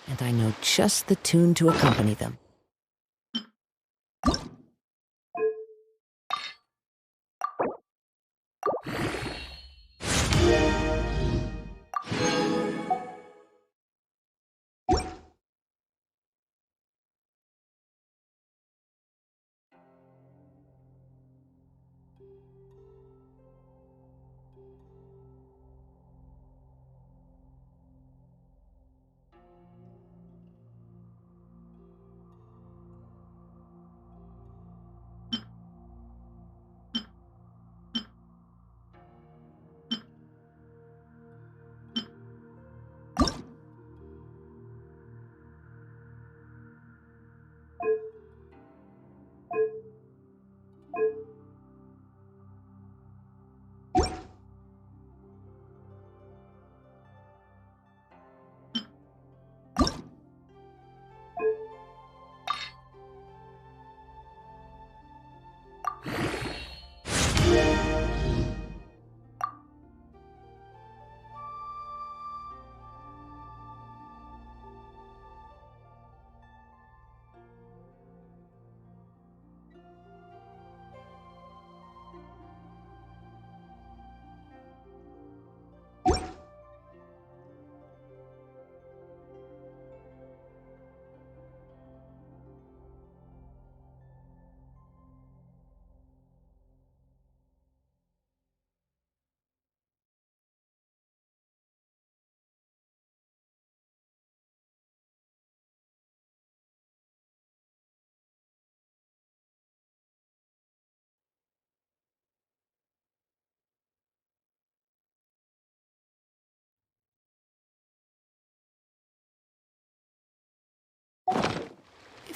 Speaker 3: And I know just the tune to accompany them.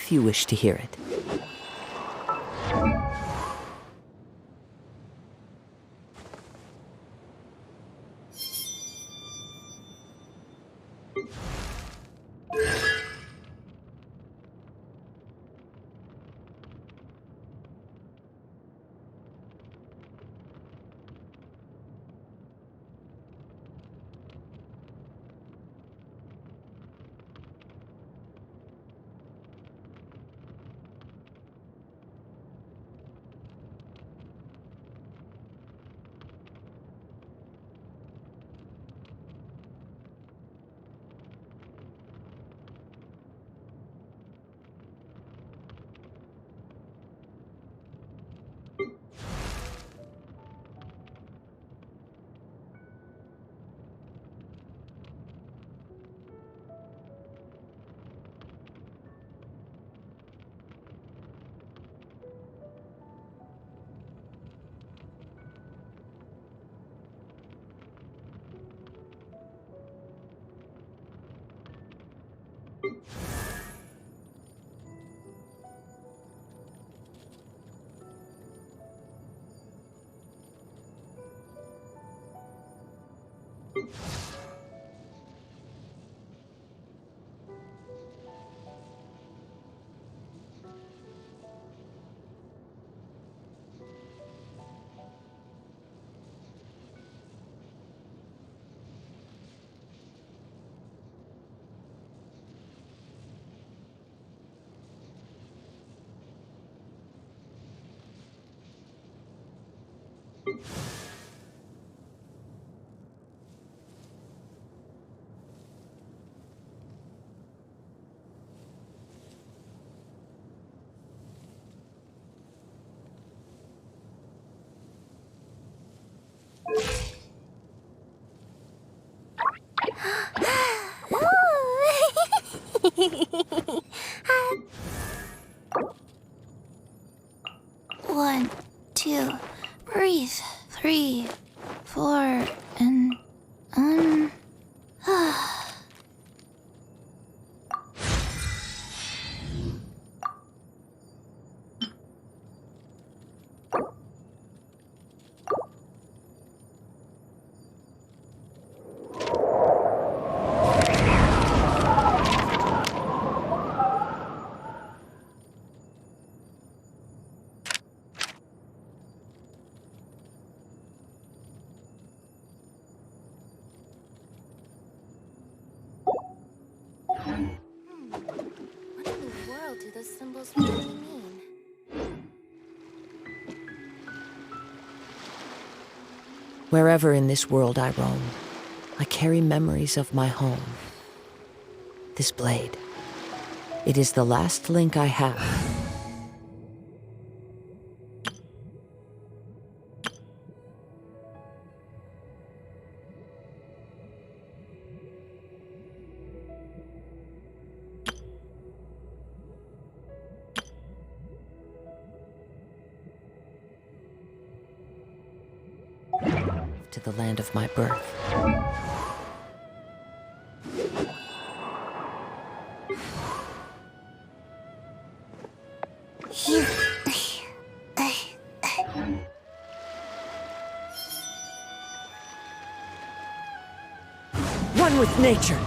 Speaker 16: if you wish to hear it.
Speaker 1: One, two, breathe. 3, 4, and
Speaker 11: What in the world do those symbols really mean?
Speaker 16: Wherever in this world I roam, I carry memories of my home. This blade, it is the last link I have. To the land of my birth. One with nature.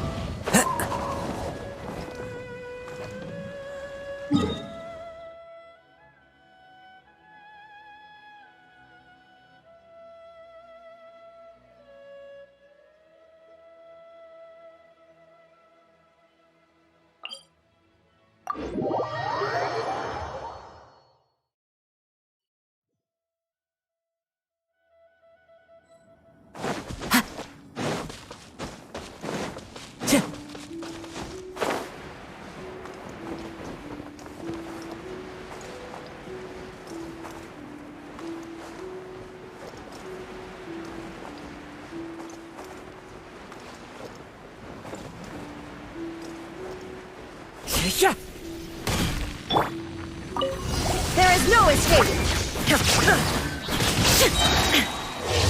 Speaker 17: There is no escape!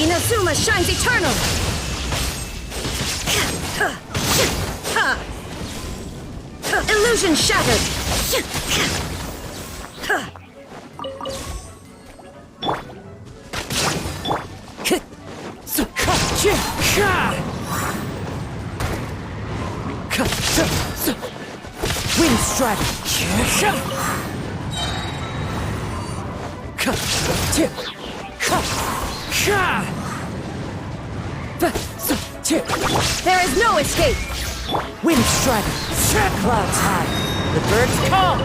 Speaker 17: Inazuma shines eternal! Illusion shattered!
Speaker 16: Wind strike.
Speaker 17: There is no escape!
Speaker 16: Wind strike. Clouds high. The birds call.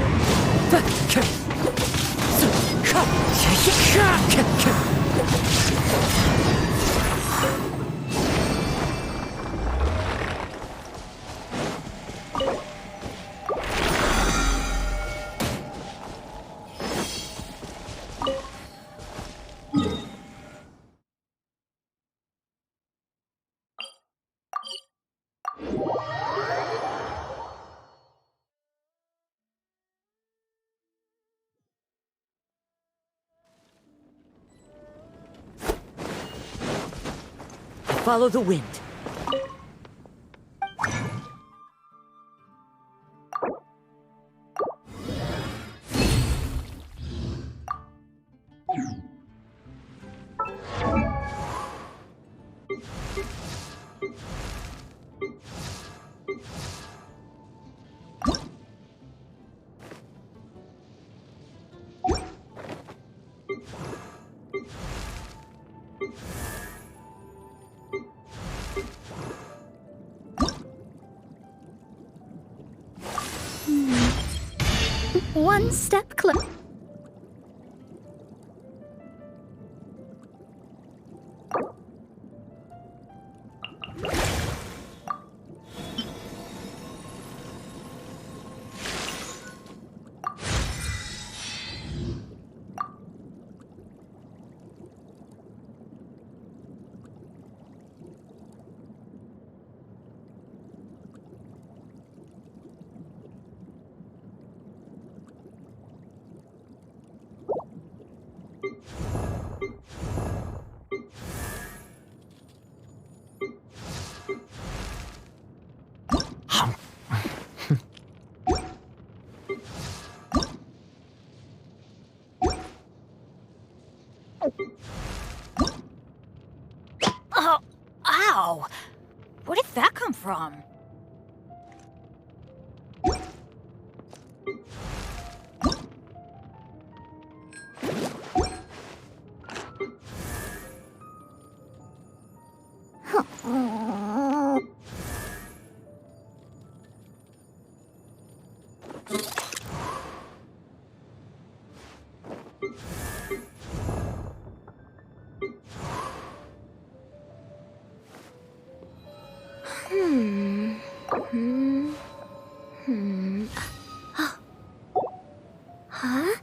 Speaker 16: Follow the wind.
Speaker 17: One step closer.
Speaker 6: Oh, ow! Where did that come from?
Speaker 4: Huh?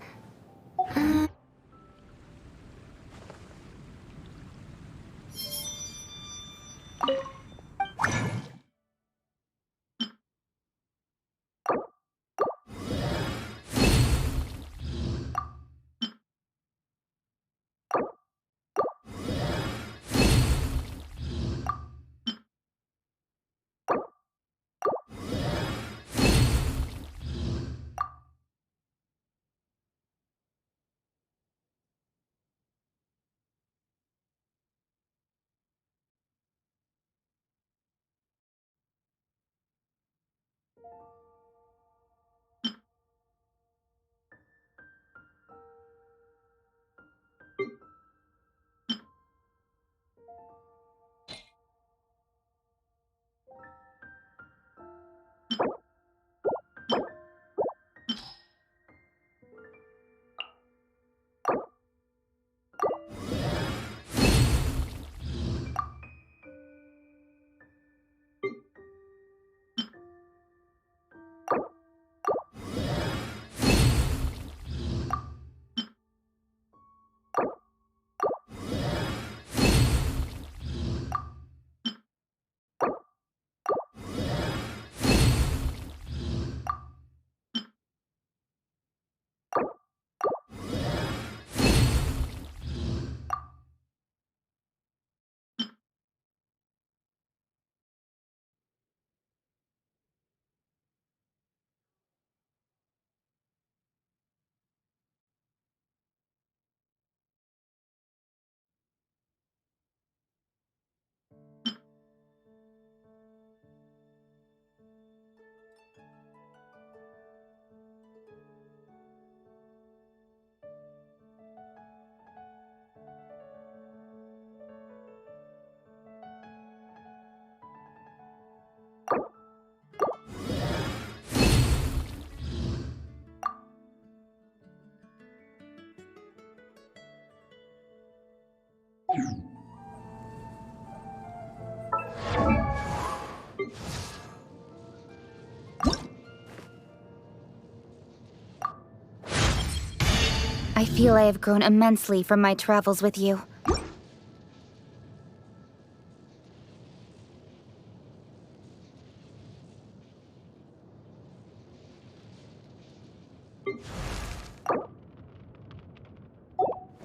Speaker 11: I feel I have grown immensely from my travels with you.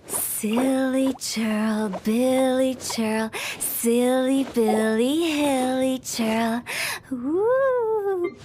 Speaker 19: Silly churl, Billy churl, silly Billy, hilly churl. Ooh.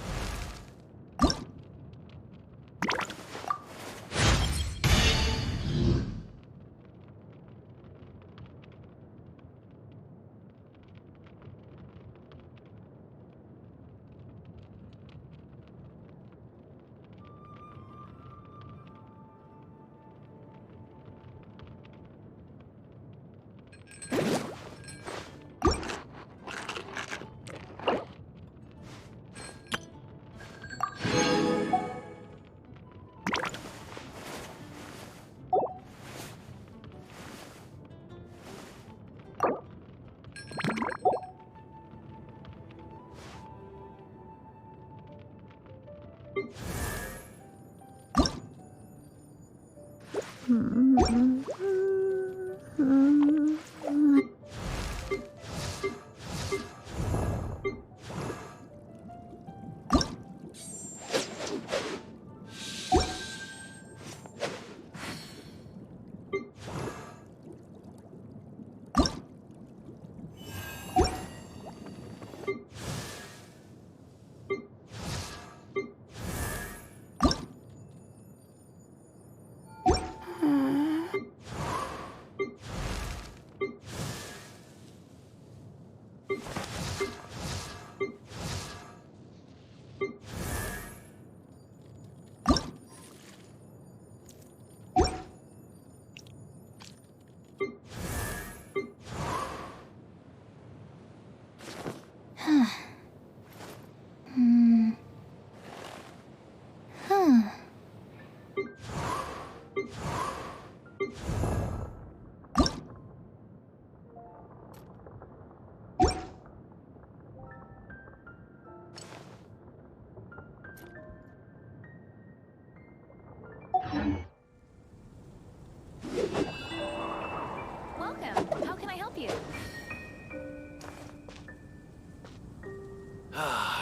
Speaker 11: Welcome. How can I help you?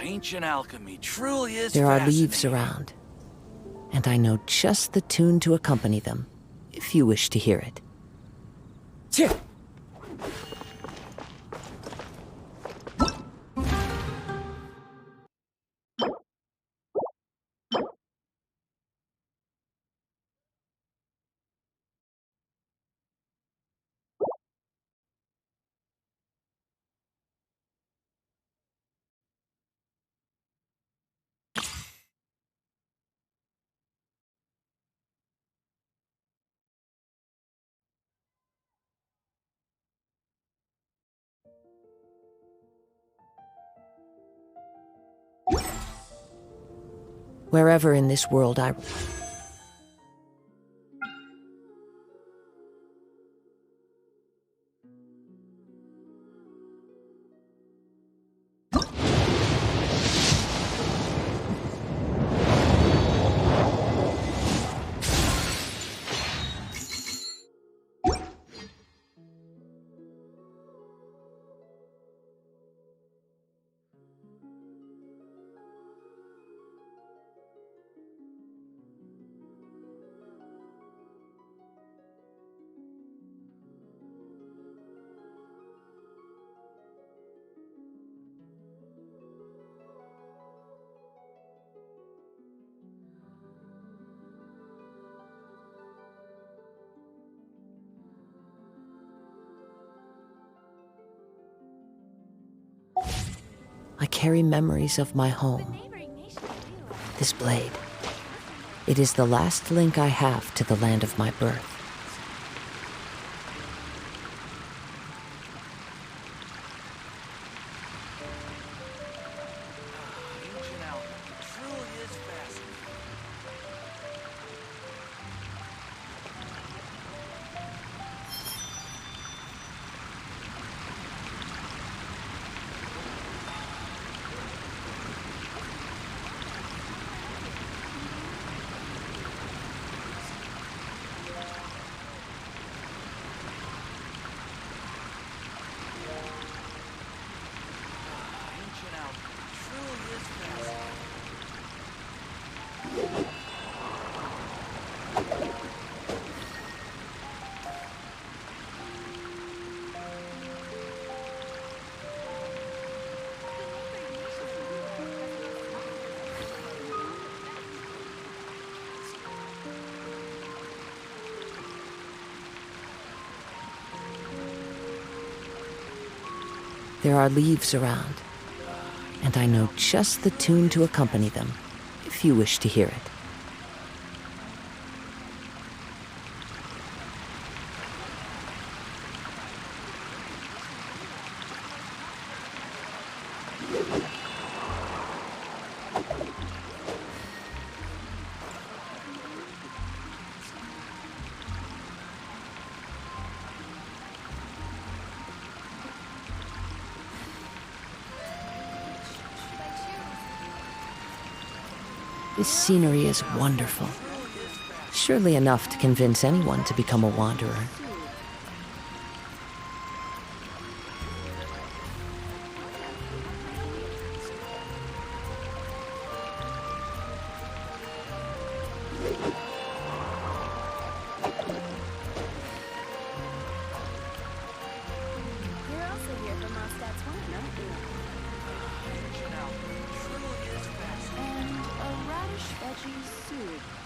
Speaker 12: Ancient alchemy truly is
Speaker 16: There are
Speaker 12: fascinating.
Speaker 16: leaves around, and I know just the tune to accompany them, if you wish to hear it. Wherever in this world I... I carry memories of my home. This blade. It is the last link I have to the land of my birth.
Speaker 12: Ancient alchemy truly is fascinating.
Speaker 16: There are leaves around, and I know just the tune to accompany them, if you wish to hear it. This scenery is wonderful. Surely enough to convince anyone to become a wanderer.
Speaker 19: You're also here for Mondstadt's wine, aren't you? And a radish veggie soup.